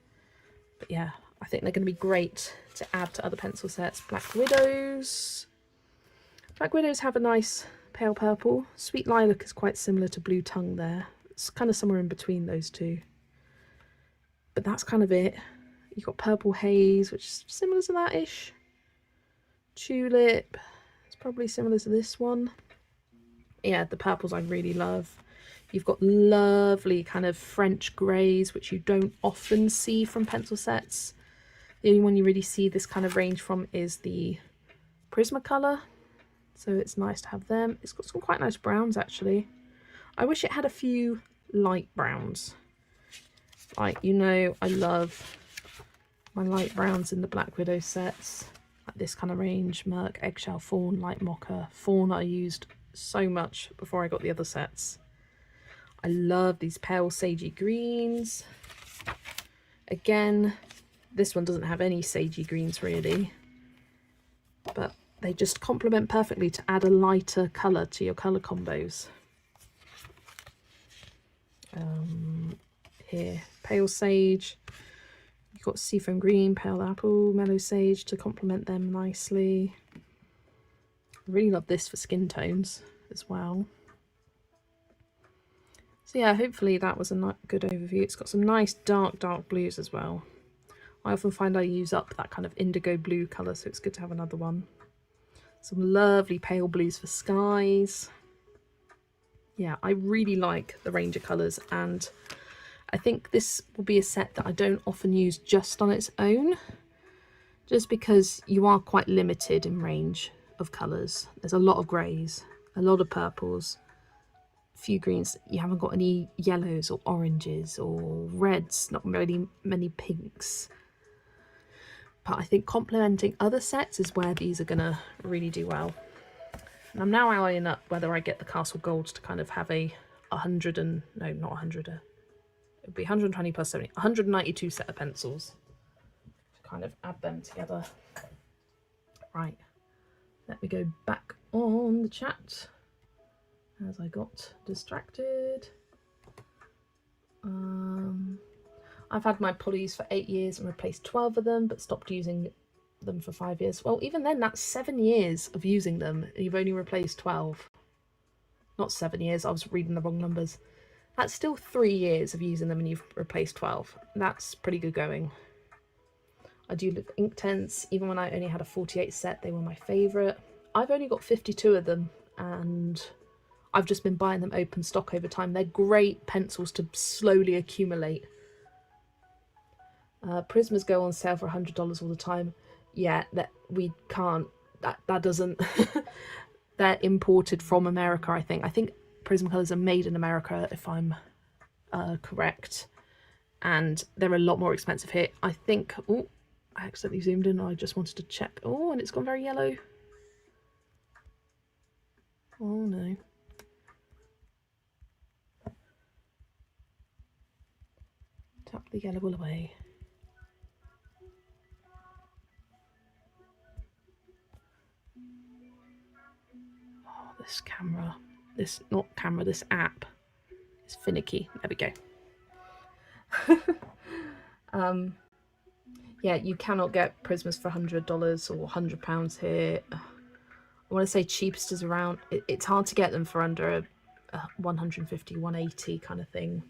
A: But yeah, I think they're going to be great to add to other pencil sets. Black Widows. Black Widows have a nice pale purple. Sweet Lilac is quite similar to Blue Tongue there. It's kind of somewhere in between those two. But that's kind of it. You've got Purple Haze, which is similar to that-ish. Tulip. Probably similar to this one. Yeah, the purples I really love. You've got lovely kind of French greys, which you don't often see from pencil sets. The only one you really see this kind of range from is the Prismacolor. So it's nice to have them. It's got some quite nice browns actually. I wish it had a few light browns. Like, you know, I love my light browns in the Black Widow sets. Like this kind of range, Merc, Eggshell, Fawn, Light Mocha. Fawn I used so much before I got the other sets. I love these pale sagey greens. Again, this one doesn't have any sagey greens really, but they just complement perfectly to add a lighter colour to your colour combos. Here, pale sage. You've got seafoam green, pale apple, mellow sage to complement them nicely. I really love this for skin tones as well. So yeah, hopefully that was a good overview. It's got some nice dark blues as well. I often find I use up that kind of indigo blue colour, so it's good to have another one. Some lovely pale blues for skies. Yeah, I really like the range of colours, and I think this will be a set that I don't often use just on its own, just because you are quite limited in range of colours. There's a lot of greys, a lot of purples, a few greens. You haven't got any yellows or oranges or reds, not really many pinks. But I think complementing other sets is where these are going to really do well. And I'm now eyeing up whether I get the Castle Golds to kind of have a 100 and, no, not 100, it would be 120 plus 70, 192 set of pencils to kind of add them together. Right, let me go back on the chat as I got distracted. I've had my polys for 8 years and replaced 12 of them, but stopped using them for 5 years. Well, even then, that's 7 years of using them. You've only replaced 12. Not 7 years, I was reading the wrong numbers. That's still 3 years of using them and you've replaced 12. That's pretty good going. I do love Inktense. Even when I only had a 48 set, they were my favourite. I've only got 52 of them and I've just been buying them open stock over time. They're great pencils to slowly accumulate. Prismas go on sale for $100 all the time. Yeah, that we can't, that doesn't, they're imported from America, I think. I think Prismacolors are made in America, if I'm correct. And they're a lot more expensive here. I think, oh, I accidentally zoomed in. I just wanted to check. Oh, and it's gone very yellow. Oh no. Tap the yellow all away. Oh, this camera, this app is finicky. There we go. Yeah, you cannot get Prismas for $100 or £100 here. I want to say cheapest is around, it's hard to get them for under a 150, 180 kind of thing.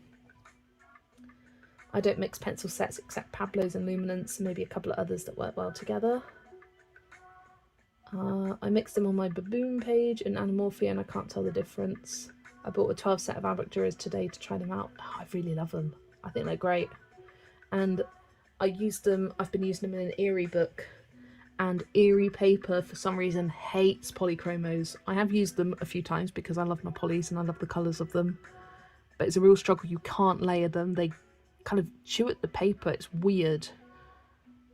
A: I don't mix pencil sets except Pablo's and Luminance and maybe a couple of others that work well together. I mixed them on my Baboon page in Anamorphia and I can't tell the difference. I bought a 12 set of Arrtx today to try them out. Oh, I really love them. I think they're great. And I used them, I've been using them in an Eerie book, and Eerie paper for some reason hates polychromos. I have used them a few times because I love my polys and I love the colours of them, but it's a real struggle. You can't layer them. They kind of chew at the paper. It's weird.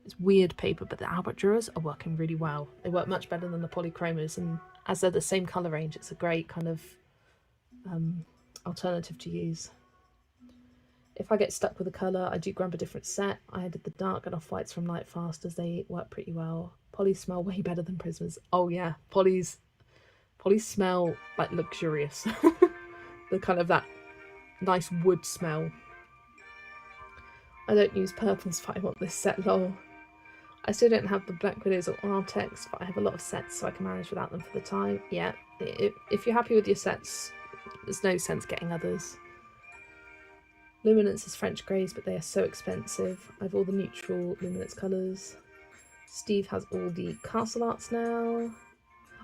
A: It's weird paper, but the Arrtx are working really well. They work much better than the polychromos, and as they're the same colour range, it's a great kind of alternative to use. If I get stuck with a colour, I do grab a different set. I did the dark and off-whites from Lightfast as they work pretty well. Polys smell way better than Prismas. Oh yeah, polys smell like luxurious. The kind of that nice wood smell. I don't use purples, but I want this set, lol. I still don't have the Black Widows or Arrtx, but I have a lot of sets so I can manage without them for the time. Yeah, if you're happy with your sets, there's no sense getting others. Luminance is French greys, but they are so expensive. I have all the neutral Luminance colours. Steve has all the Castle Arts now.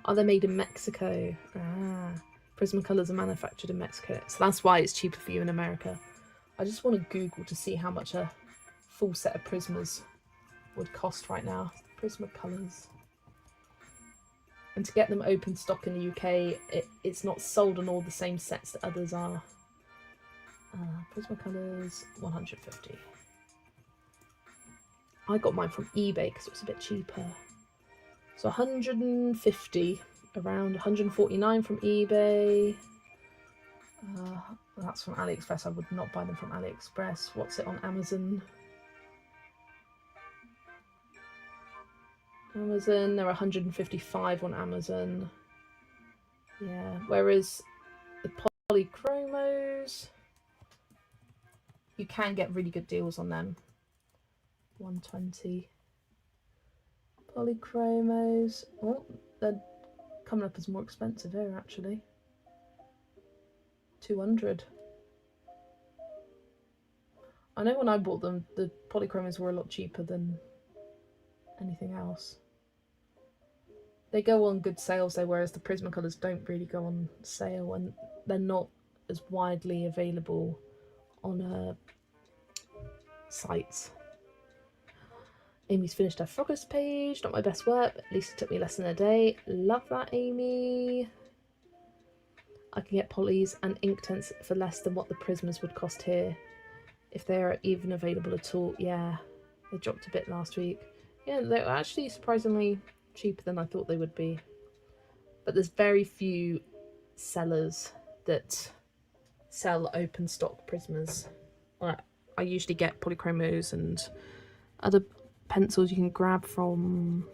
A: Oh, they're made in Mexico. Ah, Prismacolors are manufactured in Mexico, so that's why it's cheaper for you in America. I just want to Google to see how much a full set of Prismas would cost right now. Prismacolors. And to get them open stock in the UK, it's not sold on all the same sets that others are. Prismacolors, 150. I got mine from eBay because it was a bit cheaper. So 150, around 149 from eBay. That's from AliExpress. I would not buy them from AliExpress. What's it on Amazon? Amazon, they're 155 on Amazon. Yeah, whereas the polychromos, you can get really good deals on them. 120. Polychromos, oh, they're coming up as more expensive here actually. 200. I know when I bought them, the polychromos were a lot cheaper than anything else. They go on good sales though, whereas the Prismacolors don't really go on sale, and they're not as widely available on sites. Amy's finished her progress page. Not my best work, but at least it took me less than a day. Love that, Amy. I can get polys and ink tints for less than what the Prismas would cost here, if they are even available at all. Yeah, they dropped a bit last week. Yeah, they were actually surprisingly cheaper than I thought they would be. But there's very few sellers that sell open stock Prismas. I usually get polychromos and other pencils you can grab from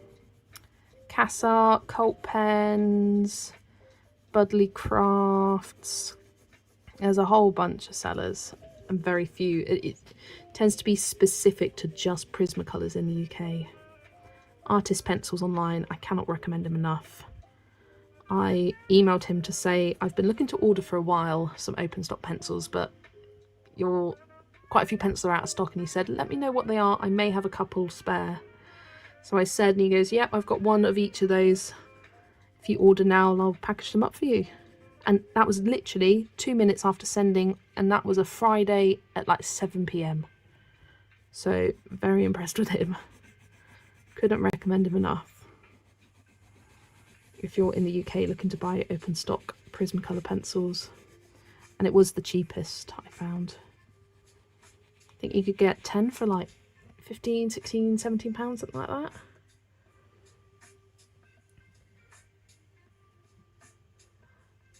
A: Cassart, Cult Pens, Budley Crafts. There's a whole bunch of sellers and very few. It tends to be specific to just Prismacolors in the UK. Artist Pencils online, I cannot recommend him enough. I emailed him to say I've been looking to order for a while some open stock pencils, but quite a few pencils are out of stock, and he said let me know what they are, I may have a couple spare. So I said, and he goes, yep, I've got one of each of those. If you order now, I'll package them up for you. And that was literally 2 minutes after sending, and that was a Friday at like 7 PM. So very impressed with him. Couldn't recommend him enough. If you're in the UK looking to buy open stock Prismacolor pencils. And it was the cheapest, I found. I think you could get 10 for like 15, 16, 17 pounds, something like that.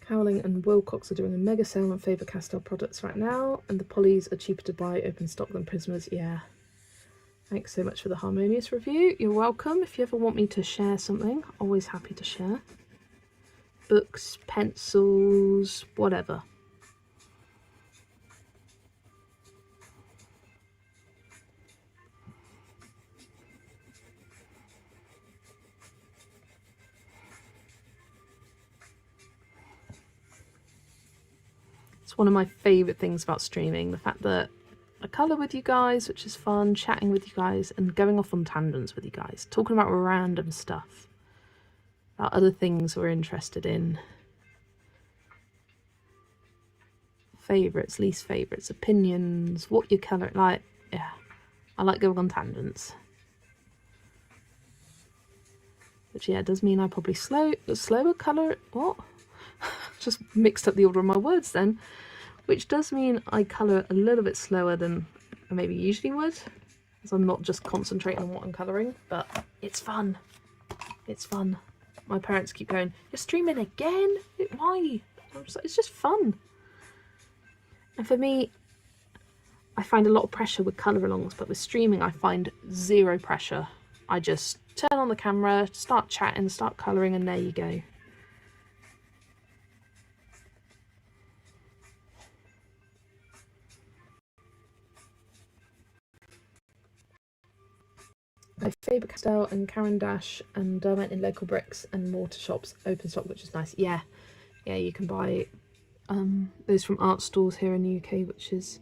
A: Cowling and Wilcox are doing a mega sale on Faber-Castell products right now, and the polys are cheaper to buy open stock than Prismas. Yeah. Thanks so much for the Harmonious review. You're welcome. If you ever want me to share something, always happy to share. Books, pencils, whatever. It's one of my favourite things about streaming, the fact that I colour with you guys, which is fun, chatting with you guys and going off on tangents with you guys, talking about random stuff, about other things we're interested in, favourites, least favourites, opinions, what you colour, like, yeah, I like going on tangents. Which, yeah, does mean I probably slower colour, what? Just mixed up the order of my words then. Which does mean I colour a little bit slower than I maybe usually would, as I'm not just concentrating on what I'm colouring, but it's fun. It's fun. My parents keep going, you're streaming again? Why? I'm just like, it's just fun. And for me, I find a lot of pressure with colour alongs, but with streaming I find zero pressure. I just turn on the camera, start chatting, start colouring, and there you go. By Faber-Castell and Caran d'Ache and Derwent in local bricks and mortar shops, open stock, which is nice. Yeah, you can buy those from art stores here in the UK, which is,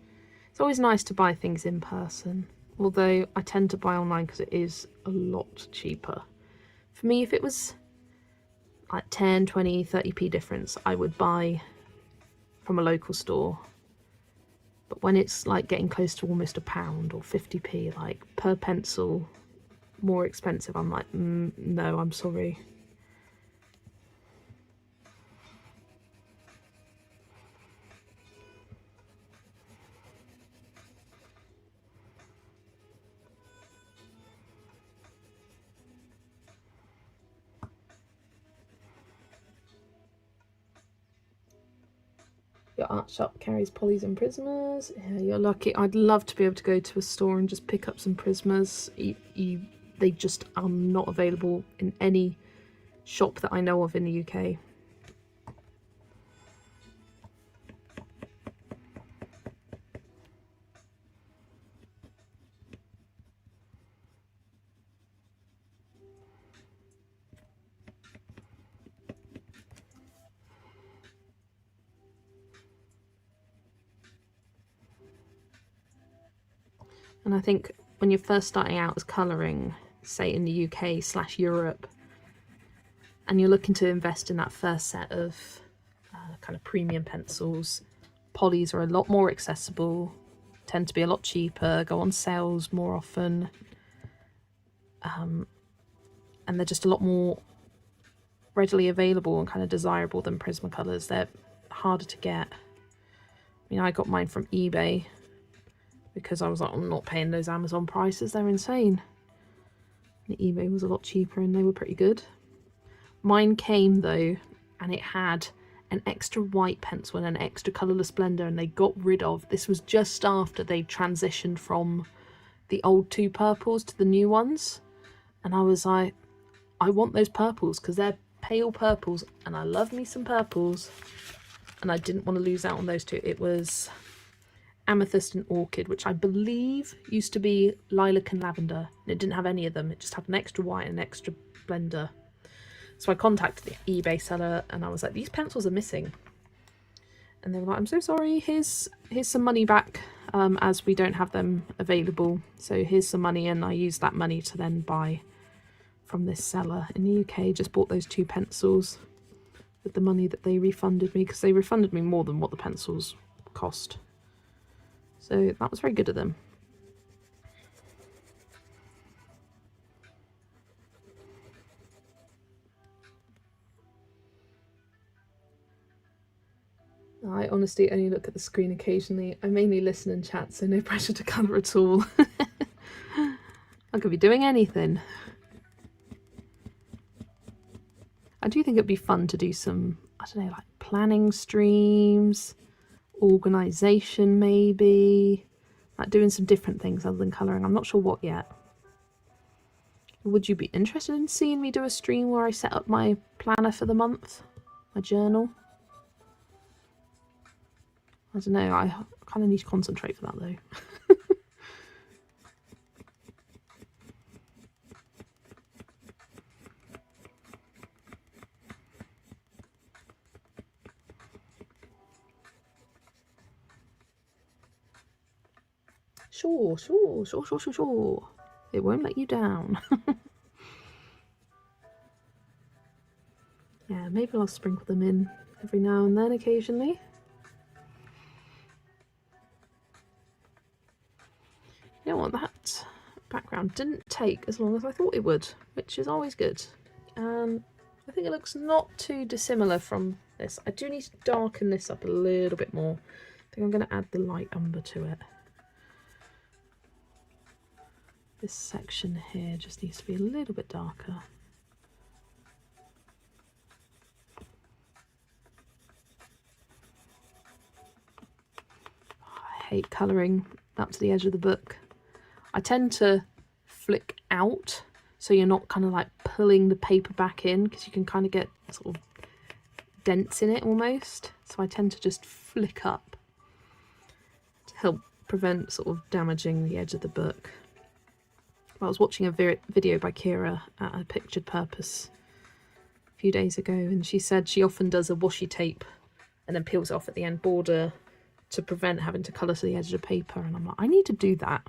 A: it's always nice to buy things in person. Although I tend to buy online because it is a lot cheaper. For me, if it was like 10, 20, 30p difference, I would buy from a local store. But when it's like getting close to almost £1 or 50p, like per pencil, more expensive, I'm like, no, I'm sorry. Your art shop carries polys and Prismas. Yeah, you're lucky. I'd love to be able to go to a store and just pick up some Prismas. They just are not available in any shop that I know of in the UK. And I think when you're first starting out as colouring, say in the UK/Europe, and you're looking to invest in that first set of kind of premium pencils, polys are a lot more accessible, tend to be a lot cheaper, go on sales more often, and they're just a lot more readily available and kind of desirable than Prismacolors. They're harder to get. I mean, I got mine from eBay because I was like, I'm not paying those Amazon prices, they're insane. And eBay was a lot cheaper and they were pretty good. Mine came though, and it had an extra white pencil and an extra colourless blender, and they got rid of, this was just after they transitioned from the old 2 purples to the new ones, and I was like, I want those purples because they're pale purples and I love me some purples, and I didn't want to lose out on those 2. It was amethyst and orchid, which I believe used to be lilac and lavender, and it didn't have any of them, it just had an extra white and an extra blender. So I contacted the eBay seller and I was like, these pencils are missing. And they were like, I'm so sorry, here's some money back, as we don't have them available. So here's some money, and I used that money to then buy from this seller in the UK. Just bought those 2 pencils with the money that they refunded me, because they refunded me more than what the pencils cost. So that was very good of them. I honestly only look at the screen occasionally. I mainly listen and chat, so no pressure to colour at all. I could be doing anything. I do think it'd be fun to do some, I don't know, like planning streams, organisation maybe, like doing some different things other than colouring. I'm not sure what yet. Would you be interested in seeing me do a stream where I set up my planner for the month, my journal? I don't know, I kind of need to concentrate for that though. Sure. It won't let you down. Yeah, maybe I'll sprinkle them in every now and then occasionally. You know what, that background didn't take as long as I thought it would, which is always good. I think it looks not too dissimilar from this. I do need to darken this up a little bit more. I think I'm going to add the light umber to it. This section here just needs to be a little bit darker. I hate colouring up to the edge of the book. I tend to flick out, so you're not kind of like pulling the paper back in, because you can kind of get sort of dents in it almost. So I tend to just flick up to help prevent sort of damaging the edge of the book. I was watching a video by Kira at a Pictured Purpose a few days ago, and she said she often does a washi tape and then peels it off at the end border to prevent having to colour to the edge of the paper. And I'm like, I need to do that,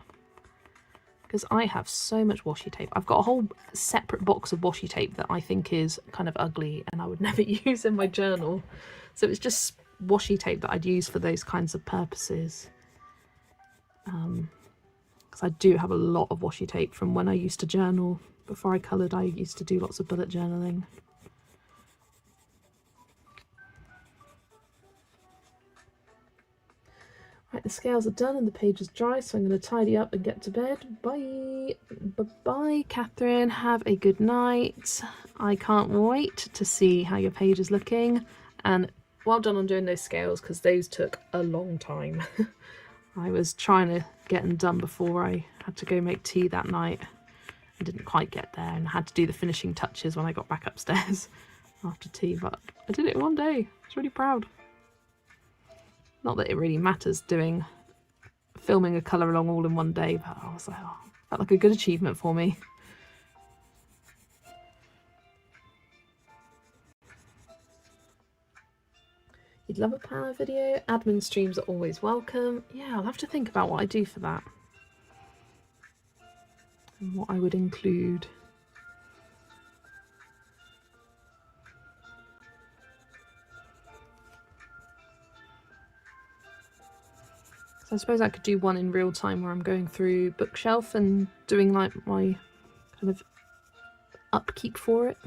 A: because I have so much washi tape. I've got a whole separate box of washi tape that I think is kind of ugly and I would never use in my journal. So it's just washi tape that I'd use for those kinds of purposes. Because I do have a lot of washi tape from when I used to journal. Before I coloured, I used to do lots of bullet journaling. Right, the scales are done and the page is dry, so I'm going to tidy up and get to bed. Bye! Bye-bye, Catherine. Have a good night. I can't wait to see how your page is looking. And well done on doing those scales, because those took a long time. I was trying to get them done before I had to go make tea that night. I didn't quite get there and had to do the finishing touches when I got back upstairs after tea, but I did it in one day. I was really proud. Not that it really matters filming a colour along all in one day, but I was like, oh, felt like a good achievement for me. You'd love a planner video? Admin streams are always welcome. Yeah, I'll have to think about what I do for that and what I would include. So I suppose I could do one in real time where I'm going through bookshelf and doing like my kind of upkeep for it.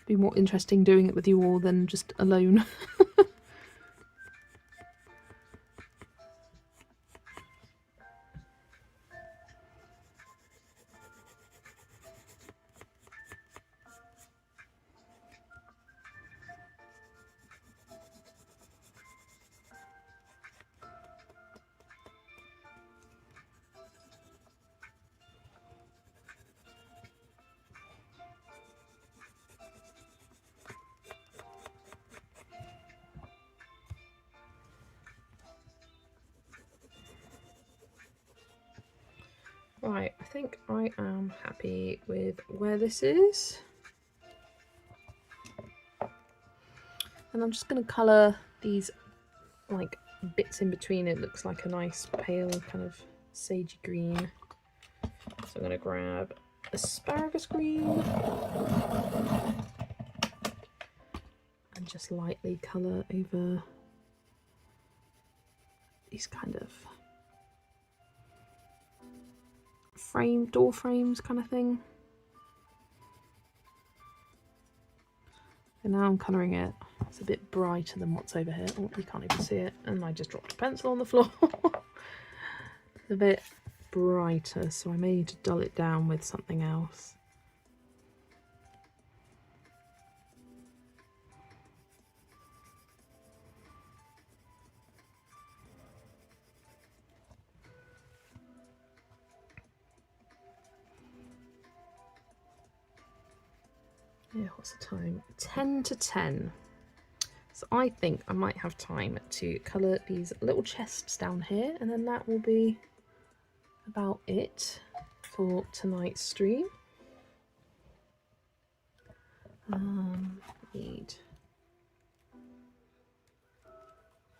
A: Be more interesting doing it with you all than just alone. Right, I think I am happy with where this is. And I'm just going to colour these like bits in between. It looks like a nice pale kind of sagey green. So I'm going to grab asparagus green and just lightly colour over these kind of door frames kind of thing. And now I'm colouring it. It's a bit brighter than what's over here. Oh, you can't even see it. And I just dropped a pencil on the floor. It's a bit brighter, so I may need to dull it down with something else. Yeah, what's the time? 10 to 10. So I think I might have time to colour these little chests down here, and then that will be about it for tonight's stream.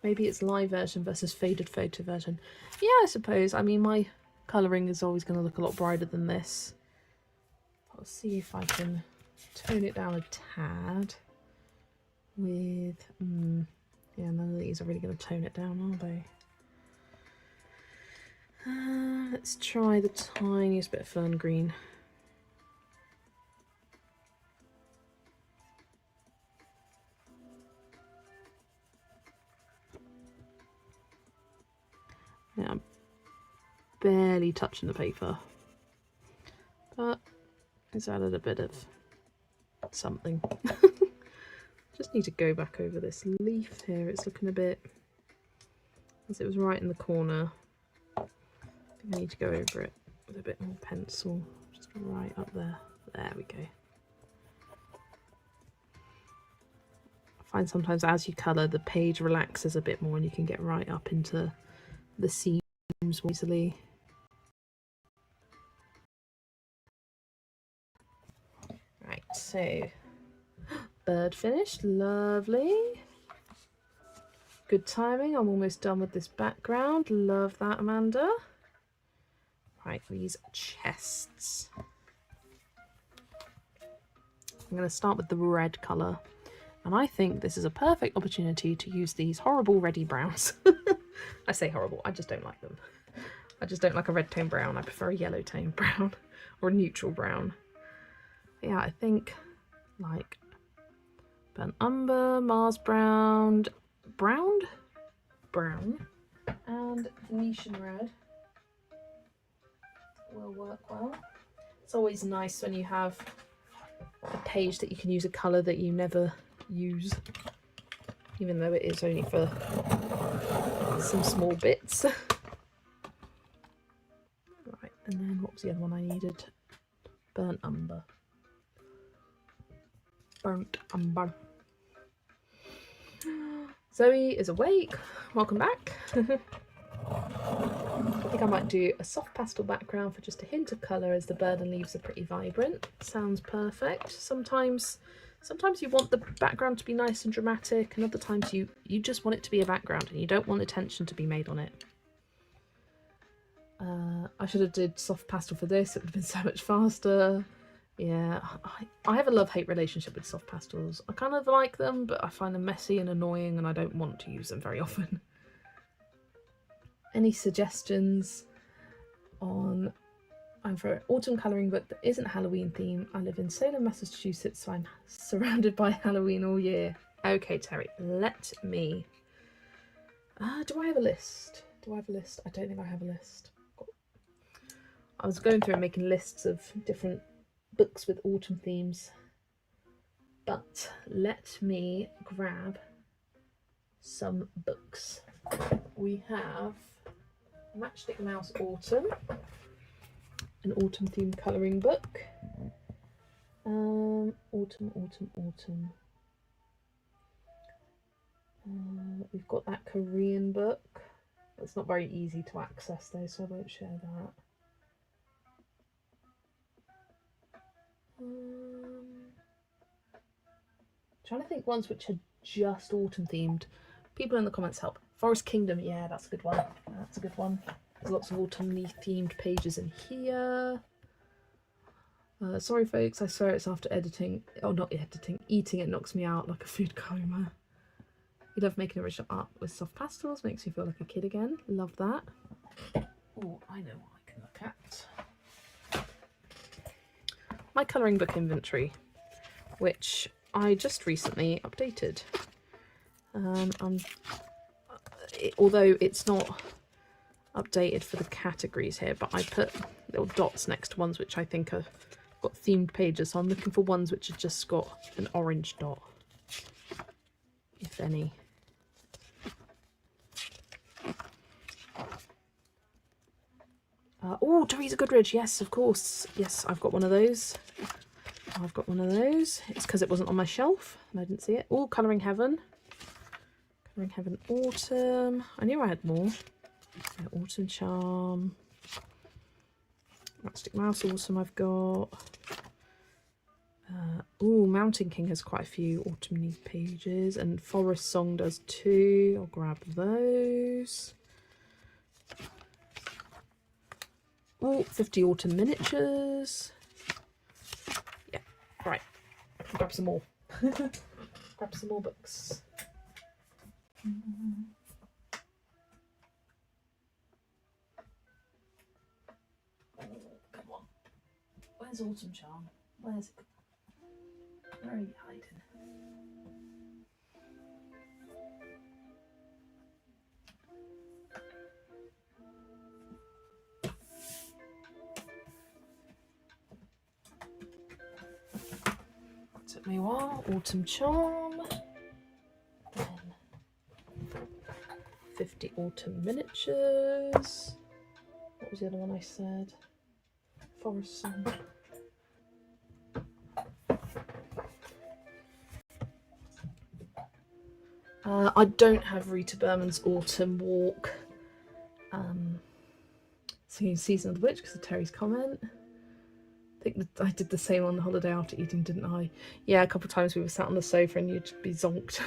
A: Maybe it's live version versus faded photo version. Yeah, I suppose. I mean, my colouring is always going to look a lot brighter than this. I'll see if I can tone it down a tad with yeah, none of these are really going to tone it down, are they? Let's try the tiniest bit of fern green. Yeah, I'm barely touching the paper, but it's added a bit of something. Just need to go back over this leaf here. It's looking a bit, as it was right in the corner. I think I need to go over it with a bit more pencil, just right up there. There we go. I find sometimes as you colour, the page relaxes a bit more and you can get right up into the seams easily. Right, so bird finished, lovely. Good timing, I'm almost done with this background. Love that, Amanda. Right, these chests. I'm going to start with the red colour. And I think this is a perfect opportunity to use these horrible reddy browns. I say horrible, I just don't like them. I just don't like a red tone brown. I prefer a yellow tone brown or a neutral brown. But yeah, I think like burnt umber, Mars brown, and Venetian red will work well. It's always nice when you have a page that you can use a colour that you never use, even though it is only for some small bits. Right, and then what was the other one I needed? Burnt umber. Burnt umber. Zoe is awake. Welcome back. I think I might do a soft pastel background for just a hint of colour, as the bird and leaves are pretty vibrant. Sounds perfect. Sometimes you want the background to be nice and dramatic, and other times you just want it to be a background and you don't want attention to be made on it. I should have did soft pastel for this. It would have been so much faster. Yeah, I have a love-hate relationship with soft pastels. I kind of like them, but I find them messy and annoying and I don't want to use them very often. Any suggestions on... I'm for an autumn colouring book that isn't Halloween themed. I live in Salem, Massachusetts, so I'm surrounded by Halloween all year. Okay, Terry, let me... do I have a list? Do I have a list? I don't think I have a list. I was going through and making lists of different books with autumn themes. But let me grab some books. We have Matchstick Mouse Autumn, an autumn themed colouring book. Autumn. We've got that Korean book. It's not very easy to access though, so I won't share that. Trying to think ones which are just autumn themed. People in the comments help. Forest Kingdom, yeah, that's a good one. That's a good one. There's lots of autumnly themed pages in here. Sorry folks, I swear it's after editing. Oh, not editing. Eating it knocks me out like a food coma. You love making original art with soft pastels. Makes me feel like a kid again. Love that. Oh, I know what I can look at. My colouring book inventory, which I just recently updated. Although it's not updated for the categories here, but I put little dots next to ones which I think are got themed pages, so I'm looking for ones which have just got an orange dot, if any. Oh, Teresa Goodridge, yes, of course. Yes, I've got one of those. It's because it wasn't on my shelf and I didn't see it. Oh, Colouring Heaven. Colouring Heaven Autumn. I knew I had more. Yeah, Autumn Charm. Matchstick Mouse Autumn I've got. Oh, Mountain King has quite a few autumn pages, and Forest Song does too. I'll grab those. Oh, 50 autumn miniatures. Yeah, right. Grab some more. Grab some more books. Oh, come on. Where's Autumn Charm? Where's it? Where are you hiding? Took me a while. Autumn Charm. Then 50 autumn miniatures. What was the other one I said? Forest Song. I don't have Rita Berman's Autumn Walk. Singing Season of the Witch because of Terry's comment. I think that I did the same on the holiday after eating, didn't I? Yeah, a couple of times we were sat on the sofa and you'd be zonked.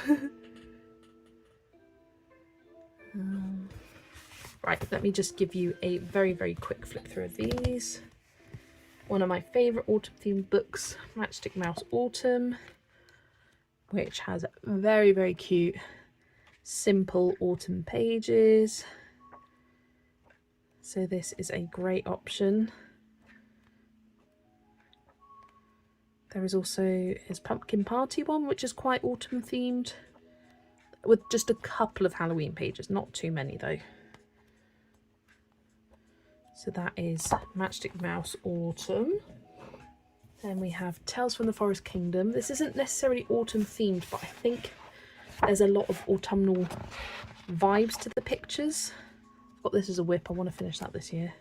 A: Right, let me just give you a very, very quick flick through of these. One of my favourite autumn themed books, Matchstick Mouse Autumn, which has very, very cute, simple autumn pages. So this is a great option. There is also his Pumpkin Party one, which is quite autumn themed, with just a couple of Halloween pages, not too many though. So that is Matchstick Mouse Autumn. Then we have Tales from the Forest Kingdom. This isn't necessarily autumn themed, but I think there's a lot of autumnal vibes to the pictures. I've got this as a whip. I want to finish that this year.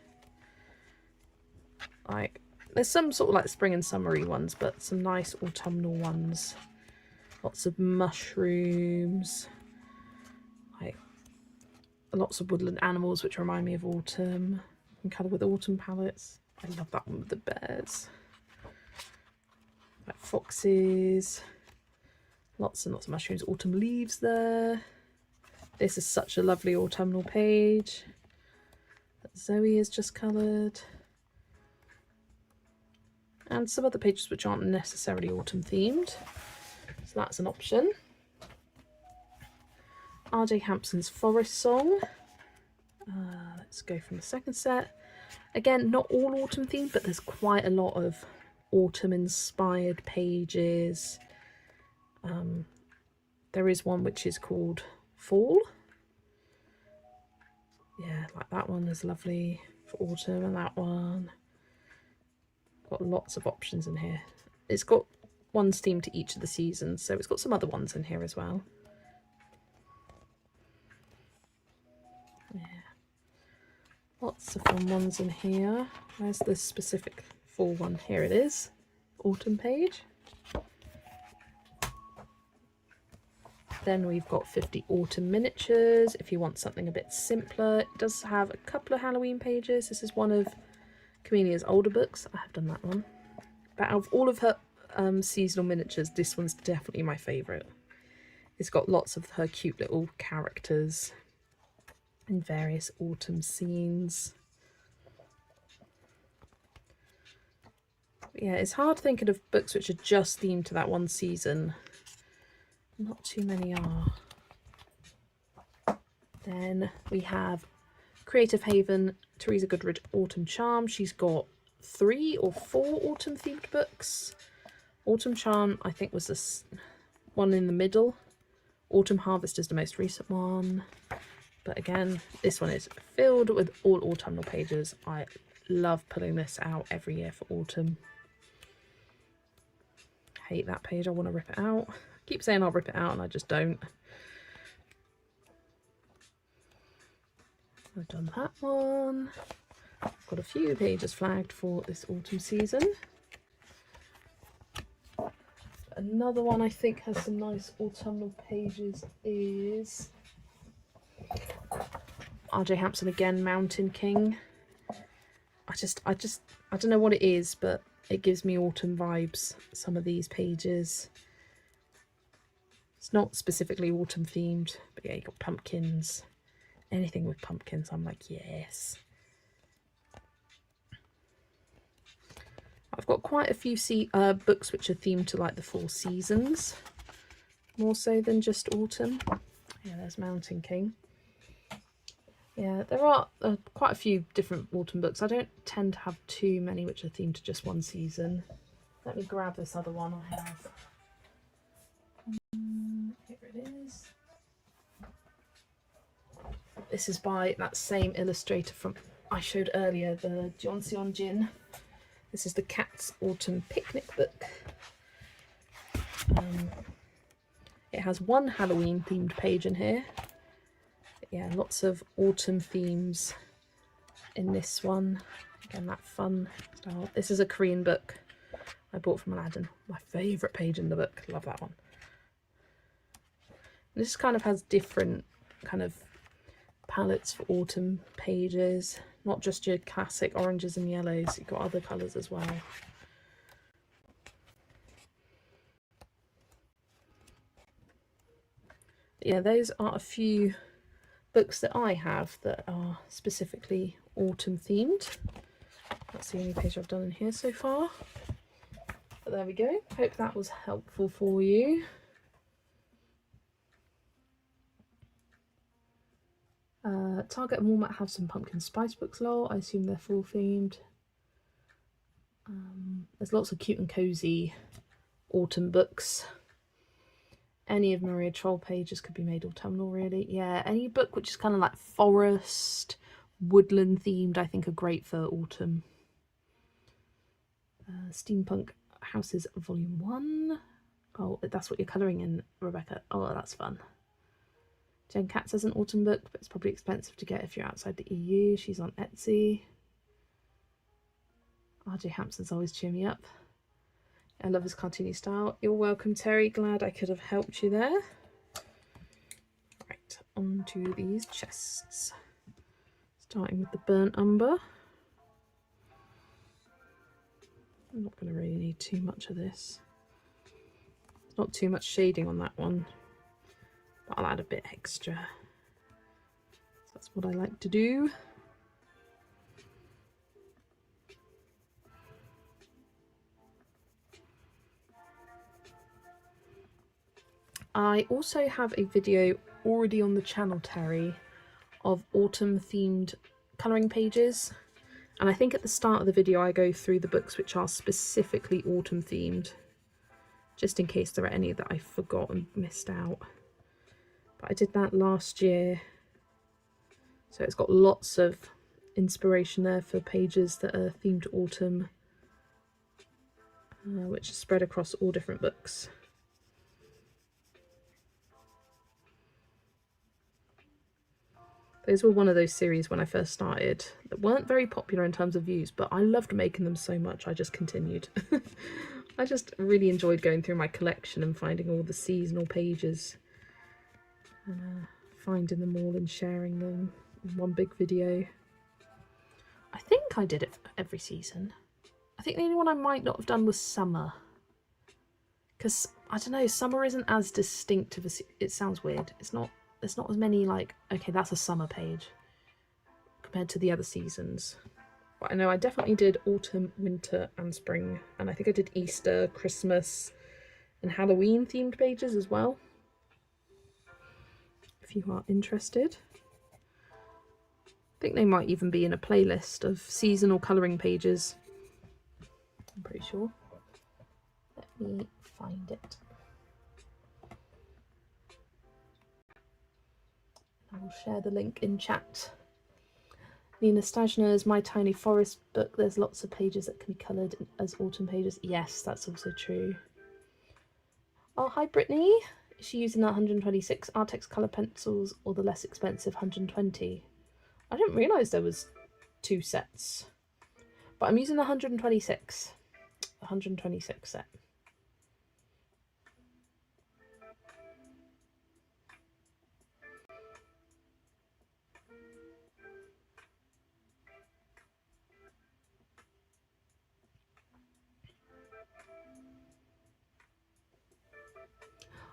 A: Like, there's some sort of like spring and summery ones, but some nice autumnal ones. Lots of mushrooms. Like, lots of woodland animals, which remind me of autumn. And colour with autumn palettes. I love that one with the bears. Like foxes. Lots and lots of mushrooms. Autumn leaves there. This is such a lovely autumnal page that Zoe has just coloured. and some other pages which aren't necessarily autumn themed, so that's an option. R.J. Hampson's Forest Song. Let's go from the second set. Again, not all autumn themed, but there's quite a lot of autumn inspired pages. There is one which is called Fall. Yeah, like that one is lovely for autumn, and that one. Got lots of options in here. It's got ones themed to each of the seasons, so it's got some other ones in here as well. Yeah, lots of fun ones in here. Where's the specific fall one? Here it is, autumn page. Then we've got 50 autumn miniatures if you want something a bit simpler. It does have a couple of Halloween pages. This is one of Camelia's older books. I have done that one. But out of all of her seasonal miniatures, this one's definitely my favourite. It's got lots of her cute little characters in various autumn scenes. But yeah, it's hard thinking of books which are just themed to that one season. Not too many are. Then we have Creative Haven, Teresa Goodrich Autumn Charm. She's got 3 or 4 autumn themed books. Autumn Charm, I think, was this one in the middle. Autumn Harvest is the most recent one. But again, this one is filled with all autumnal pages. I love pulling this out every year for autumn. Hate that page, I want to rip it out. Keep saying I'll rip it out and I just don't. I've done that one. I've got a few pages flagged for this autumn season. Another one I think has some nice autumnal pages is R.J. Hampson again, Mountain King. I don't know what it is, but it gives me autumn vibes, some of these pages. It's not specifically autumn themed, but yeah, you got pumpkins. Anything with pumpkins, I'm like, yes. I've got quite a few books which are themed to like the 4 seasons, more so than just autumn. Yeah, there's Mountain King. Yeah, there are quite a few different autumn books. I don't tend to have too many which are themed to just one season. Let me grab this other one I have. Here it is. This is by that same illustrator from I showed earlier, the John Sion Jin. This is the Cat's Autumn Picnic book. It has one Halloween themed page in here. But yeah, lots of autumn themes in this one. Again, that fun style. This is a Korean book I bought from Aladdin. My favourite page in the book. Love that one. And this kind of has different kind of palettes for autumn pages, not just your classic oranges and yellows, you've got other colours as well. Yeah, those are a few books that I have that are specifically autumn themed. That's the only page I've done in here so far, but there we go. Hope that was helpful for you. Target and Walmart have some pumpkin spice books, lol. I assume they're fall themed. There's lots of cute and cozy autumn books. Any of Maria Troll pages could be made autumnal, really. Yeah, any book which is kind of like forest, woodland themed, I think are great for autumn. Steampunk Houses Volume 1. Oh, that's what you're colouring in, Rebecca. Oh, that's fun. Jen Katz has an autumn book, but it's probably expensive to get if you're outside the EU. She's on Etsy. R.J. Hampson's always cheer me up. I love his cartoony style. You're welcome, Terry. Glad I could have helped you there. Right, on to these chests. Starting with the burnt umber. I'm not going to really need too much of this. There's not too much shading on that one, but I'll add a bit extra. That's what I like to do. I also have a video already on the channel, Terry, of autumn themed colouring pages. And I think at the start of the video I go through the books which are specifically autumn themed, just in case there are any that I forgot and missed out. But I did that last year, so it's got lots of inspiration there for pages that are themed to autumn, which are spread across all different books. Those were one of those series when I first started that weren't very popular in terms of views, but I loved making them so much I just continued. I just really enjoyed going through my collection and finding all the seasonal pages and finding them all and sharing them in one big video. I think I did it for every season. I think the only one I might not have done was summer, because I don't know, summer isn't as distinctive as it sounds weird. There's not as many like, okay, that's a summer page compared to the other seasons. But I know I definitely did autumn, winter and spring, and I think I did Easter, Christmas and Halloween themed pages as well, if you are interested. I think they might even be in a playlist of seasonal colouring pages, I'm pretty sure. Let me find it. I will share the link in chat. Nina Stajner's My Tiny Forest book, there's lots of pages that can be coloured as autumn pages. Yes, that's also true. Oh, hi Brittany. Is she using that 126 Arrtx colour pencils or the less expensive 120? I didn't realise there was 2 sets. But I'm using the 126. The 126 set.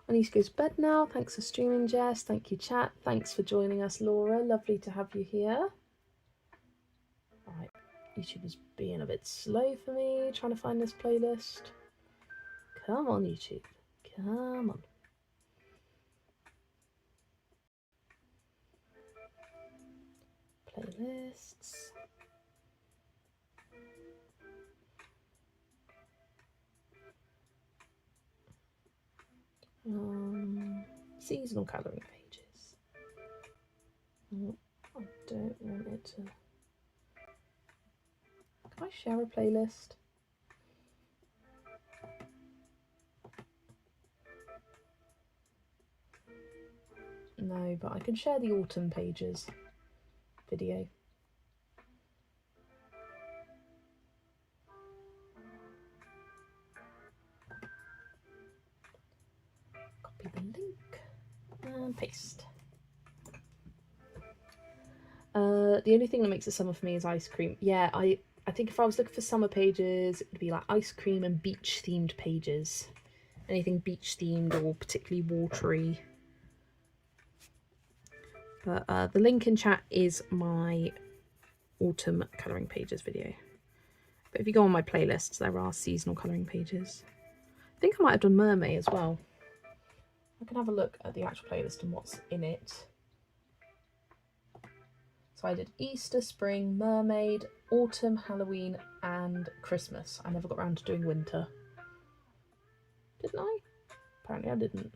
A: I need to go to bed now. Thanks for streaming, Jess. Thank you, chat. Thanks for joining us, Laura. Lovely to have you here. Right, YouTube is being a bit slow for me, trying to find this playlist. Come on, YouTube. Come on. Playlists. Seasonal colouring pages. Oh, I don't want it to... Can I share a playlist? No, but I can share the autumn pages video. Copy the link and paste. The only thing that makes it summer for me is ice cream. Yeah, I think if I was looking for summer pages, it would be like ice cream and beach themed pages. Anything beach themed or particularly watery. But the link in chat is my autumn colouring pages video. But if you go on my playlists, there are seasonal colouring pages. I think I might have done mermaid as well. I can have a look at the actual playlist and what's in it. So I did Easter, spring, mermaid, autumn, Halloween and Christmas. I never got around to doing winter. Didn't I? Apparently I didn't.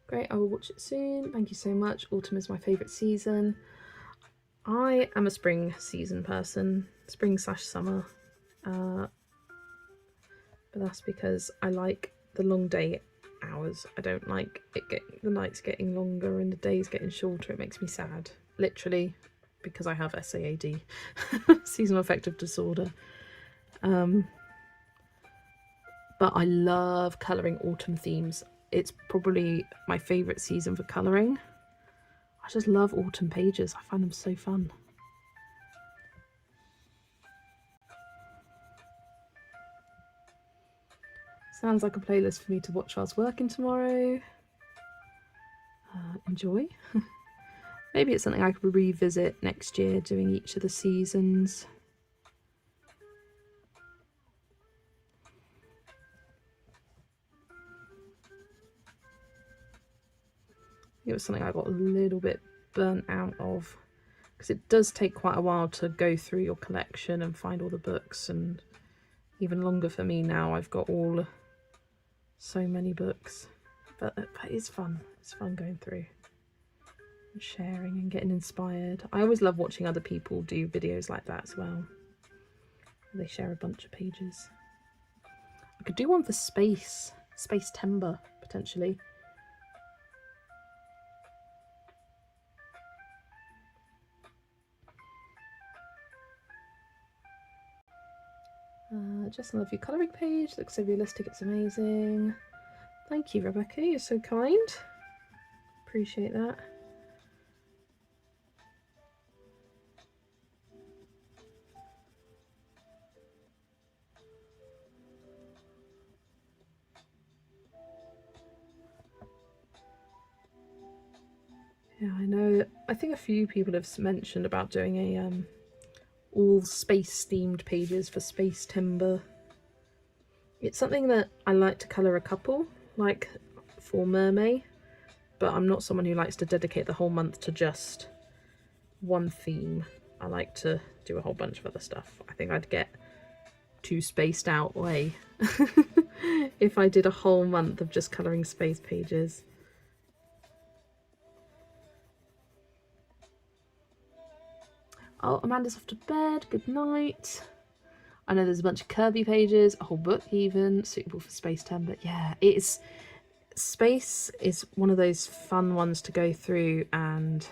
A: Great, I will watch it soon. Thank you so much. Autumn is my favourite season. I am a spring season person, spring/summer. But that's because I like the long day hours. I don't like the nights getting longer and the days getting shorter. It makes me sad, literally, because I have SAAD, seasonal affective disorder. But I love colouring autumn themes. It's probably my favourite season for colouring. I just love autumn pages. I find them so fun. Sounds like a playlist for me to watch whilst working tomorrow. Enjoy. Maybe it's something I could revisit next year, doing each of the seasons. It was something I got a little bit burnt out of, because it does take quite a while to go through your collection and find all the books, and even longer for me now. I've got so many books, but it's fun. It's fun going through and sharing and getting inspired. I always love watching other people do videos like that as well. They share a bunch of pages. I could do one for space timber potentially. Just love your colouring page. Looks so realistic. It's amazing. Thank you, Rebecca. You're so kind. Appreciate that. Yeah, I know. I think a few people have mentioned about doing a all space themed pages for space timber. It's something that I like to colour a couple, like for Mermaid, but I'm not someone who likes to dedicate the whole month to just one theme. I like to do a whole bunch of other stuff. I think I'd get too spaced out way if I did a whole month of just colouring space pages. Oh, Amanda's off to bed. Good night. I know there's a bunch of curvy pages, a whole book even, suitable for space timber. Yeah, space is one of those fun ones to go through and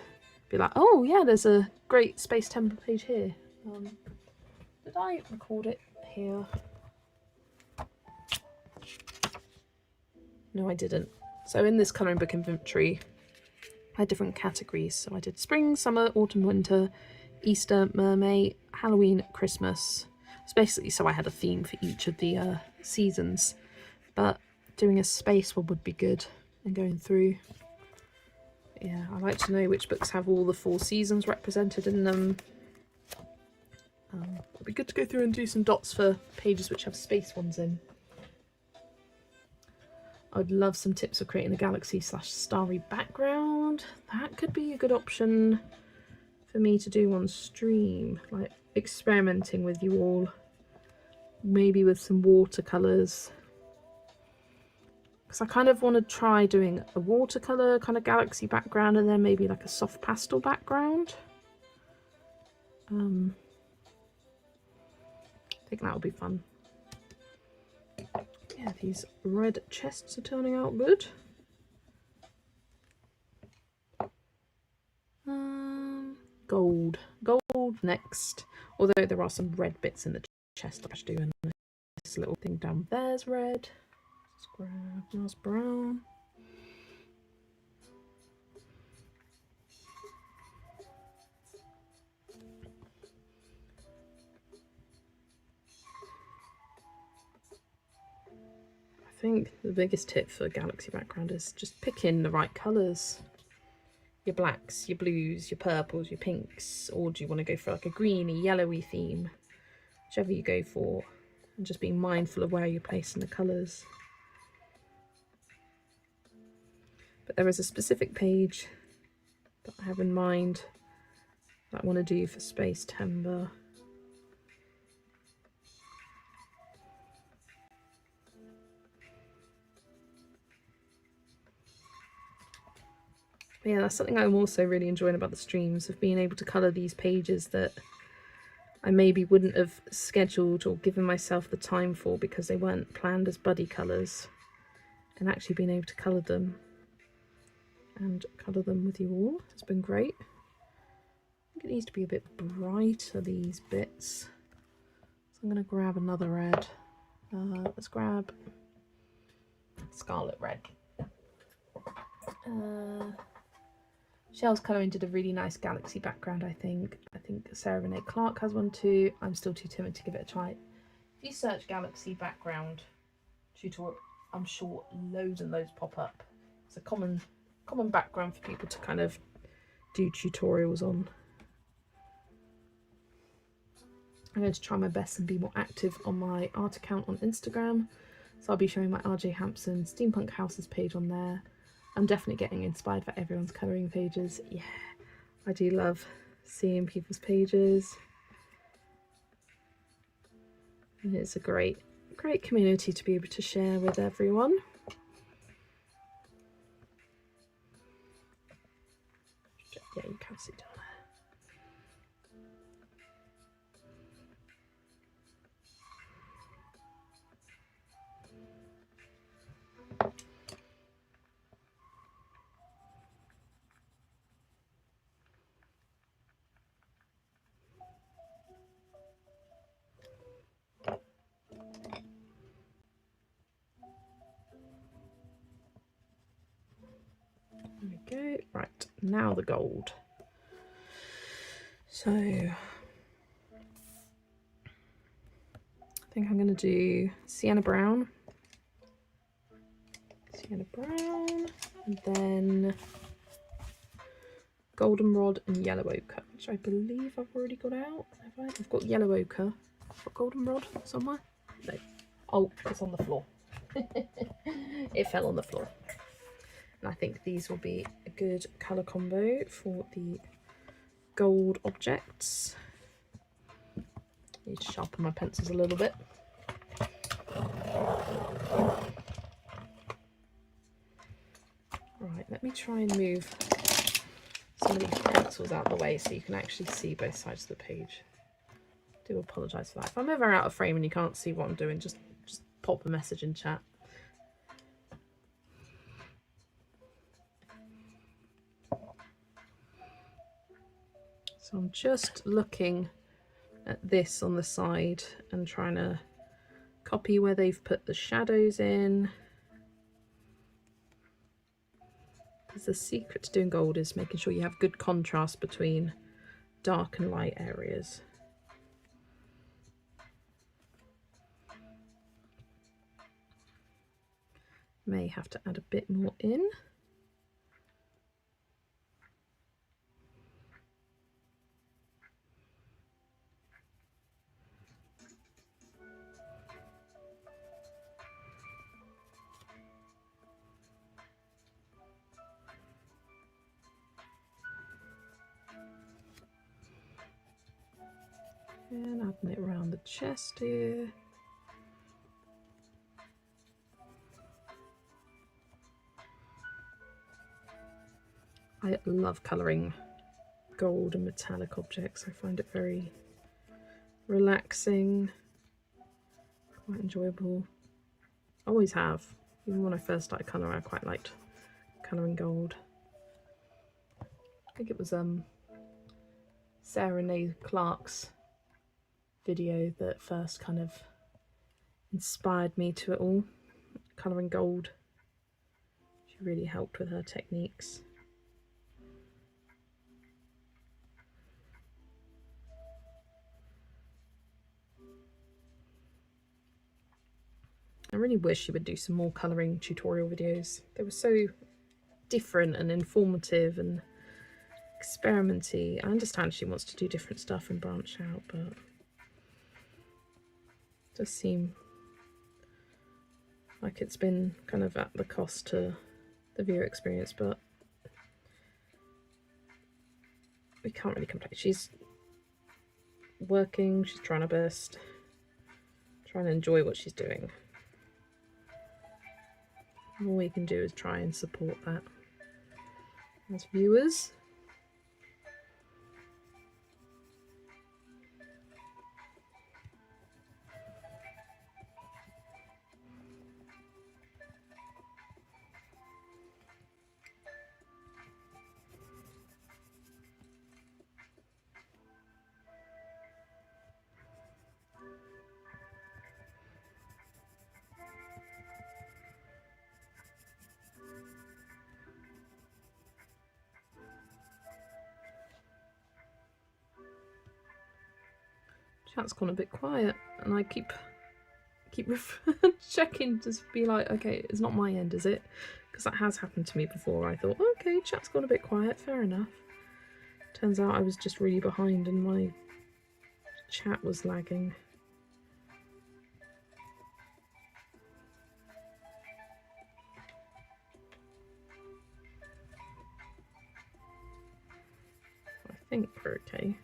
A: be like, oh yeah, there's a great space timber page here. Did I record it here? No, I didn't. So in this colouring book inventory, I had different categories. So I did spring, summer, autumn, winter, Easter, Mermaid, Halloween, Christmas. It's basically so I had a theme for each of the seasons, but doing a space one would be good and going through. Yeah, I like to know which books have all the 4 seasons represented in them. It'd be good to go through and do some dots for pages which have space ones in. I would love some tips for creating a galaxy/starry background. That could be a good option for me to do on stream, like experimenting with you all, maybe with some watercolours, because I kind of want to try doing a watercolour kind of galaxy background and then maybe like a soft pastel background. I think that would be fun. Yeah, these red chests are turning out good. Gold next, although there are some red bits in the chest. I'll just do this little thing down there's red. Let's grab nice brown. I think the biggest tip for galaxy background is just picking the right colours. Your blacks, your blues, your purples, your pinks, or do you want to go for like a greeny, yellowy theme? Whichever you go for, and just being mindful of where you're placing the colours. But there is a specific page that I have in mind that I want to do for space timber. But yeah, that's something I'm also really enjoying about the streams, of being able to colour these pages that I maybe wouldn't have scheduled or given myself the time for because they weren't planned as buddy colours, and actually being able to colour them and colour them with you all has been great. I think it needs to be a bit brighter, these bits. So I'm going to grab another red. Let's grab scarlet red. Shell's Colouring did a really nice galaxy background, I think. I think Sarah Renee Clark has one too. I'm still too timid to give it a try. If you search galaxy background tutorial, I'm sure loads and loads pop up. It's a common background for people to kind of do tutorials on. I'm going to try my best and be more active on my art account on Instagram. So I'll be showing my RJ Hampson Steampunk Houses page on there. I'm definitely getting inspired by everyone's colouring pages. Yeah, I do love seeing people's pages. And it's a great community to be able to share with everyone. Yeah, you can see down there. There we go. Right, now the gold. So I think I'm going to do sienna brown, and then goldenrod and yellow ochre, which I believe I've already got out. Have I? I've got yellow ochre. I've got goldenrod somewhere. No. Oh, it's on the floor. It fell on the floor. And I think these will be a good colour combo for the gold objects. Need to sharpen my pencils a little bit. Right, let me try and move some of these pencils out of the way so you can actually see both sides of the page. I do apologise for that. If I'm ever out of frame and you can't see what I'm doing, just pop a message in chat. So I'm just looking at this on the side and trying to copy where they've put the shadows in. Because the secret to doing gold is making sure you have good contrast between dark and light areas. May have to add a bit more in. And adding it around the chest here. I love colouring gold and metallic objects. I find it very relaxing, quite enjoyable. Always have. Even when I first started colouring, I quite liked colouring gold. I think it was Sarah Renee Clark's video that first kind of inspired me to it all. Colouring gold. She really helped with her techniques. I really wish she would do some more colouring tutorial videos. They were so different and informative and experimenty. I understand she wants to do different stuff and branch out, but it does seem like it's been kind of at the cost to the viewer experience, but we can't really complain. She's working, she's trying her best, trying to enjoy what she's doing. All we can do is try and support that as viewers. Chat's gone a bit quiet, and I keep checking to be like, okay, it's not my end, is it? Because that has happened to me before. I thought, okay, chat's gone a bit quiet, fair enough. Turns out I was just really behind and my chat was lagging. I think we're okay.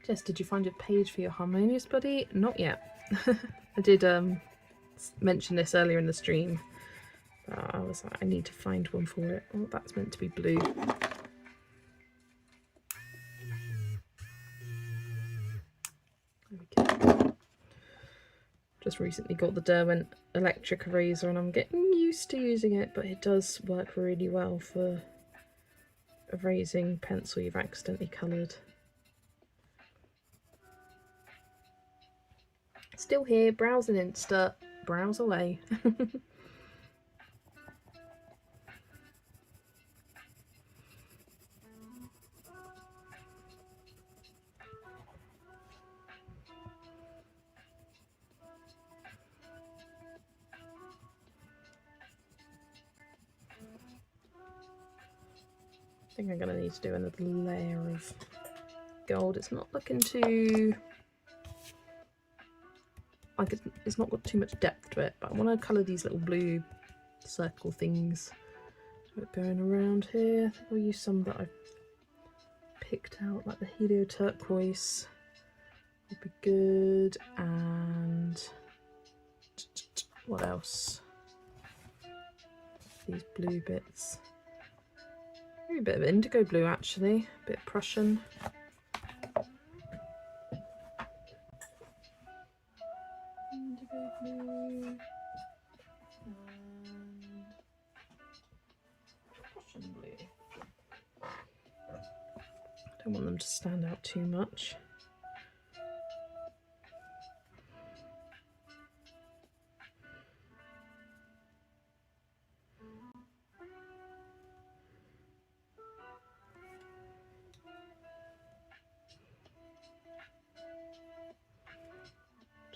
A: Jess, did you find a page for your Harmonious buddy? Not yet. I did mention this earlier in the stream, but I was like, I need to find one for it. Oh, that's meant to be blue. There we go. Just recently got the Derwent electric eraser and I'm getting used to using it, but it does work really well for erasing pencil you've accidentally coloured. Still here, browsing Insta, browse away. I think I'm going to need to do another layer of gold. It's not looking too... like it's not got too much depth to it, but I want to colour these little blue circle things. So going around here, I think I'll use some that I've picked out, like the helio turquoise would be good, and what else? These blue bits. Maybe a bit of indigo blue actually, a bit of Prussian. Indigo blue and Prussian blue. I don't want them to stand out too much.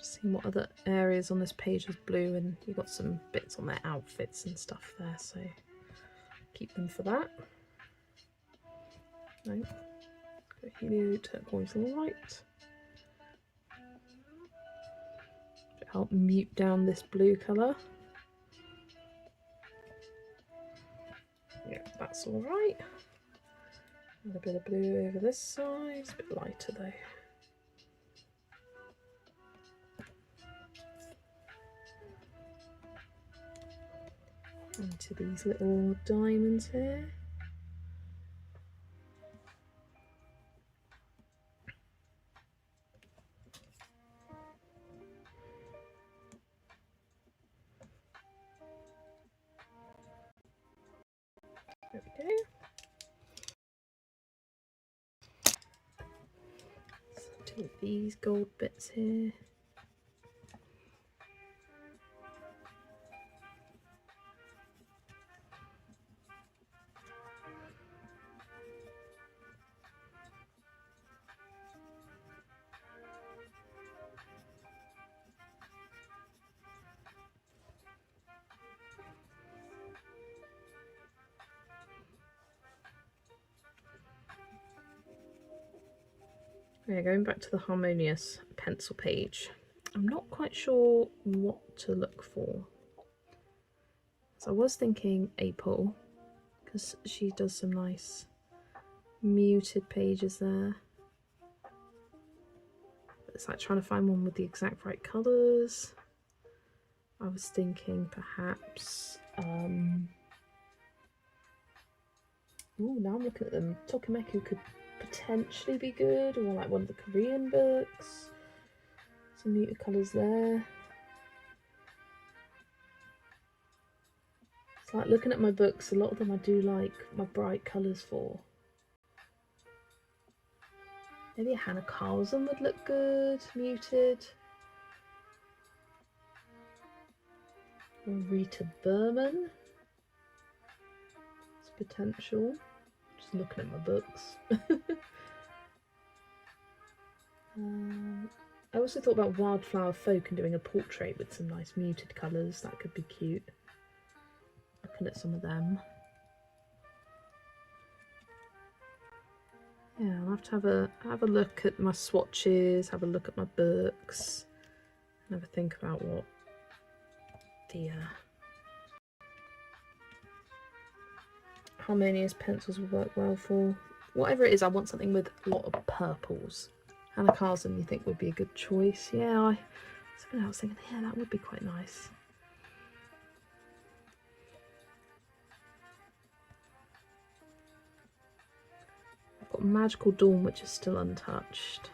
A: Seeing what other areas on this page is blue, and you've got some bits on their outfits and stuff there, so keep them for that. No, go helio turquoise light. Help mute down this blue colour. Yeah, that's all right. And a bit of blue over this side. It's a bit lighter though. Into these little diamonds here. There we go. So take these gold bits here. Yeah, going back to the Harmonious pencil page, I'm not quite sure what to look for. So I was thinking April, because she does some nice muted pages there. But it's like trying to find one with the exact right colours. I was thinking perhaps, ooh, now I'm looking at them, Tokimeku could potentially be good, or like one of the Korean books. Some muted colours there. It's like looking at my books, a lot of them I do like my bright colours for. Maybe a Hannah Carlson would look good, muted. Rita Berman. It's potential. Just looking at my books. I also thought about Wildflower Folk and doing a portrait with some nice muted colours. That could be cute. Looking at some of them. Yeah, I'll have to have a look at my swatches, have a look at my books, and have a think about what the Harmonious pencils will work well for. Whatever it is, I want something with a lot of purples. Hannah Carson, you think would be a good choice? Yeah, I was thinking, yeah, that would be quite nice. I've got Magical Dawn, which is still untouched.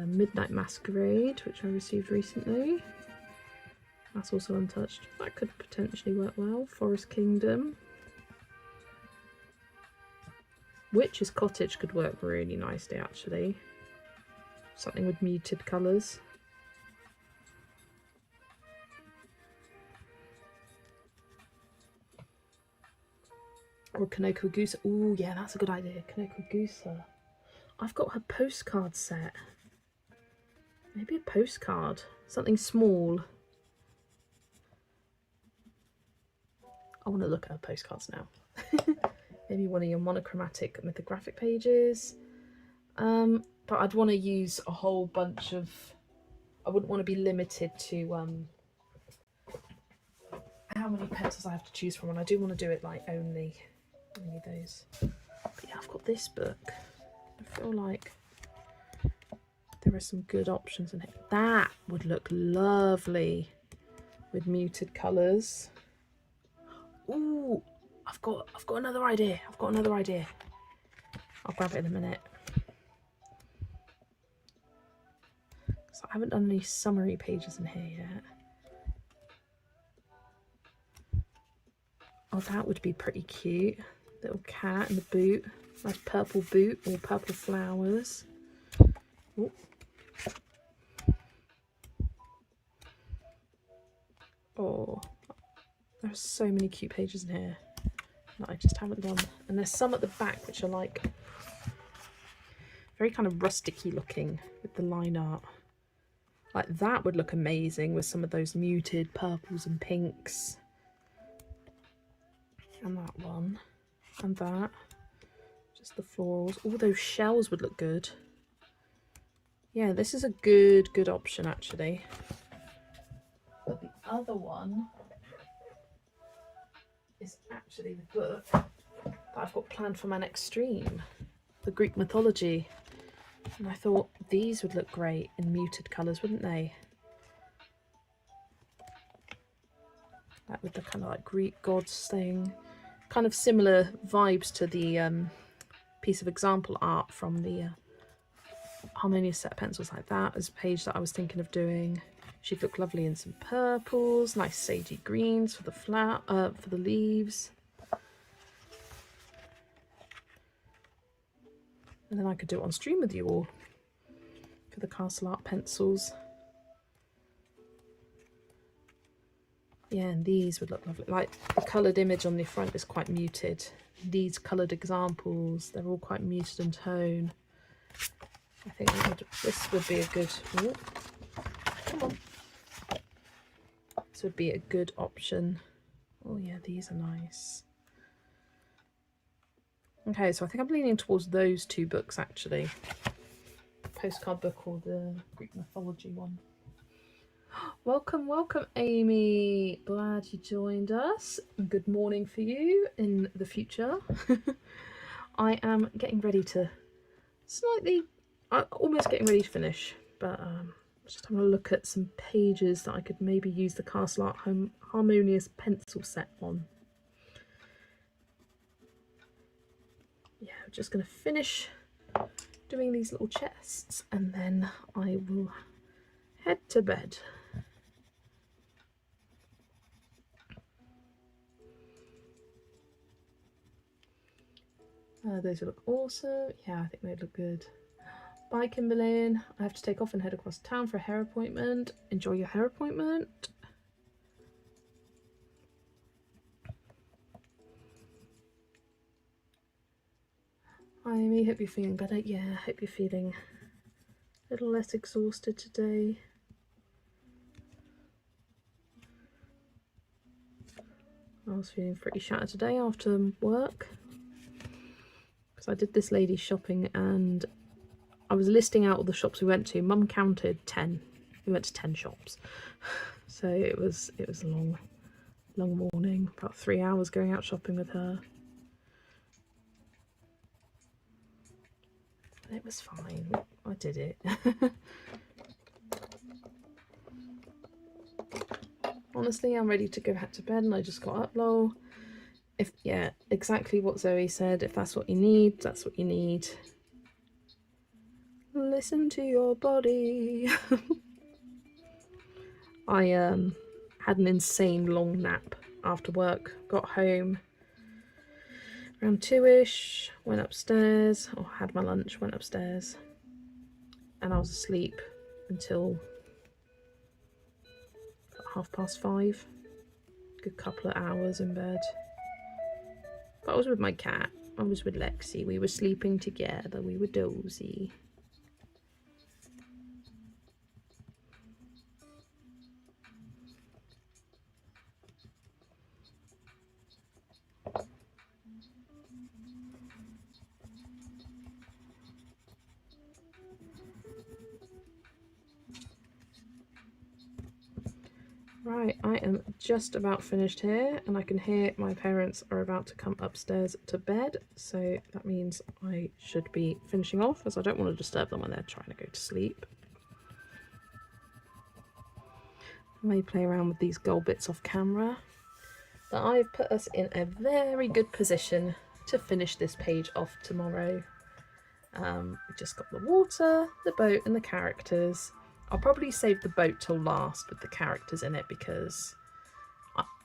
A: Midnight Masquerade, which I received recently. That's also untouched. That could potentially work well. Forest Kingdom. Witch's Cottage could work really nicely, actually. Something with muted colours. Or Kanoko Goose. Oh, yeah, that's a good idea. Kanoko Goose. I've got her postcard set. Maybe a postcard. Something small. I want to look at her postcards now. Maybe one of your monochromatic mythographic pages. But I'd want to use a whole bunch of... I wouldn't want to be limited to how many pencils I have to choose from, and I do want to do it like only those. But yeah, I've got this book. I feel like there are some good options in it. That would look lovely with muted colours. Ooh, I've got another idea. I'll grab it in a minute. So I haven't done any summary pages in here yet. Oh, that would be pretty cute. Little cat in the boot. Nice purple boot, all purple flowers. Ooh. Oh, there's so many cute pages in here that I just haven't done. And there's some at the back which are like very kind of rusticy looking with the line art. Like that would look amazing with some of those muted purples and pinks. And that one. And that. Just the florals. All those shells would look good. Yeah, this is a good option actually. But the other one is actually the book that I've got planned for my next stream, the Greek mythology. And I thought these would look great in muted colours, wouldn't they? Like with the kind of like Greek gods thing. Kind of similar vibes to the piece of example art from the Harmonious set of pencils like that as a page that I was thinking of doing. She'd look lovely in some purples, nice sagey greens for the for the leaves. And then I could do it on stream with you all for the castle art pencils. Yeah, and these would look lovely. Like the coloured image on the front is quite muted. These coloured examples, they're all quite muted in tone. I think this would be a good... Oh, come on. This would be a good option. Oh yeah, these are nice. Okay, so I think I'm leaning towards those two books actually. The postcard book or the Greek mythology one. Welcome, welcome Amy. Glad you joined us. Good morning for you in the future. I am getting ready to almost getting ready to finish, but just having a look at some pages that I could maybe use the Castle Art Harmonious pencil set on. Yeah, I'm just going to finish doing these little chests and then I will head to bed. Those look awesome. Yeah, I think they look good. Bye, Kimberlyn. I have to take off and head across town for a hair appointment. Enjoy your hair appointment. Hi, Amy. Hope you're feeling better. Yeah, hope you're feeling a little less exhausted today. I was feeling pretty shattered today after work because I did this lady's shopping and I was listing out all the shops we went to. Mum counted 10. We went to 10 shops, so it was a long morning. About 3 hours going out shopping with her. But it was fine. I did it. Honestly, I'm ready to go back to bed, and I just got up, lol. Yeah, exactly what Zoe said. If that's what you need, that's what you need. Listen to your body. I had an insane long nap after work. Got home around 2ish, went upstairs, or had my lunch, went upstairs, and I was asleep until 5:30. Good couple of hours in bed. But I was with my cat. I was with Lexi. We were sleeping together. We were dozy. Right, I am just about finished here, and I can hear my parents are about to come upstairs to bed, so that means I should be finishing off, as I don't want to disturb them when they're trying to go to sleep. I may play around with these gold bits off camera, but I've put us in a very good position to finish this page off tomorrow. We just got the water, the boat, and the characters. I'll probably save the boat till last with the characters in it, because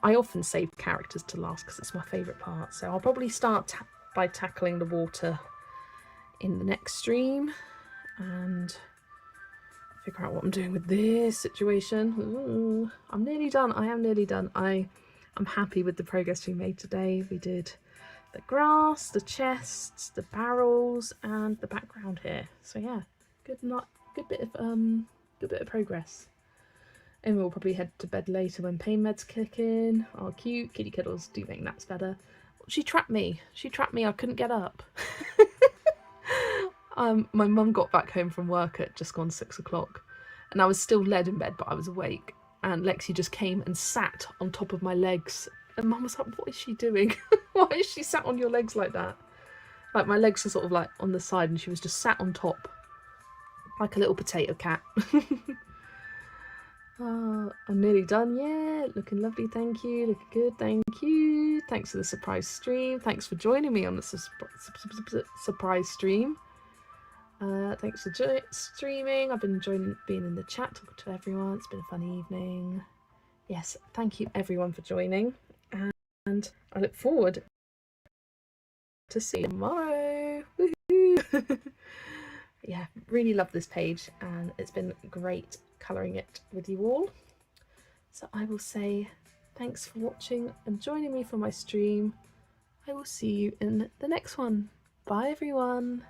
A: I often save characters to last because it's my favourite part. So I'll probably start by tackling the water in the next stream and figure out what I'm doing with this situation. Ooh, I'm nearly done. I am nearly done. I'm happy with the progress we made today. We did the grass, the chests, the barrels, and the background here. So yeah, good bit of progress. And we'll probably head to bed later when pain meds kick in. Oh, cute. Kitty Kiddles do make naps better. She trapped me. I couldn't get up. My mum got back home from work at just gone 6 o'clock, and I was still laid in bed, but I was awake. And Lexi just came and sat on top of my legs. And Mum was like, "What is she doing? Why is she sat on your legs like that?" Like, my legs are sort of like on the side, and she was just sat on top like a little potato cat. I'm nearly done. Yeah, looking lovely, thank you. Looking good, thank you. Thanks for the surprise stream. Thanks for joining me on the surprise stream. Thanks for streaming. I've been enjoying being in the chat, talking to everyone. It's been a fun evening. Yes, thank you everyone for joining, and I look forward to seeing you tomorrow. Woohoo! Yeah, really love this page, and it's been great colouring it with you all. So I will say thanks for watching and joining me for my stream. I will see you in the next one. Bye everyone.